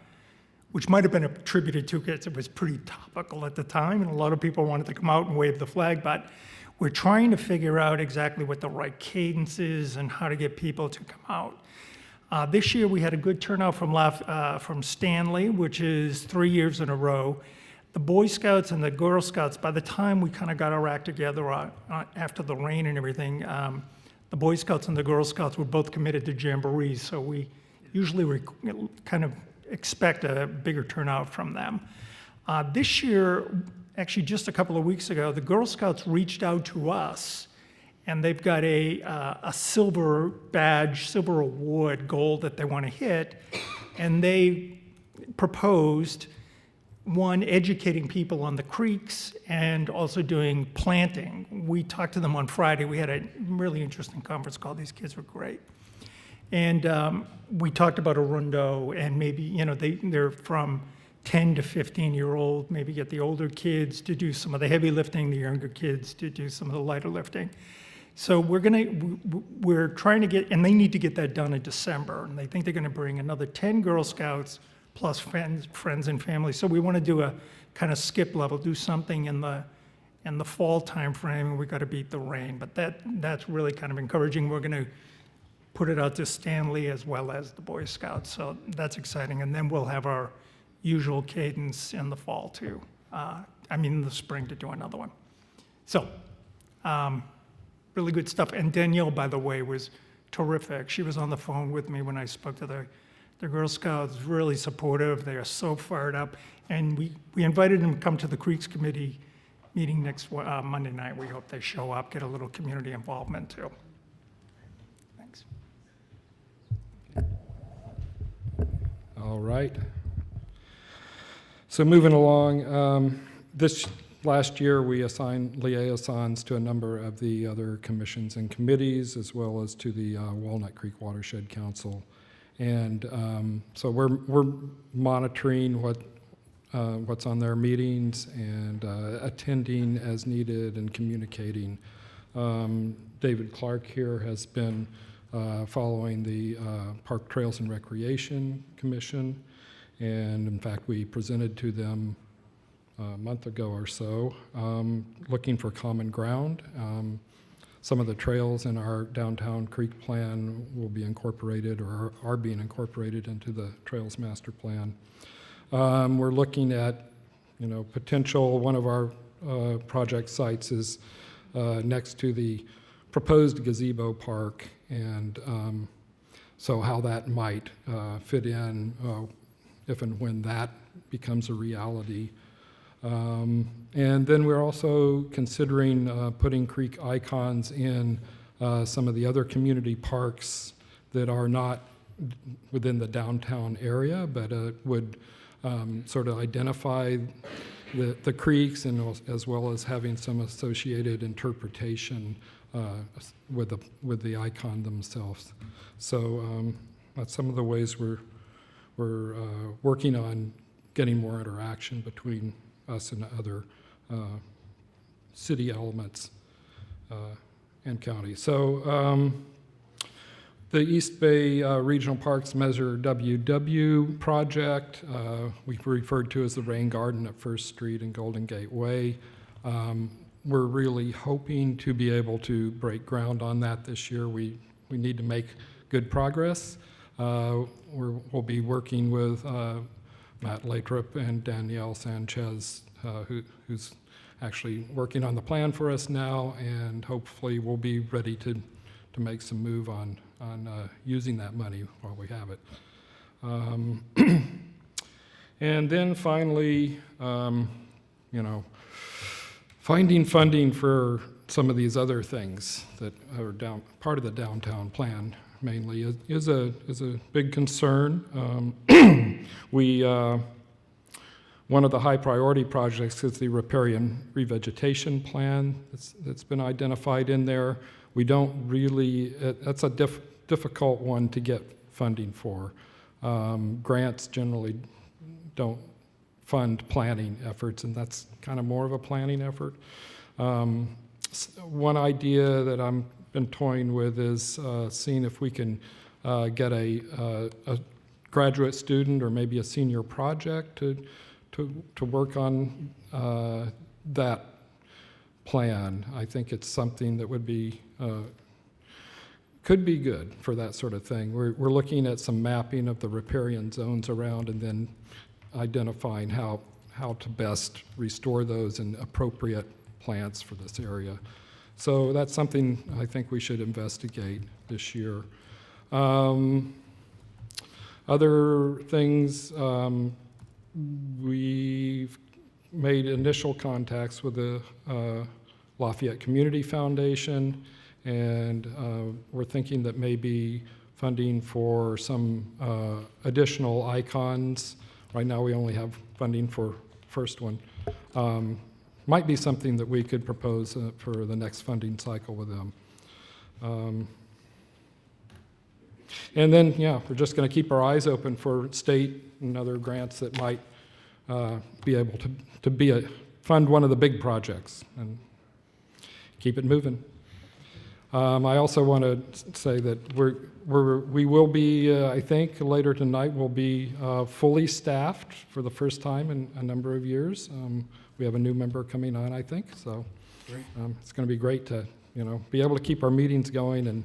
which might have been attributed to because it was pretty topical at the time, and a lot of people wanted to come out and wave the flag. But we're trying to figure out exactly what the right cadence is and how to get people to come out. This year we had a good turnout from Stanley, which is 3 years in a row. The Boy Scouts and the Girl Scouts, by the time we kind of got our act together after the rain and everything, the Boy Scouts and the Girl Scouts were both committed to jamborees, so we usually kind of expect a bigger turnout from them. This year, actually just a couple of weeks ago, the Girl Scouts reached out to us, and they've got a silver badge, silver award goal that they want to hit, and they proposed one, educating people on the creeks and also doing planting. We talked to them on Friday. We had a really interesting conference call. These kids were great. And we talked about Arundo and maybe, you know, they're from 10 to 15-year-old, maybe get the older kids to do some of the heavy lifting, the younger kids to do some of the lighter lifting. So we're trying to get, and they need to get that done in December, and they think they're gonna bring another 10 Girl Scouts plus friends and family. So we want to do a kind of skip level, do something in the fall time frame, and we got to beat the rain. But that's really kind of encouraging. We're going to put it out to Stanley as well as the Boy Scouts, so that's exciting. And then we'll have our usual cadence in the fall too. In the spring to do another one. So really good stuff. And Danielle, by the way, was terrific. She was on the phone with me when I spoke to the Girl Scouts, really supportive. They are so fired up. And we invited them to come to the Creeks Committee meeting next Monday night. We hope they show up, get a little community involvement too. Thanks. All right. So moving along, this last year we assigned liaisons to a number of the other commissions and committees, as well as to the Walnut Creek Watershed Council. And so we're monitoring what's on their meetings and attending as needed and communicating. David Clark here has been following the Park Trails and Recreation Commission, and in fact we presented to them a month ago or so, looking for common ground. Some of the trails in our downtown creek plan will be incorporated or are being incorporated into the Trails Master Plan. We're looking at, potential, one of our project sites is next to the proposed gazebo park, and so how that might fit in if and when that becomes a reality. And then we're also considering putting creek icons in some of the other community parks that are not within the downtown area, but would sort of identify the creeks, and as well as having some associated interpretation with the icon themselves. So that's some of the ways we're working on getting more interaction between us and other city elements and county. So the East Bay Regional Parks Measure WW project, we referred to as the Rain Garden at First Street and Golden Gate Way. We're really hoping to be able to break ground on that this year. We need to make good progress. We'll be working with Matt Lathrop and Danielle Sanchez, who's actually working on the plan for us now, and hopefully we'll be ready to make some move on using that money while we have it. And then finally, finding funding for some of these other things that are part of the downtown plan mainly is a big concern. One of the high priority projects is the riparian revegetation plan that's been identified in there. We don't really, that's a difficult one to get funding for. Grants generally don't fund planning efforts, and that's kind of more of a planning effort. One idea that I've been toying with is seeing if we can get a graduate student or maybe a senior project to work on that plan. I think it's something that would be could be good for that sort of thing. We're looking at some mapping of the riparian zones around and then identifying how to best restore those in appropriate plants for this area. So that's something I think we should investigate this year. Other things, we've made initial contacts with the Lafayette Community Foundation, and we're thinking that maybe funding for some additional icons. Right now we only have funding for first one. Might be something that we could propose for the next funding cycle with them. And then, yeah, we're just going to keep our eyes open for state and other grants that might be able to fund one of the big projects and keep it moving. I also want to say that we will be, I think later tonight, we'll be fully staffed for the first time in a number of years. We have a new member coming on, I think, so it's going to be great to be able to keep our meetings going and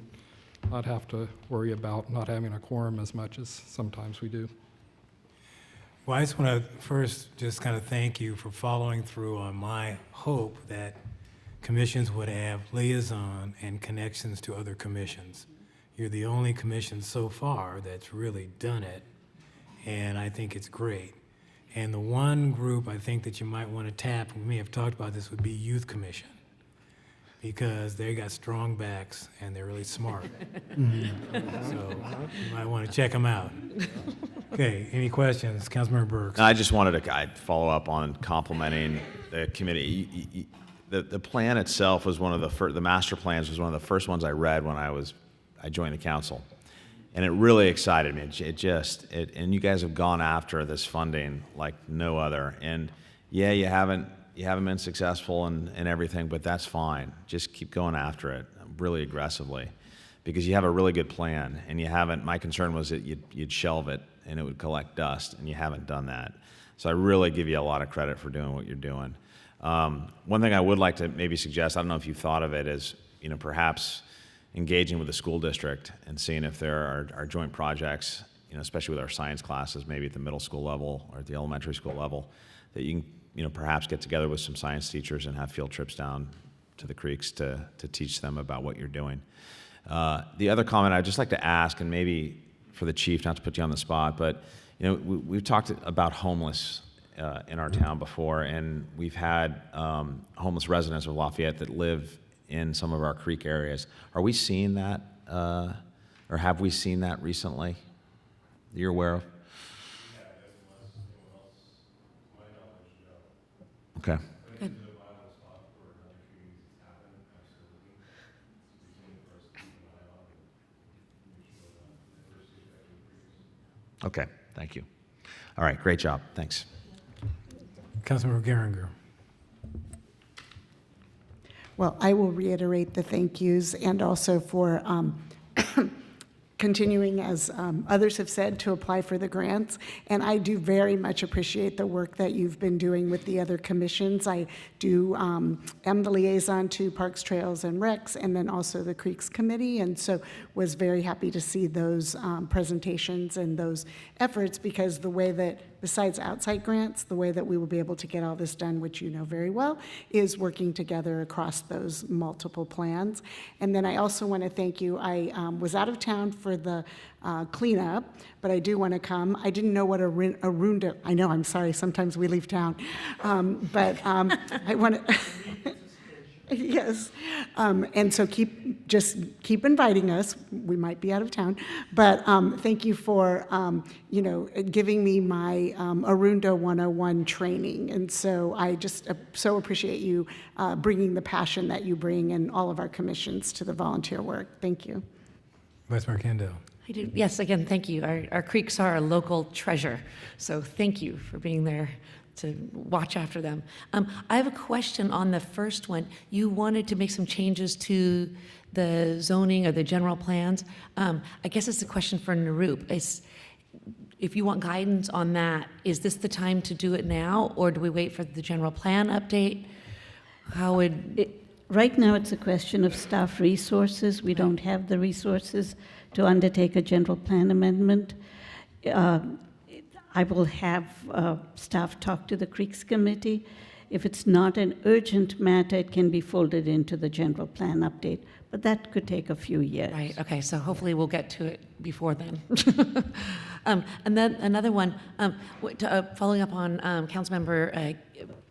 not have to worry about not having a quorum as much as sometimes we do. Well, I just want to first just kind of thank you for following through on my hope that commissions would have liaison and connections to other commissions. You're the only commission so far that's really done it, and I think it's great. And the one group I think that you might want to tap, and we may have talked about this, would be Youth Commission, because they got strong backs and they're really smart. So you might want to check them out. Okay, any questions? Councilmember Burks. I just wanted to follow up on complimenting the committee. The plan itself was one of the first, the master plans was one of the first ones I read when I joined the council. And it really excited me. And you guys have gone after this funding like no other. And yeah, you haven't been successful in everything, but that's fine. Just keep going after it really aggressively, because you have a really good plan, and you haven't. My concern was that you'd shelve it and it would collect dust, and you haven't done that. So I really give you a lot of credit for doing what you're doing. One thing I would like to maybe suggest, I don't know if you've thought of it, is perhaps engaging with the school district and seeing if there are joint projects, especially with our science classes, maybe at the middle school level or at the elementary school level, that you can perhaps get together with some science teachers and have field trips down to the creeks to teach them about what you're doing. The other comment I'd just like to ask, and maybe for the chief, not to put you on the spot, but we've talked about homeless in our town before, and we've had homeless residents of Lafayette that live in some of our creek areas. Are we seeing that, or have we seen that recently that you're aware of? Okay. Good. Okay, thank you. All right, great job. Thanks. Councilmember Geringer. Well, I will reiterate the thank yous, and also for continuing, as others have said, to apply for the grants. And I do very much appreciate the work that you've been doing with the other commissions. I do am the liaison to Parks, Trails, and Recs, and then also the Creeks Committee, and so was very happy to see those presentations and those efforts, because the way that, besides outside grants, the way that we will be able to get all this done, which you know very well, is working together across those multiple plans. And then I also want to thank you. I was out of town for the cleanup, but I do want to come. I didn't know what a runda, I know, I'm sorry, sometimes we leave town. But I want to, yes. And so just keep inviting us. We might be out of town, but thank you for, giving me my Arunda 101 training. And so I just so appreciate you bringing the passion that you bring and all of our commissions to the volunteer work. Thank you. Vice Mayor Kendall. I do. Yes, again, thank you. Our creeks are a local treasure, so thank you for being there to watch after them. I have a question on the first one. You wanted to make some changes to the zoning or the general plans. I guess it's a question for Niroop. If you want guidance on that, is this the time to do it now, or do we wait for the general plan update? How would... Right now, it's a question of staff resources. We don't have the resources to undertake a general plan amendment. I will have staff talk to the Creeks Committee. If it's not an urgent matter, it can be folded into the general plan update, but that could take a few years. Right, okay, so hopefully we'll get to it before then. And then another one, following up on Councilmember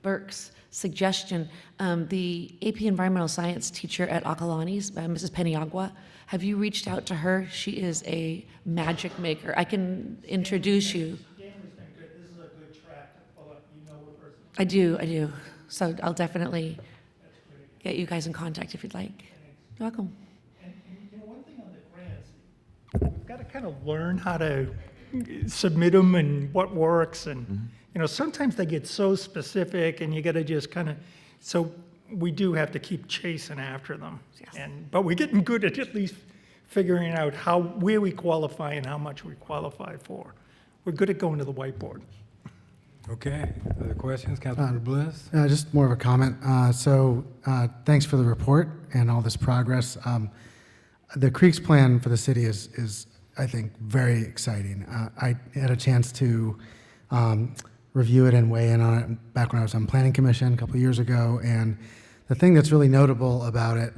Burke's suggestion, the AP Environmental Science teacher at Akalani's, Mrs. Peniagua, have you reached out to her? She is a magic maker. I can introduce you. I do. So I'll definitely get you guys in contact if you'd like. You're welcome. And one thing on the grants, we've got to kind of learn how to submit them and what works. And, sometimes they get so specific and you got to just kind of, so we do have to keep chasing after them. Yes. But we're getting good at least figuring out where we qualify and how much we qualify for. We're good at going to the whiteboard. Okay, other questions? Councilmember Bliss? Just more of a comment. Thanks for the report and all this progress. The Creeks plan for the city is I think, very exciting. I had a chance to review it and weigh in on it back when I was on Planning Commission a couple of years ago. And the thing that's really notable about it,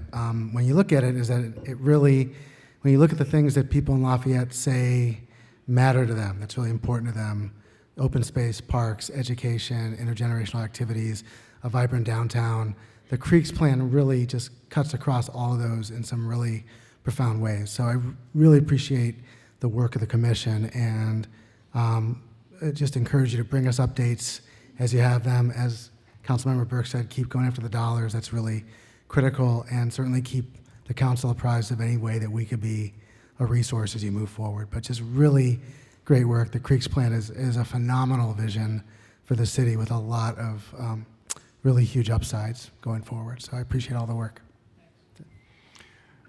when you look at it, is that it really, when you look at the things that people in Lafayette say matter to them, that's really important to them, open space, parks, education, intergenerational activities, a vibrant downtown, the Creeks plan really just cuts across all of those in some really profound ways. So I really appreciate the work of the commission, and I just encourage you to bring us updates as you have them. As Councilmember Burke said, keep going after the dollars. That's really critical, and certainly keep the council apprised of any way that we could be a resource as you move forward. But just really great work. The Creeks plan is a phenomenal vision for the city with a lot of really huge upsides going forward. So I appreciate all the work.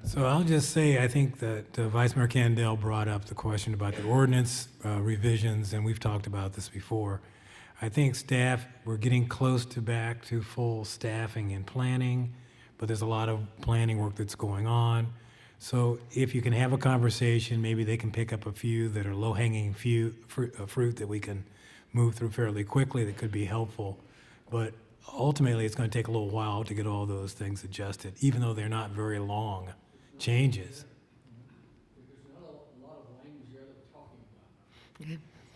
So I'll just say, I think that Vice Mayor Candell brought up the question about the ordinance revisions, and we've talked about this before. I think staff, we're getting close to back to full staffing and planning, but there's a lot of planning work that's going on. So if you can have a conversation, maybe they can pick up a few that are low-hanging fruit that we can move through fairly quickly that could be helpful. But ultimately, it's going to take a little while to get all those things adjusted, even though they're not very long changes.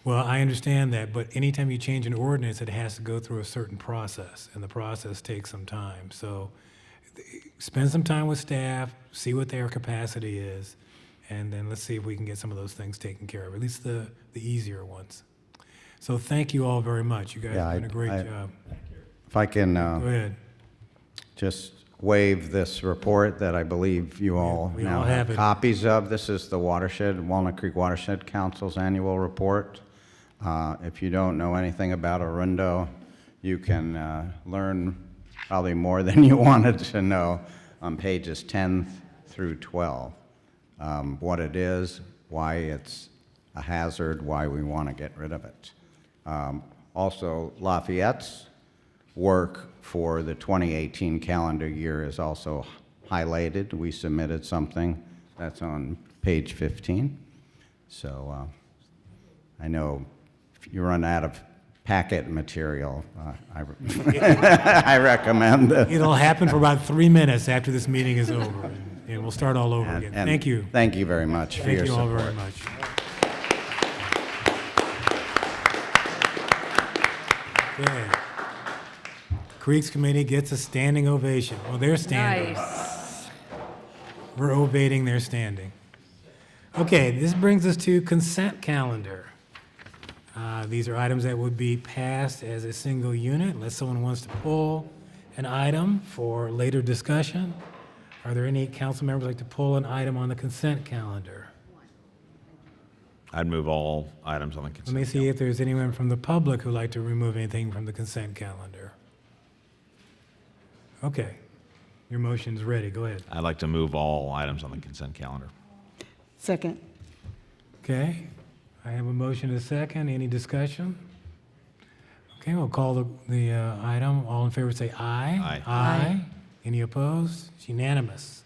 Well, I understand that, but anytime you change an ordinance, it has to go through a certain process, and the process takes some time. So spend some time with staff, see what their capacity is, and then let's see if we can get some of those things taken care of, at least the easier ones. So thank you all very much. You guys are doing a great job. If I can Go ahead. just waive this report that I believe you all we now all have have it. copies of. This is the Walnut Creek Watershed Council's annual report. If you don't know anything about Arundo, you can learn probably more than you wanted to know on pages 10 through 12. What it is, why it's a hazard, why we want to get rid of it. Also, Lafayette's work for the 2018 calendar year is also highlighted. We submitted something that's on page 15. So I know if you run out of packet material, I recommend it. It'll happen for about 3 minutes after this meeting is over, and we'll start all over again. Thank you. Thank you very much for your support. Thank you all very much. Okay. Creeks Committee gets a standing ovation. Well, they're standing. Nice. We're ovating their standing. Okay, this brings us to consent calendar. These are items that would be passed as a single unit unless someone wants to pull an item for later discussion. Are there any council members like to pull an item on the consent calendar? I'd move all items on the consent. Let me see if there's anyone from the public who'd like to remove anything from the consent calendar. Okay, your motion's ready. Go ahead. I'd like to move all items on the consent calendar. Second. Okay, I have a motion and a second. Any discussion? Okay, we'll call the item. All in favor say aye. Aye. Aye. Any opposed? It's unanimous.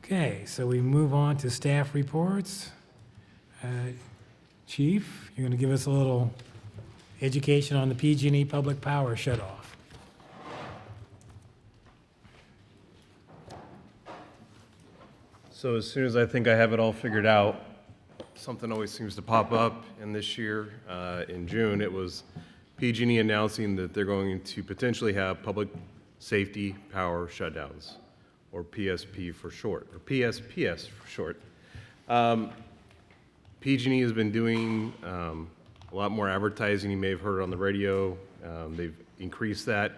Okay, so we move on to staff reports. Chief, you're going to give us a little education on the PG&E public power shutoff. So as soon as I think I have it all figured out, something always seems to pop up. And this year, in June, it was PG&E announcing that they're going to potentially have public safety power shutdowns, or PSP for short, or PSPS for short. PG&E has been doing a lot more advertising. You may have heard it on the radio. They've increased that.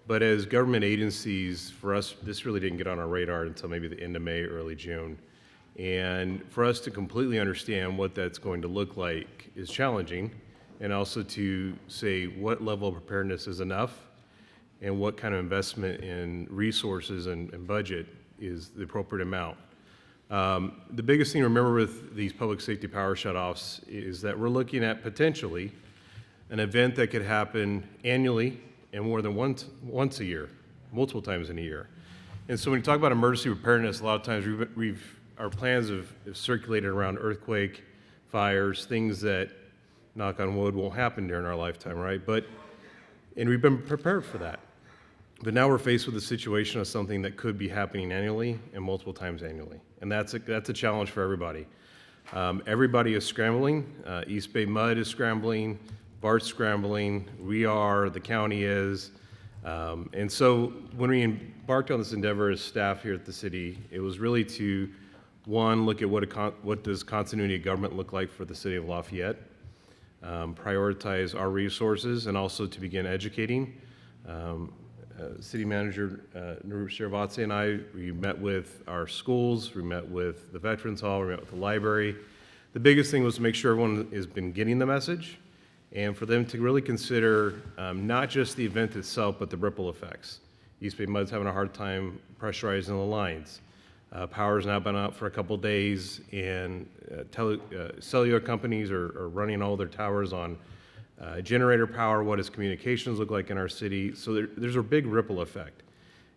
But as government agencies, for us, this really didn't get on our radar until maybe the end of May, early June. And for us to completely understand what that's going to look like is challenging, and also to say what level of preparedness is enough and what kind of investment in resources and budget is the appropriate amount. The biggest thing to remember with these public safety power shutoffs is that we're looking at potentially an event that could happen annually and more than once a year, multiple times in a year. And so when you talk about emergency preparedness, a lot of times our plans have circulated around earthquake, fires, things that, knock on wood, won't happen during our lifetime, right? And we've been prepared for that. But now we're faced with a situation of something that could be happening annually and multiple times annually. And that's a challenge for everybody. Everybody is scrambling. East Bay Mud is scrambling. BART's scrambling. We are, the county is. And so when we embarked on this endeavor as staff here at the city, it was really to, one, look at what does continuity of government look like for the city of Lafayette, prioritize our resources, and also to begin educating. City Manager Niroop Srivatsa and I, we met with our schools, we met with the Veterans Hall, we met with the library. The biggest thing was to make sure everyone has been getting the message, and for them to really consider not just the event itself, but the ripple effects. East Bay Mud's having a hard time pressurizing the lines. Power's now been out for a couple days, and cellular companies are running all their towers on generator power. What does communications look like in our city? So there's a big ripple effect.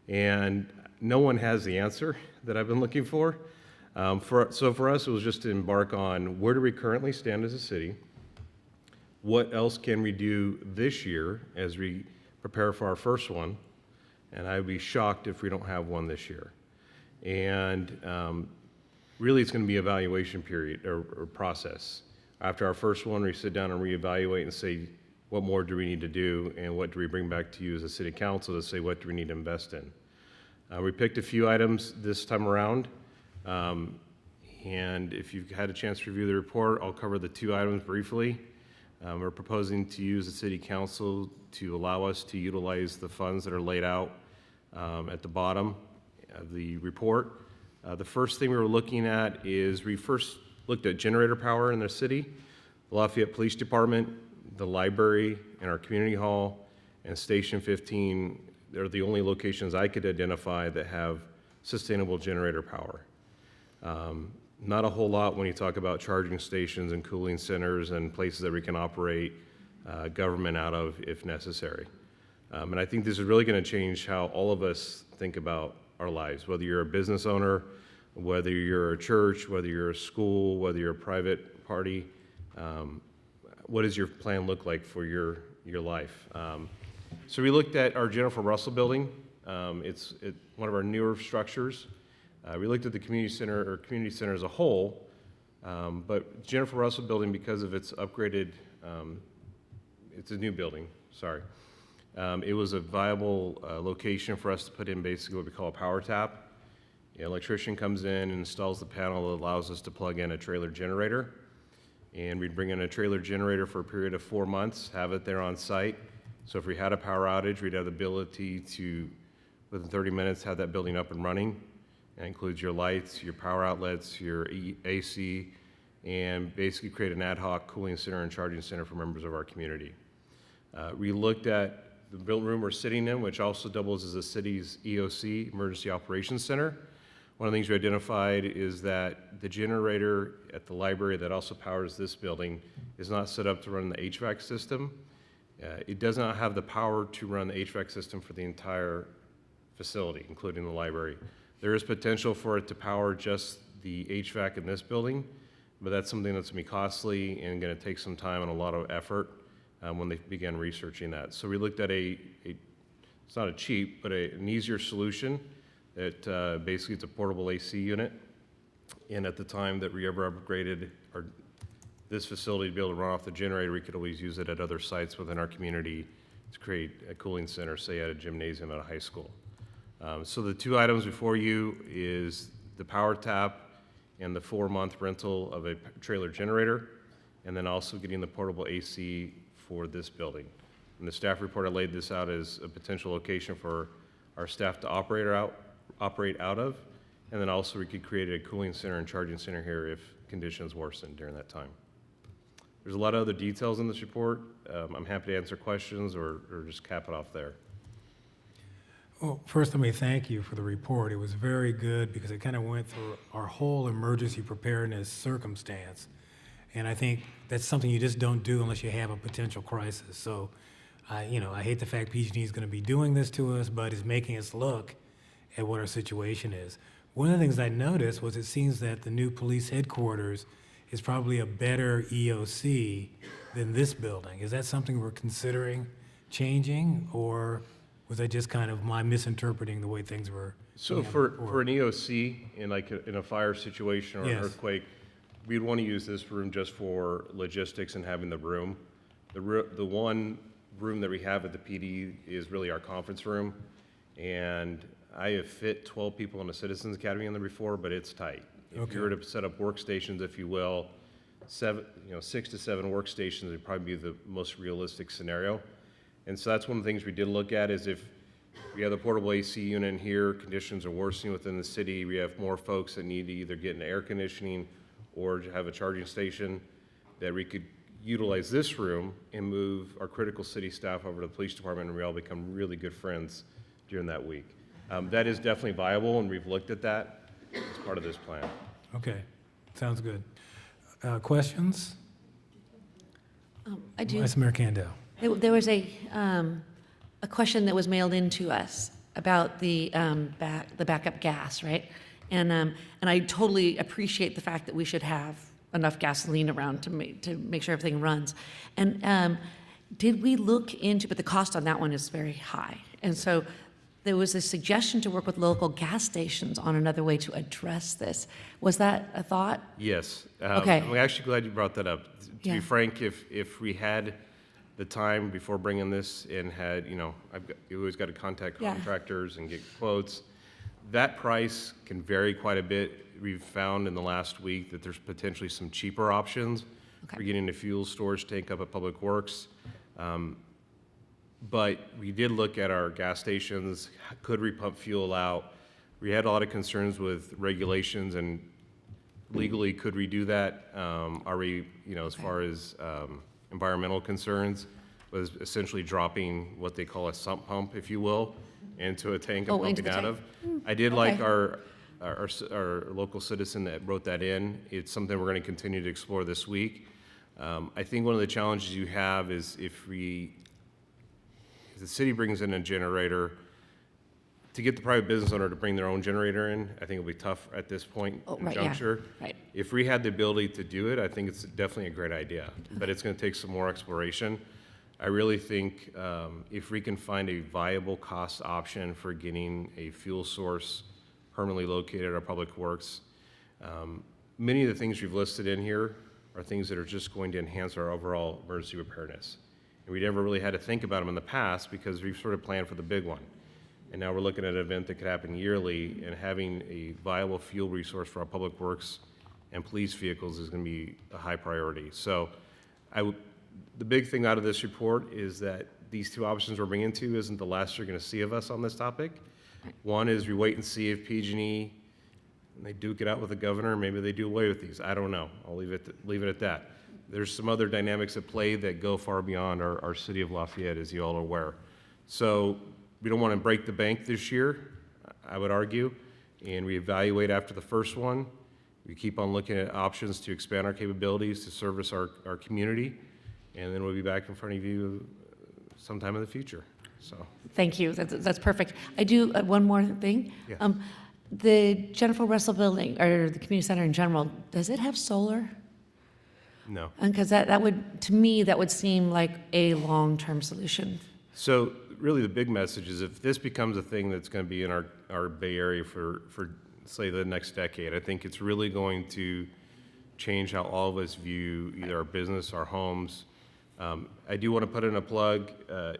And no one has the answer that I've been looking for. So for us, it was just to embark on where do we currently stand as a city? What else can we do this year as we prepare for our first one? And I'd be shocked if we don't have one this year. And really, it's going to be an evaluation period or process. After our first one, we sit down and reevaluate and say, what more do we need to do, and what do we bring back to you as a city council to say, what do we need to invest in? We picked a few items this time around, and if you've had a chance to review the report, I'll cover the 2 items briefly. We're proposing to use the city council to allow us to utilize the funds that are laid out at the bottom of the report. The first thing we were looking at is we first looked at generator power in the city, the Lafayette Police Department, the library, and our community hall, and Station 15. They're the only locations I could identify that have sustainable generator power. Not a whole lot when you talk about charging stations and cooling centers and places that we can operate government out of if necessary. And I think this is really going to change how all of us think about our lives, whether you're a business owner, whether you're a church, whether you're a school, whether you're a private party. What does your plan look like for your life? So we looked at our Jennifer Russell building. It's one of our newer structures. We looked at the community center as a whole, but Jennifer Russell building, because of its upgraded, it's a new building, sorry. It was a viable location for us to put in basically what we call a power tap. The electrician comes in and installs the panel that allows us to plug in a trailer generator. And we'd bring in a trailer generator for a period of 4 months, have it there on site. So if we had a power outage, we'd have the ability to, within 30 minutes, have that building up and running. That includes your lights, your power outlets, your AC, and basically create an ad hoc cooling center and charging center for members of our community. We looked at the built room we're sitting in, which also doubles as the city's EOC, Emergency Operations Center. One of the things we identified is that the generator at the library that also powers this building is not set up to run the HVAC system. It does not have the power to run the HVAC system for the entire facility, including the library. There is potential for it to power just the HVAC in this building, but that's something that's going to be costly and going to take some time and a lot of effort when they began researching that. So we looked at it's not a cheap, but an easier solution that basically it's a portable AC unit. And at the time that we ever upgraded this facility to be able to run off the generator, we could always use it at other sites within our community to create a cooling center, say at a gymnasium at a high school. So the two items before you is the power tap and the 4-month rental of a trailer generator, and then also getting the portable AC for this building. In the staff report, I laid this out as a potential location for our staff to operate out of, and then also we could create a cooling center and charging center here if conditions worsen during that time. There's a lot of other details in this report. I'm happy to answer questions or just cap it off there. Well, first, let me thank you for the report. It was very good because it kind of went through our whole emergency preparedness circumstance. And I think that's something you just don't do unless you have a potential crisis. So, I hate the fact PG&E is going to be doing this to us, but it's making us look at what our situation is. One of the things I noticed was it seems that the new police headquarters is probably a better EOC than this building. Is that something we're considering changing, or was that just kind of my misinterpreting the way things were? So for an EOC in in a fire situation or an Yes. earthquake, we'd want to use this room just for logistics and having the room. The one room that we have at the PD is really our conference room, and I have fit 12 people in a Citizens Academy in there before, but it's tight. If you were to set up workstations, if you will, 6 to 7 workstations would probably be the most realistic scenario. And so that's one of the things we did look at is if we have the portable AC unit in here, conditions are worsening within the city, we have more folks that need to either get into air conditioning or have a charging station, that we could utilize this room and move our critical city staff over to the police department, and we all become really good friends during that week. That is definitely viable, and we've looked at that as part of this plan. Okay, sounds good. Questions? I do. Vice Mayor Kandel. There was a question that was mailed in to us about the backup gas, right? And I totally appreciate the fact that we should have enough gasoline around to make sure everything runs. And did we look into, but the cost on that one is very high. And so there was a suggestion to work with local gas stations on another way to address this. Was that a thought? Yes. Okay. I'm actually glad you brought that up. To Yeah. be frank, if we had the time before bringing this and had, you always got to contact Yeah. contractors and get quotes. That price can vary quite a bit. We've found in the last week that there's potentially some cheaper options for getting a fuel storage tank up at Public Works. But we did look at our gas stations. Could we pump fuel out? We had a lot of concerns with regulations and legally, could we do that? Are we, as far as environmental concerns, was essentially dropping what they call a sump pump, if you will, into a tank and pumping out of. I did like our local citizen that wrote that in. It's something we're going to continue to explore this week. I think one of the challenges you have is if the city brings in a generator, to get the private business owner to bring their own generator in, I think it'll be tough at this point in right, yeah, juncture. right. If we had the ability to do it, I think it's definitely a great idea, but it's going to take some more exploration. I really think if we can find a viable cost option for getting a fuel source permanently located at our public works, many of the things we've listed in here are things that are just going to enhance our overall emergency preparedness. And we never really had to think about them in the past because we've sort of planned for the big one. And now we're looking at an event that could happen yearly, and having a viable fuel resource for our public works and police vehicles is going to be a high priority. So the big thing out of this report is that these two options we're bringing to isn't the last you're going to see of us on this topic. One is we wait and see if PG&E, and they duke it out with the governor, maybe they do away with these. I don't know. I'll leave it at that. There's some other dynamics at play that go far beyond our city of Lafayette, as you all are aware. So we don't want to break the bank this year, I would argue, and we evaluate after the first one. We keep on looking at options to expand our capabilities to service our community, and then we'll be back in front of you sometime in the future. So. Thank you. That's perfect. I do one more thing. Yeah. The Jennifer Russell Building, or the community center in general, does it have solar? No. Because that would, to me, that would seem like a long-term solution. So really the big message is if this becomes a thing that's going to be in our Bay Area for say the next decade, I think it's really going to change how all of us view either our business, our homes. I do want to put in a plug.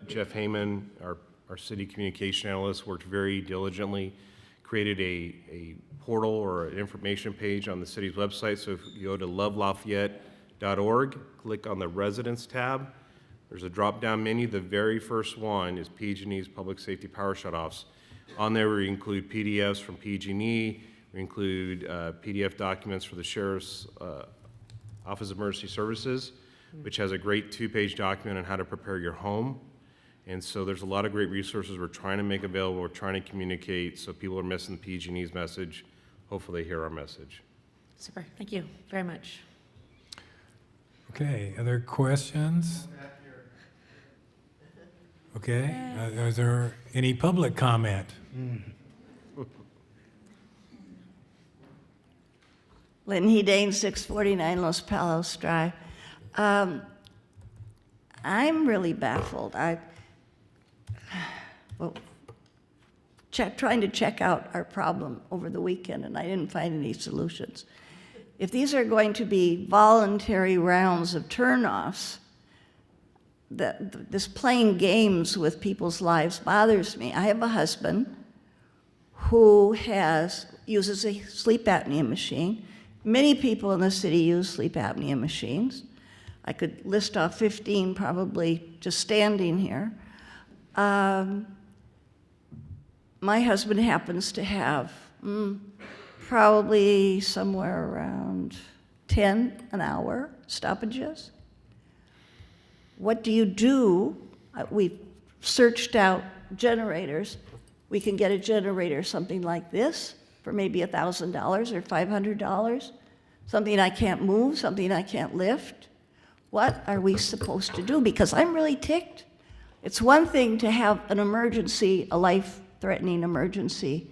Jeff Heyman, our city communication analyst, worked very diligently, created a portal or an information page on the city's website. So if you go to lovelafayette.org, click on the residents tab. There's a drop-down menu. The very first one is PG&E's public safety power shutoffs. On there we include PDFs from PG&E. We include PDF documents for the Sheriff's Office of Emergency Services, which has a great 2-page document on how to prepare your home. And so there's a lot of great resources we're trying to make available. We're trying to communicate so people are missing PG&E's message. Hopefully they hear our message. Super. Thank you very much. Okay, other questions? Okay, is there any public comment? Lynn Hedane, 649 Los Palos Drive. I'm really baffled. Trying to check out our problem over the weekend, and I didn't find any solutions. If these are going to be voluntary rounds of turnoffs, this playing games with people's lives bothers me. I have a husband who uses a sleep apnea machine. Many people in the city use sleep apnea machines. I could list off 15 probably just standing here. My husband happens to have probably somewhere around 10 an hour stoppages. What do you do? We've searched out generators. We can get a generator, something like this, for maybe $1,000 or $500. Something I can't move, something I can't lift. What are we supposed to do? Because I'm really ticked. It's one thing to have an emergency, a life-threatening emergency,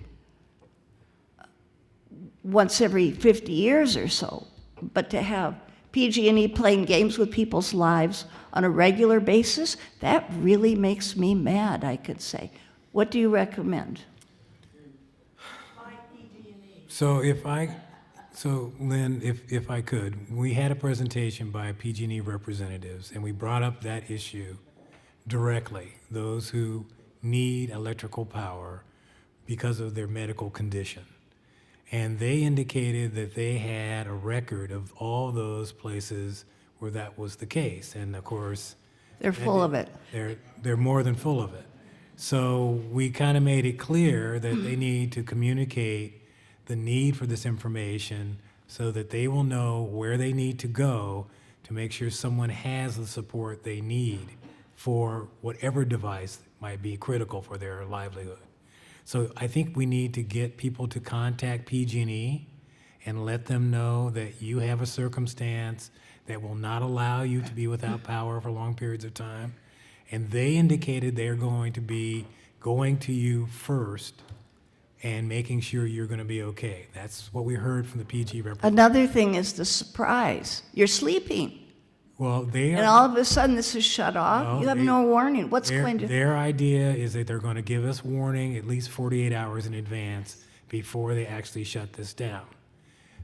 once every 50 years or so, but to have PG&E playing games with people's lives on a regular basis, that really makes me mad, I could say. What do you recommend? So Lynn, if I could, we had a presentation by PG&E representatives, and we brought up that issue directly, those who need electrical power because of their medical condition. And they indicated that they had a record of all those places where that was the case. And of course, they're full of it. They're more than full of it. So we kind of made it clear that they need to communicate the need for this information so that they will know where they need to go to make sure someone has the support they need for whatever device might be critical for their livelihood. So I think we need to get people to contact PG&E and let them know that you have a circumstance that will not allow you to be without power for long periods of time. And they indicated they're going to be going to you first and making sure you're going to be okay. That's what we heard from the PG representative. Another thing is the surprise. You're sleeping, Well, they and are, all of a sudden this is shut off. No, You have they- no warning. What's going to? Their idea is that they're going to give us warning at least 48 hours in advance before they actually shut this down.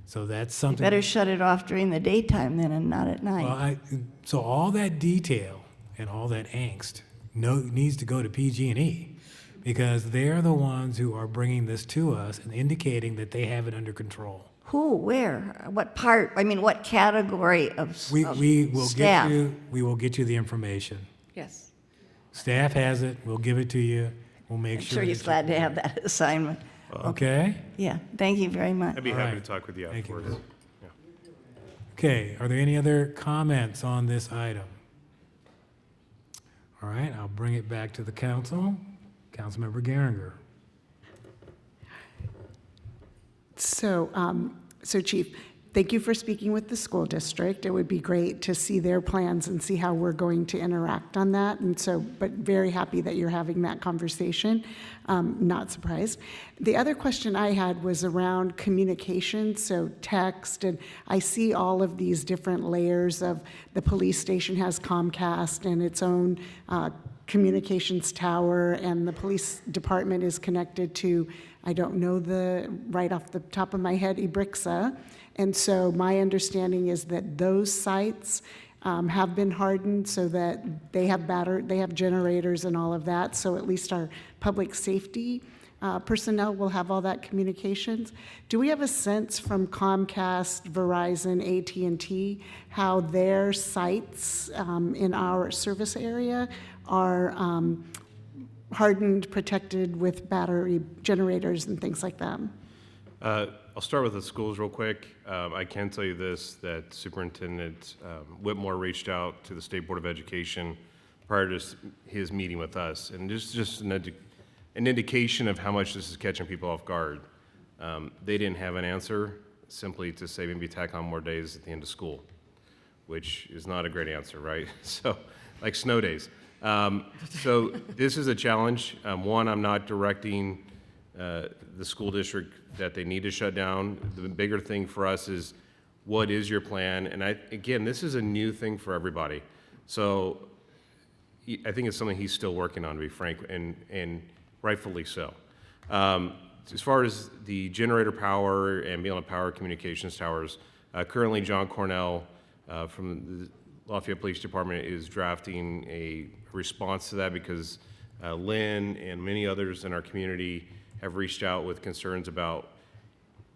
So that's You something. better shut it off during the daytime then, and not at night. Well, so all that detail and all that angst needs to go to PG&E, because they're the ones who are bringing this to us and indicating that they have it under control. Who, where, what part? I mean, what category of We will staff? we will get you the information. Yes. Staff has it. We'll give it to you. We'll make I'm sure. sure he's that glad to have that assignment. Okay. Yeah, thank you very much. I'd be All happy right. to talk with you Thank you. afterwards. Yeah. Okay, are there any other comments on this item? All right, I'll bring it back to the council. Councilmember Geringer. So Chief, thank you for speaking with the school district. It would be great to see their plans and see how we're going to interact on that. And so, but very happy that you're having that conversation. Not surprised. The other question I had was around communication, so text, and I see all of these different layers of the police station has Comcast and its own communications tower, and the police department is connected to, I don't know right off the top of my head, Ibrixa. And so my understanding is that those sites have been hardened so that they have generators and all of that. So at least our public safety personnel will have all that communications. Do we have a sense from Comcast, Verizon, AT&T, how their sites in our service area are hardened, protected with battery generators and things like that? I'll start with the schools real quick. I can tell you this, that Superintendent Whitmore reached out to the State Board of Education prior to his meeting with us, and just an indication of how much this is catching people off guard. They didn't have an answer, simply to say maybe tack on more days at the end of school, which is not a great answer, right? So, like snow days. So this is a challenge. One, I'm not directing the school district that they need to shut down. The bigger thing for us is, what is your plan? And again, this is a new thing for everybody. So I think it's something he's still working on, to be frank, and rightfully so. As far as the generator power and being able to power communications towers, currently John Cornell from the Lafayette Police Department is drafting a response to that, because Lynn and many others in our community have reached out with concerns about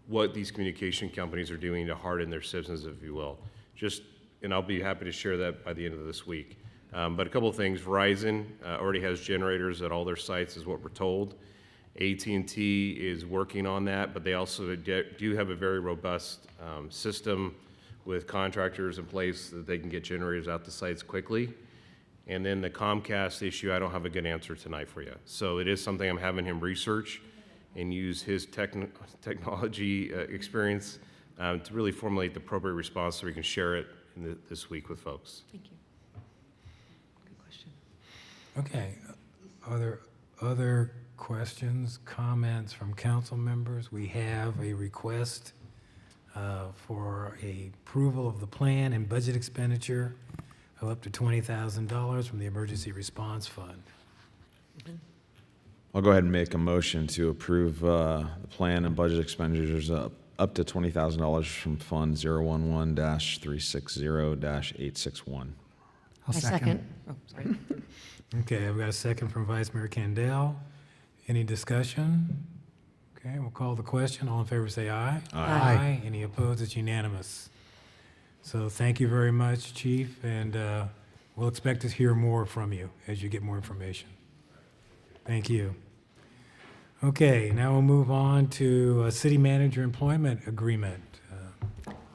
what these communication companies are doing to harden their citizens, if you will. And I'll be happy to share that by the end of this week. But a couple of things. Verizon already has generators at all their sites, is what we're told. AT&T is working on that, but they also do have a very robust system with contractors in place that they can get generators out to sites quickly. And then the Comcast issue, I don't have a good answer tonight for you. So it is something I'm having him research and use his technology experience to really formulate the appropriate response so we can share it this week with folks. Thank you. Good question. Okay, are there other questions, comments from council members? We have a request for a approval of the plan and budget expenditure of up to $20,000 from the Emergency Response Fund. I'll go ahead and make a motion to approve the plan and budget expenditures up to $20,000 from Fund 011-360-861. I second. Oh, sorry. Okay, I've got a second from Vice Mayor Candell. Any discussion? Okay, we'll call the question. All in favor say aye. Aye. Any opposed? It's unanimous. So thank you very much, Chief, and we'll expect to hear more from you as you get more information. Thank you. Okay, now we'll move on to a city manager employment agreement.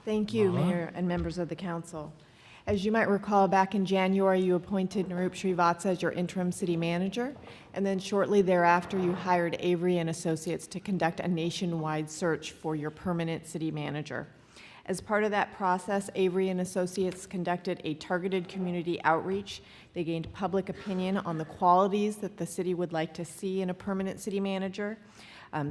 Thank you, Mala? Mayor and members of the council. As you might recall, back in January, you appointed Niroop Srivatsa as your interim city manager, and then shortly thereafter, you hired Avery and Associates to conduct a nationwide search for your permanent city manager. As part of that process, Avery and Associates conducted a targeted community outreach. They gained public opinion on the qualities that the city would like to see in a permanent city manager.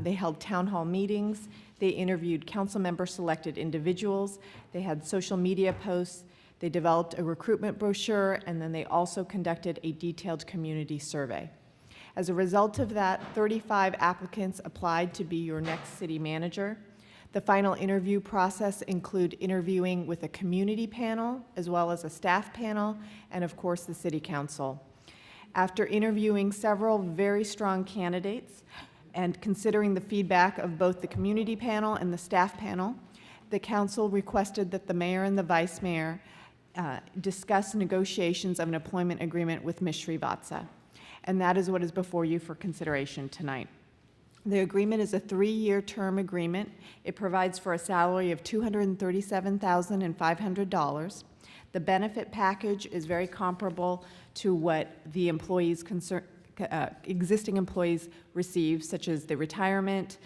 They held town hall meetings. They interviewed council member selected individuals. They had social media posts. They developed a recruitment brochure, and then they also conducted a detailed community survey. As a result of that, 35 applicants applied to be your next city manager. The final interview process include interviewing with a community panel, as well as a staff panel, and of course the city council. After interviewing several very strong candidates, and considering the feedback of both the community panel and the staff panel, the council requested that the mayor and the vice mayor discuss negotiations of an employment agreement with Ms. Srivatsa. And that is what is before you for consideration tonight. The agreement is a 3-year term agreement. It provides for a salary of $237,500. The benefit package is very comparable to what the employees existing employees receive, such as the retirement,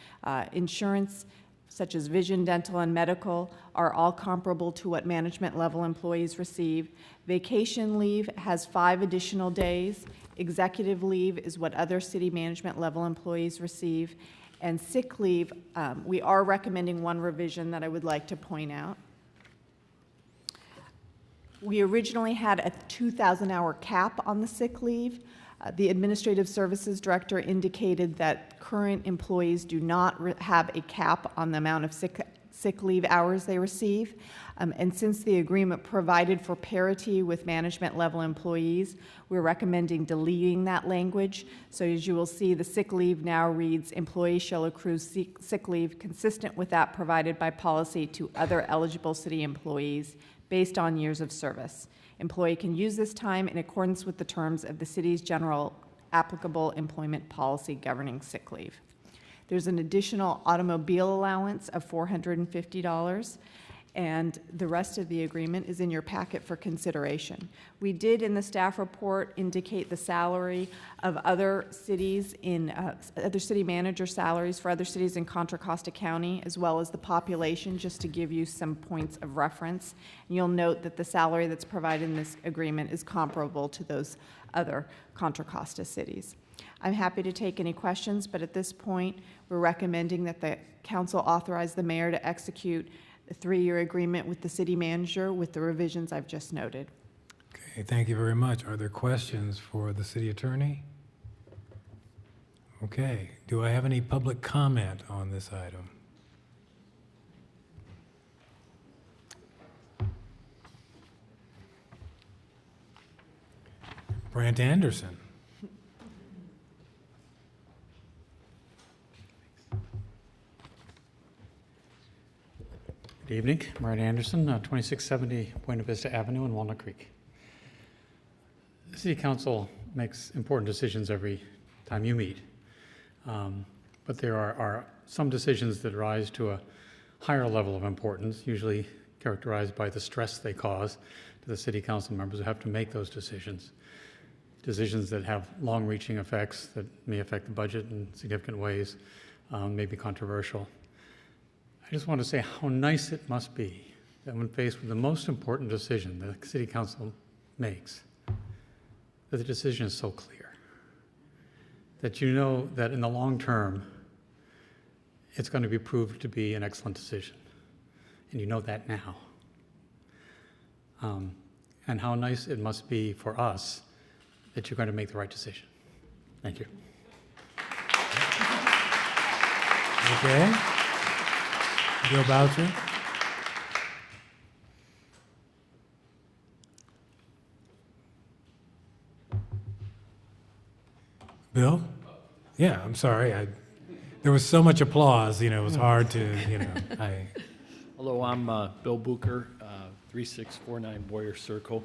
insurance, such as vision, dental, and medical, are all comparable to what management level employees receive. Vacation leave has 5 additional days. Executive leave is what other city management level employees receive. And sick leave, we are recommending one revision that I would like to point out. We originally had a 2,000-hour cap on the sick leave. The Administrative Services Director indicated that current employees do not have a cap on the amount of sick leave hours they receive. And since the agreement provided for parity with management level employees, we're recommending deleting that language. So as you will see, the sick leave now reads, employees shall accrue sick leave consistent with that provided by policy to other eligible city employees based on years of service. Employee can use this time in accordance with the terms of the city's general applicable employment policy governing sick leave. There's an additional automobile allowance of $450, and the rest of the agreement is in your packet for consideration. We did in the staff report indicate the salary of other cities in, other city manager salaries for other cities in Contra Costa County, as well as the population, just to give you some points of reference. And you'll note that the salary that's provided in this agreement is comparable to those other Contra Costa cities. I'm happy to take any questions, but at this point, we're recommending that the council authorize the mayor to execute a 3-year agreement with the city manager with the revisions I've just noted. Okay, thank you very much. Are there questions for the city attorney? Okay, do I have any public comment on this item? Brant Anderson. Good evening, Brad Anderson, 2670 Buena Vista Avenue in Walnut Creek. The City Council makes important decisions every time you meet, but there are some decisions that rise to a higher level of importance, usually characterized by the stress they cause to the City Council members who have to make those decisions. Decisions that have long-reaching effects that may affect the budget in significant ways, may be controversial. I just want to say how nice it must be that when faced with the most important decision that the City Council makes, that the decision is so clear, that you know that in the long term, it's going to be proved to be an excellent decision, and you know that now. And how nice it must be for us that you're going to make the right decision. Thank you. Okay. Bill Boucher. Bill? Yeah, I'm sorry. There was so much applause, it was hard to, Hello, I'm Bill Bucher, 3649 Warrior Circle,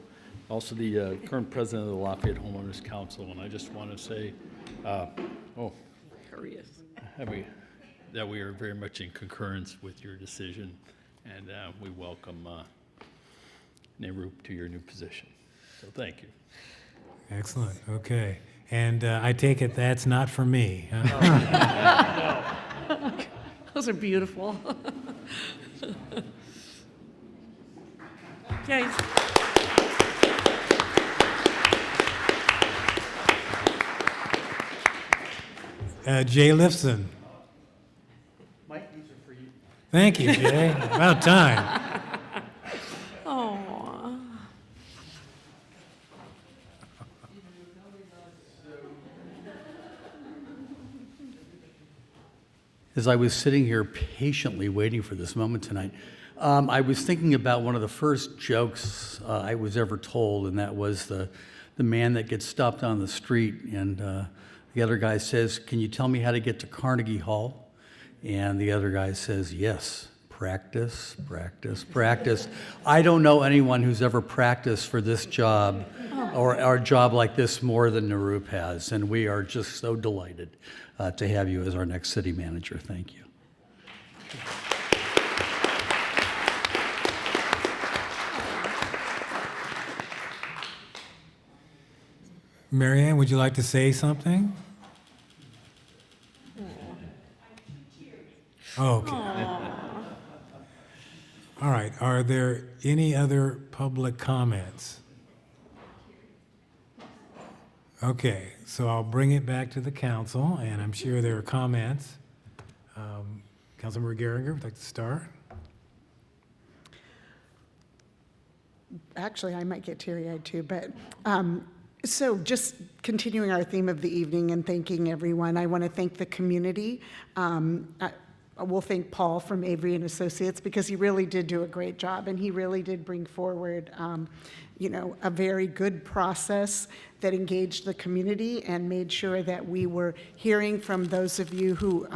also the current president of the Lafayette Homeowners Council, and I just want to say, that we are very much in concurrence with your decision, and we welcome Niroop to your new position. So thank you. Excellent, okay. And I take it that's not for me, huh? Those are beautiful. Guys. Jay Lifson. Mike, these are for you. Thank you, Jay. About time. Oh. As I was sitting here patiently waiting for this moment tonight, I was thinking about one of the first jokes I was ever told, and that was the man that gets stopped on the street, and the other guy says, "Can you tell me how to get to Carnegie Hall?" And the other guy says, "Yes, practice, practice, practice." I don't know anyone who's ever practiced for this job or a job like this more than Niroop has, and we are just so delighted to have you as our next city manager. Thank you. Marianne, would you like to say something? Oh, okay. All right, are there any other public comments? Okay, so I'll bring it back to the council, and I'm sure there are comments. Councilmember Geringer, would like to start? Actually, I might get teary-eyed too, but so just continuing our theme of the evening and thanking everyone, I want to thank the community. I will thank Paul from Avery and Associates because he really did do a great job, and he really did bring forward a very good process that engaged the community and made sure that we were hearing from those of you who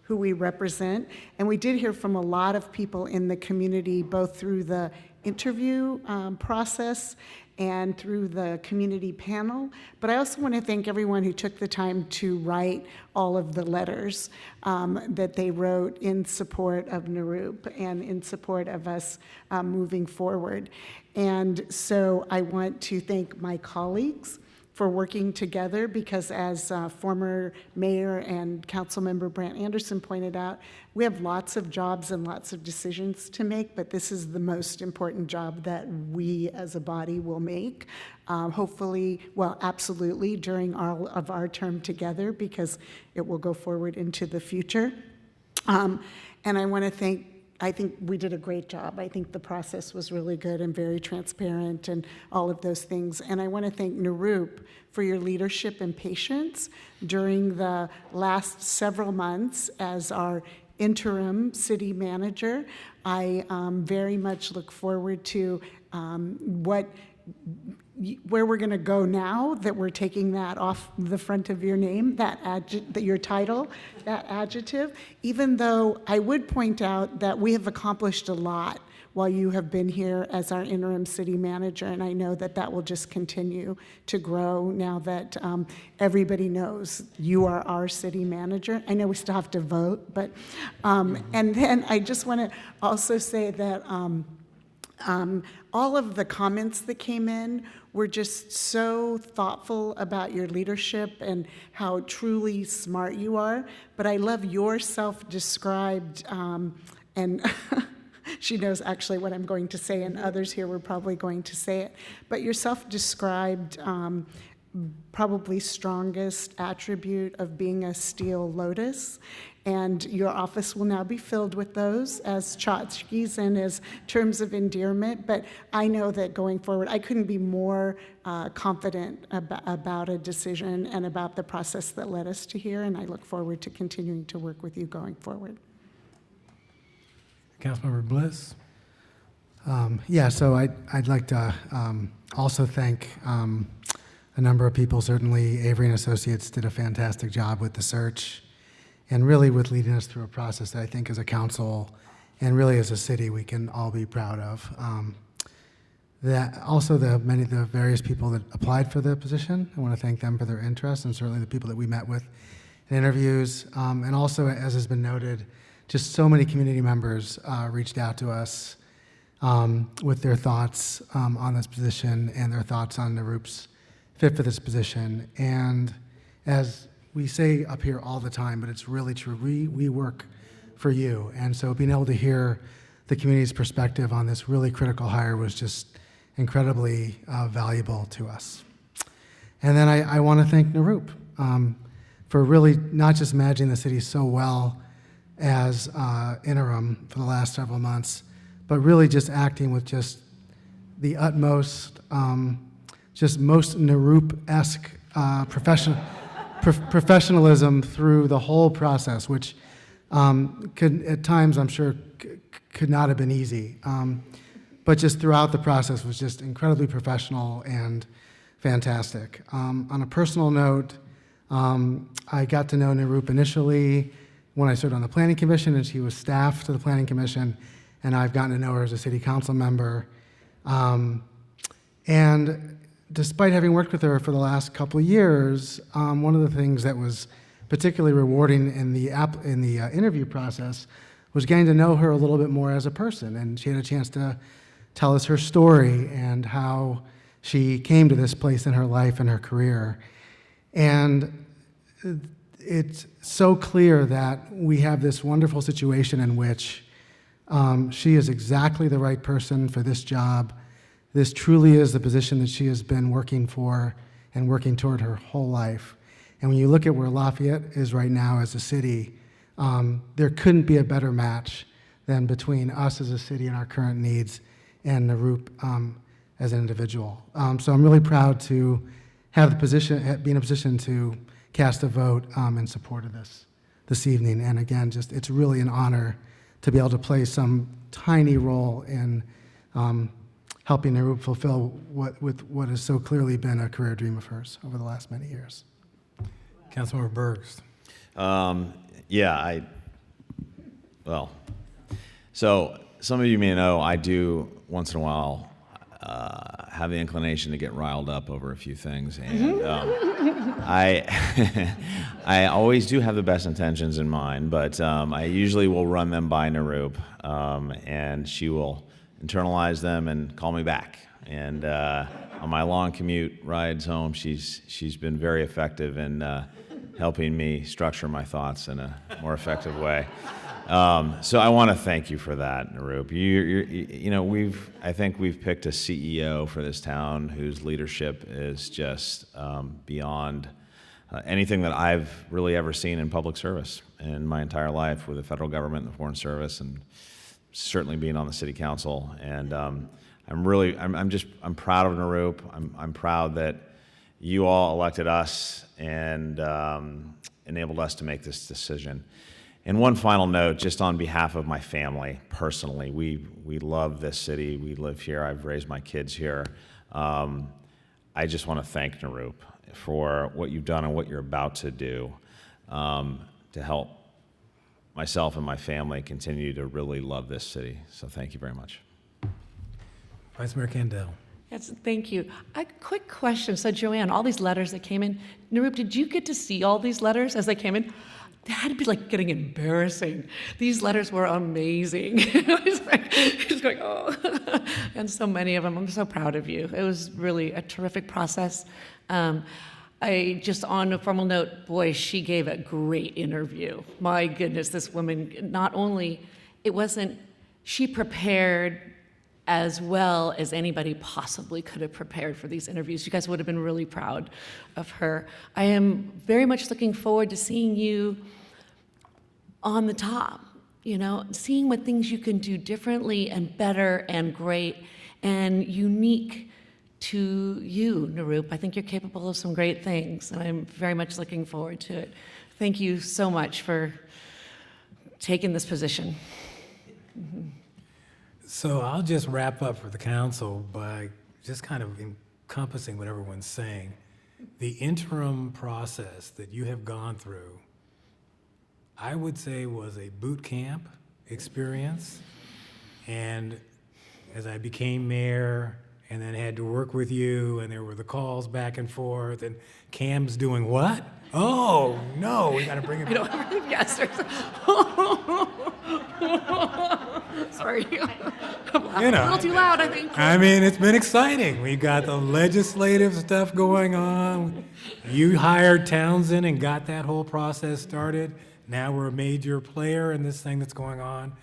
we represent. And we did hear from a lot of people in the community, both through the interview process and through the community panel. But I also want to thank everyone who took the time to write all of the letters that they wrote in support of Niroop and in support of us moving forward. And so I want to thank my colleagues for working together because as former mayor and council member Brant Anderson pointed out, we have lots of jobs and lots of decisions to make, but this is the most important job that we as a body will make. Hopefully, well, absolutely during all of our term together because it will go forward into the future. And I want to I think we did a great job. I think the process was really good and very transparent and all of those things. And I want to thank Niroop for your leadership and patience during the last several months as our interim city manager. I very much look forward to where we're going to go now that we're taking that off the front of your name, your title, that adjective, even though I would point out that we have accomplished a lot while you have been here as our interim city manager, and I know that that will just continue to grow now that everybody knows you are our city manager. I know we still have to vote, but, and then I just want to also say that all of the comments that came in were just so thoughtful about your leadership and how truly smart you are. But I love your self-described, and she knows actually what I'm going to say, and others here were probably going to say it, but your self-described probably strongest attribute of being a steel lotus. And your office will now be filled with those as tchotchkes and as terms of endearment. But I know that going forward, I couldn't be more confident about a decision and about the process that led us to here. And I look forward to continuing to work with you going forward. Councilmember Bliss? So I'd like to also thank a number of people. Certainly, Avery and Associates did a fantastic job with the search and really with leading us through a process that I think as a council and really as a city we can all be proud of. That also the various people that applied for the position, I want to thank them for their interest, and certainly the people that we met with in interviews. And also, as has been noted, just so many community members reached out to us with their thoughts on this position and their thoughts on Niroop's fit for this position. And as we say up here all the time, but it's really true, we work for you. And so being able to hear the community's perspective on this really critical hire was just incredibly valuable to us. And then I want to thank Niroop for really not just managing the city so well as interim for the last several months, but really just acting with just the utmost, just most Niroop-esque professionalism through the whole process, which could, at times, I'm sure, could not have been easy. But just throughout the process was just incredibly professional and fantastic. On a personal note, I got to know Niroop initially when I served on the Planning Commission, and she was staff to the Planning Commission, and I've gotten to know her as a city council member. And despite having worked with her for the last couple of years, one of the things that was particularly rewarding in the interview process was getting to know her a little bit more as a person, and she had a chance to tell us her story and how she came to this place in her life and her career. And it's so clear that we have this wonderful situation in which she is exactly the right person for this job. This truly is the position that she has been working for and working toward her whole life. And when you look at where Lafayette is right now as a city, there couldn't be a better match than between us as a city and our current needs and Niroop as an individual. So I'm really proud to have the position, be in a position to cast a vote in support of this evening. And again, just it's really an honor to be able to play some tiny role in helping Niroop fulfill what has so clearly been a career dream of hers over the last many years. Councilmember Bergs. Well, so some of you may know I do once in a while have the inclination to get riled up over a few things, and I always do have the best intentions in mind, but I usually will run them by Niroop, and she will internalize them and call me back. And on my long commute rides home, she's been very effective in helping me structure my thoughts in a more effective way. So I want to thank you for that, Niroop. I think we've picked a CEO for this town whose leadership is just beyond anything that I've really ever seen in public service in my entire life with the federal government and the Foreign Service, and certainly being on the city council. And I'm proud of Niroop. I'm proud that you all elected us and enabled us to make this decision. And one final note, just on behalf of my family, personally, we love this city. We live here. I've raised my kids here. I just want to thank Niroop for what you've done and what you're about to do to help myself and my family continue to really love this city. So thank you very much. Vice Mayor Kendall. Yes, thank you. A quick question. So Joanne, all these letters that came in, Niroop, did you get to see all these letters as they came in? They had to be like getting embarrassing. These letters were amazing. It's like, oh, and so many of them. I'm so proud of you. It was really a terrific process. I just, on a formal note, boy, she gave a great interview. My goodness, this woman, not only, she prepared as well as anybody possibly could have prepared for these interviews. You guys would have been really proud of her. I am very much looking forward to seeing you on the top, seeing what things you can do differently and better and great and unique to you, Niroop. I think you're capable of some great things, and I'm very much looking forward to it. Thank you so much for taking this position. Mm-hmm. So I'll just wrap up for the council by just kind of encompassing what everyone's saying. The interim process that you have gone through, I would say, was a boot camp experience. And as I became mayor and then had to work with you, and there were the calls back and forth, and Cam's doing what? Oh, no, we got to bring him back. Yes, Sorry. You A know. little too loud, I think. I mean, it's been exciting. We got the legislative stuff going on. You hired Townsend and got that whole process started. Now we're a major player in this thing that's going on.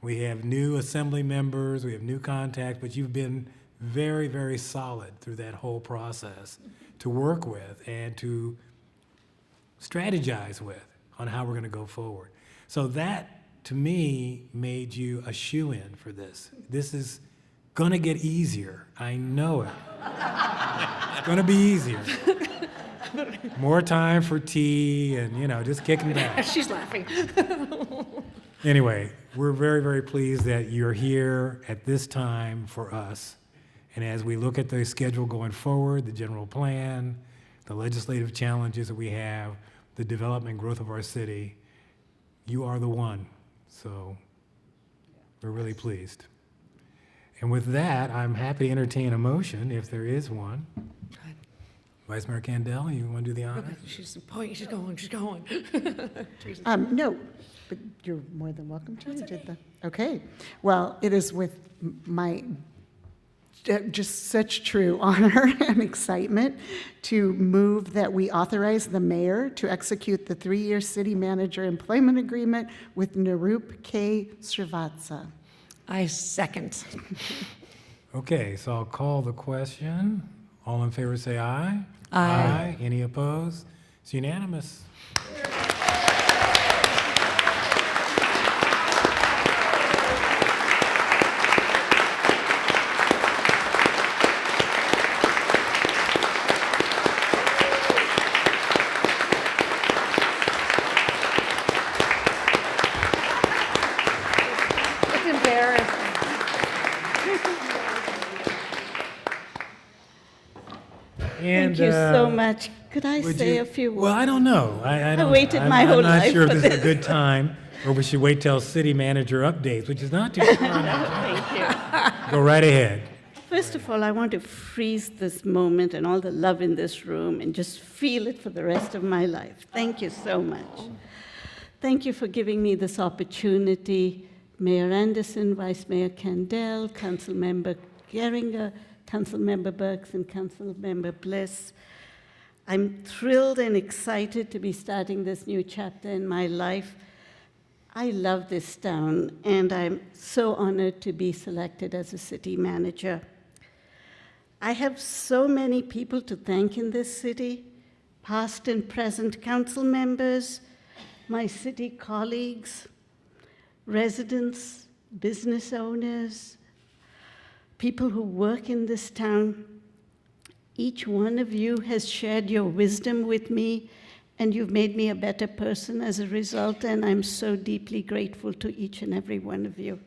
We have new assembly members, we have new contacts, but you've been very, very solid through that whole process to work with and to strategize with on how we're going to go forward. So that, to me, made you a shoo-in for this. This is going to get easier. I know it. It's going to be easier. More time for tea and, you know, just kicking back. She's laughing. Anyway, we're very, very pleased that you're here at this time for us. And as we look at the schedule going forward, the general plan, the legislative challenges that we have, the development and growth of our city, you are the one. So we're really pleased. And with that, I'm happy to entertain a motion, if there is one. Vice Mayor Candela, you want to do the honors? Okay, she's going. No, but you're more than welcome to. You did the, okay. Well, it is with my just such true honor and excitement to move that we authorize the mayor to execute the 3-year city manager employment agreement with Niroop K. Srivatsa. I second. Okay, so I'll call the question. All in favor say aye. Aye. Any opposed? It's unanimous. It's embarrassing. And, Thank you so much. Could I would say you- a few words? Well, I don't know. I don't, waited my I'm whole not life sure if for this is a this. good time, or we should wait till city manager updates, which is not too far now. Thank you. Go right ahead. First of all, I want to freeze this moment and all the love in this room and just feel it for the rest of my life. Thank you so much. Thank you for giving me this opportunity. Mayor Anderson, Vice Mayor Kandel, Council Member Geringer, Council Member Burks, and Council Member Bliss. I'm thrilled and excited to be starting this new chapter in my life. I love this town, and I'm so honored to be selected as a city manager. I have so many people to thank in this city, past and present council members, my city colleagues, residents, business owners, people who work in this town. Each one of you has shared your wisdom with me, and you've made me a better person as a result, and I'm so deeply grateful to each and every one of you.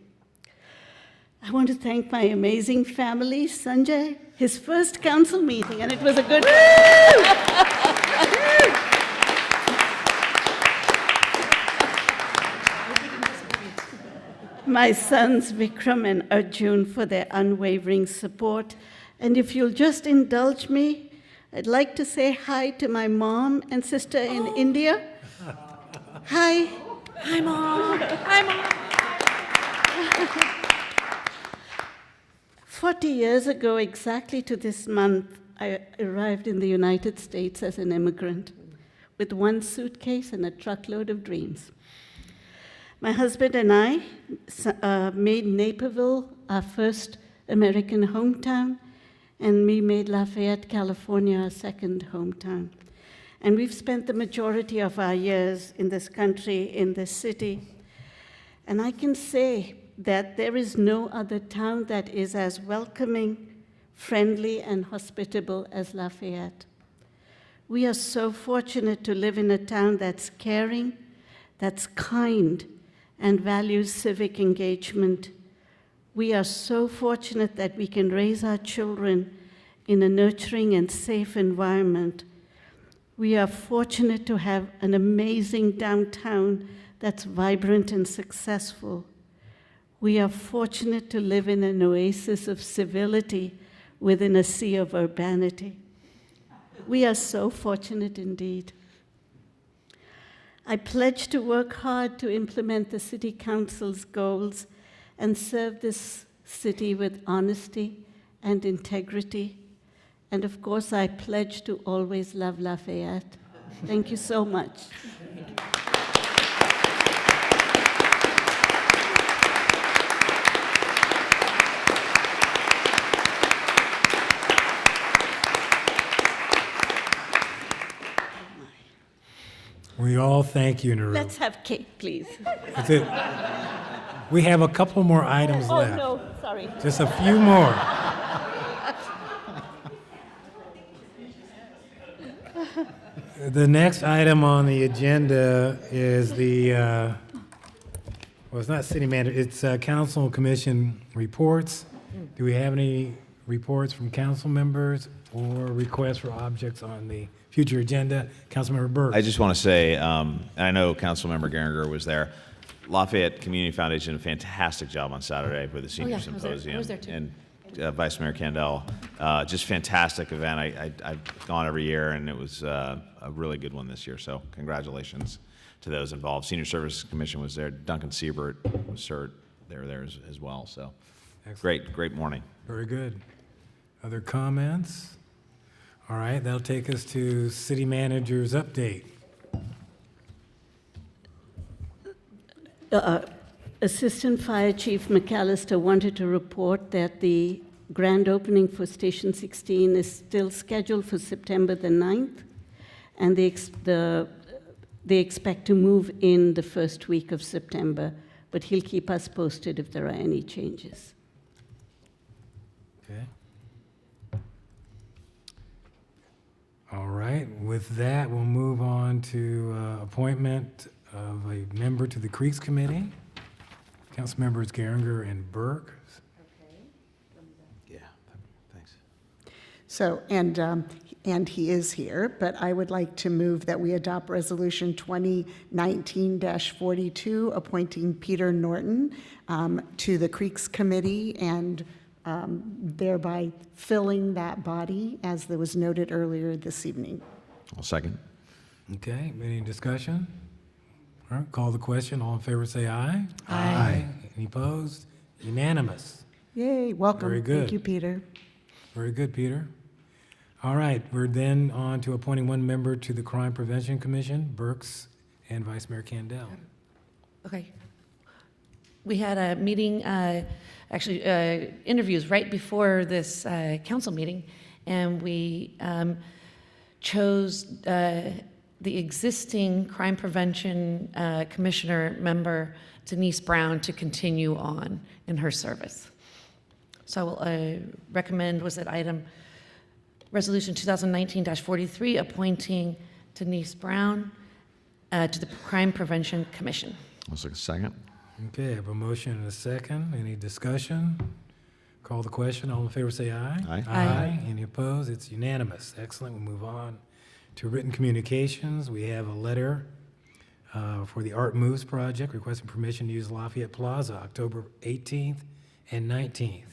I want to thank my amazing family, Sanjay, his first council meeting, and it was a good my sons Vikram and Arjun for their unwavering support. And if you'll just indulge me, I'd like to say hi to my mom and sister in India. Hi. Hi, Mom. Hi, Mom. 40 years ago, exactly to this month, I arrived in the United States as an immigrant with one suitcase and a truckload of dreams. My husband and I made Naperville our first American hometown, and we made Lafayette, California, our second hometown. And we've spent the majority of our years in this country, in this city. And I can say that there is no other town that is as welcoming, friendly, and hospitable as Lafayette. We are so fortunate to live in a town that's caring, that's kind, and values civic engagement. We are so fortunate that we can raise our children in a nurturing and safe environment. We are fortunate to have an amazing downtown that's vibrant and successful. We are fortunate to live in an oasis of civility within a sea of urbanity. We are so fortunate indeed. I pledge to work hard to implement the City Council's goals and serve this city with honesty and integrity. And of course, I pledge to always love Lafayette. Thank you so much. We all thank you, Niroop. Let's have cake, please. That's it. We have a couple more items Oh, left. no, sorry. Just a few more. The next item on the agenda is well, it's not city manager, it's council and commission reports. Do we have any reports from council members or requests for objects on the future agenda? Councilmember Burke. I just want to say, and I know Councilmember Geringer was there, Lafayette Community Foundation did a fantastic job on Saturday with the senior yeah, I was there. I symposium. was there too. And Vice Mayor Candell, just fantastic event. I've gone every year, and it was a really good one this year. So congratulations to those involved. Senior Services Commission was there. Duncan Siebert was CERT. They were there as well. So great morning. Very good. Other comments? All right, that'll take us to city manager's update. Assistant Fire Chief McAllister wanted to report that the grand opening for Station 16 is still scheduled for September the 9th, and they expect to move in the first week of September, but he'll keep us posted if there are any changes. Okay. All right, with that, we'll move on to appointment of a member to the Creeks Committee. Council members Geringer and Burke. Yeah, thanks. So, and he is here, but I would like to move that we adopt Resolution 2019-42, appointing Peter Norton to the Creeks Committee and thereby filling that body, as there was noted earlier this evening. I'll second. Okay, any discussion? All right, call the question. All in favor say aye. Aye. Any opposed? Unanimous. Yay, welcome. Very good. Thank you, Peter. Very good, Peter. All right, we're then on to appointing one member to the Crime Prevention Commission, Burks and Vice Mayor Candell. Okay. We had a meeting, interviews right before this council meeting, and we chose the existing Crime Prevention Commissioner member, Denise Brown, to continue on in her service. So I will recommend, was it item Resolution 2019-43, appointing Denise Brown to the Crime Prevention Commission. I'll second. Okay, I have a motion and a second. Any discussion? Call the question. All in favor say aye. Aye. Aye. Any opposed? It's unanimous. Excellent. We'll move on to written communications. We have a letter for the Art Moves project requesting permission to use Lafayette Plaza October 18th and 19th.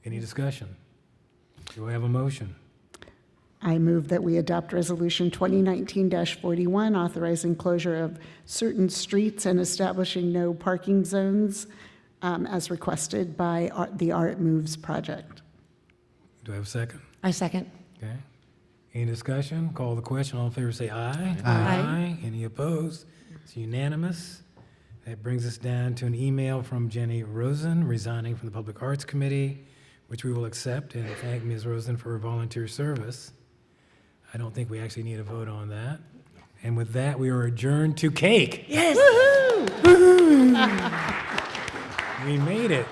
Any discussion? Do I have a motion? I move that we adopt Resolution 2019-41, authorizing closure of certain streets and establishing no parking zones as requested by the Art Moves project. Do I have a second? I second. Okay. Any discussion? Call the question. All in favor say aye. Aye. Any opposed? It's unanimous. That brings us down to an email from Jenny Rosen, resigning from the Public Arts Committee, which we will accept and thank Ms. Rosen for her volunteer service. I don't think we actually need a vote on that. And with that, we are adjourned to cake. Yes! Woohoo! We made it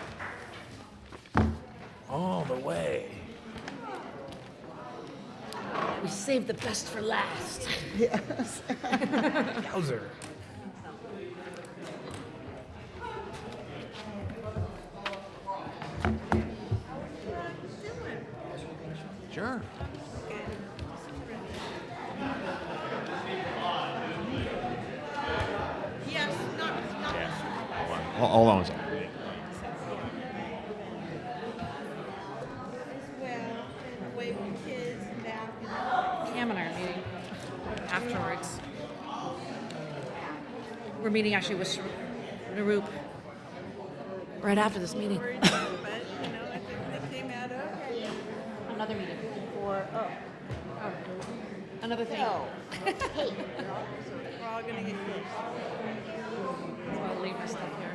all the way. We saved the best for last. Yes. Yowzer. Sure. Hold on a second. Cam and I are meeting afterwards. We're meeting actually with Niroop right after this meeting. But, you know, it came out okay. Another meeting for, another thing. No. Hey. We're all gonna get this. So I'll leave my stuff here.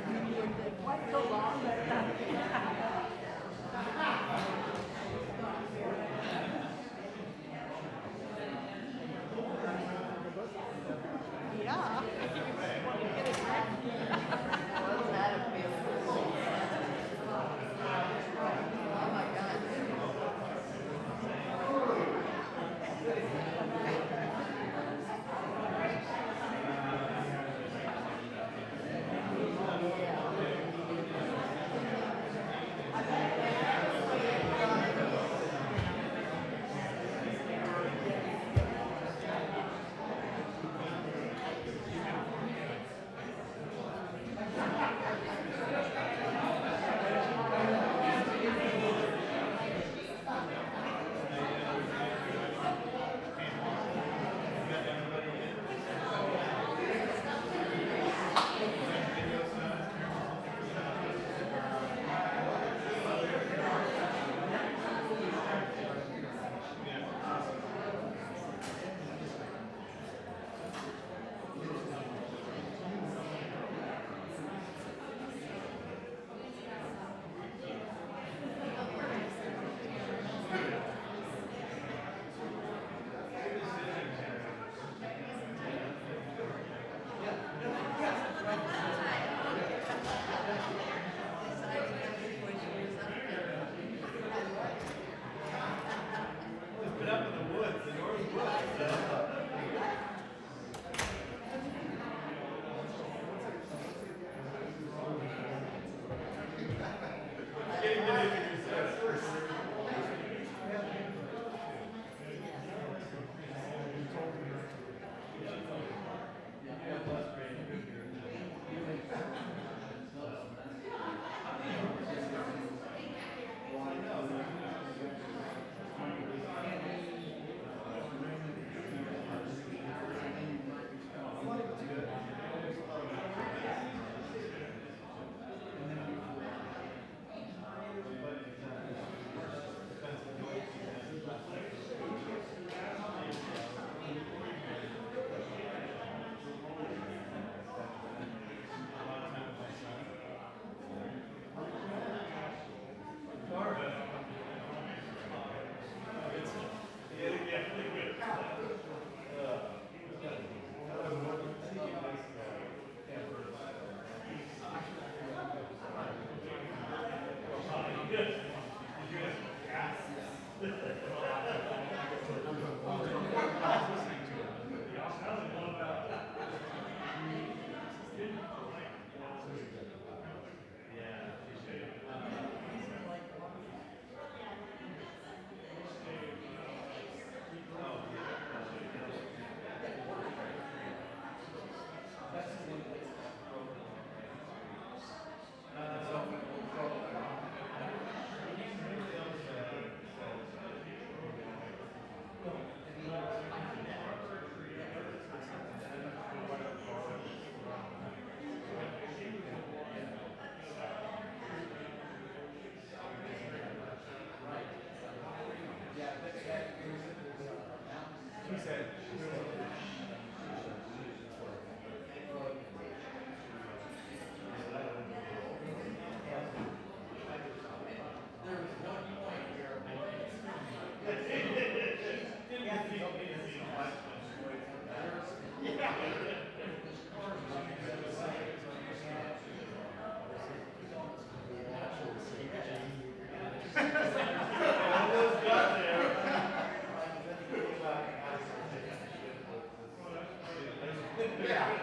Yeah.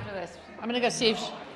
after this. I'm gonna go see if.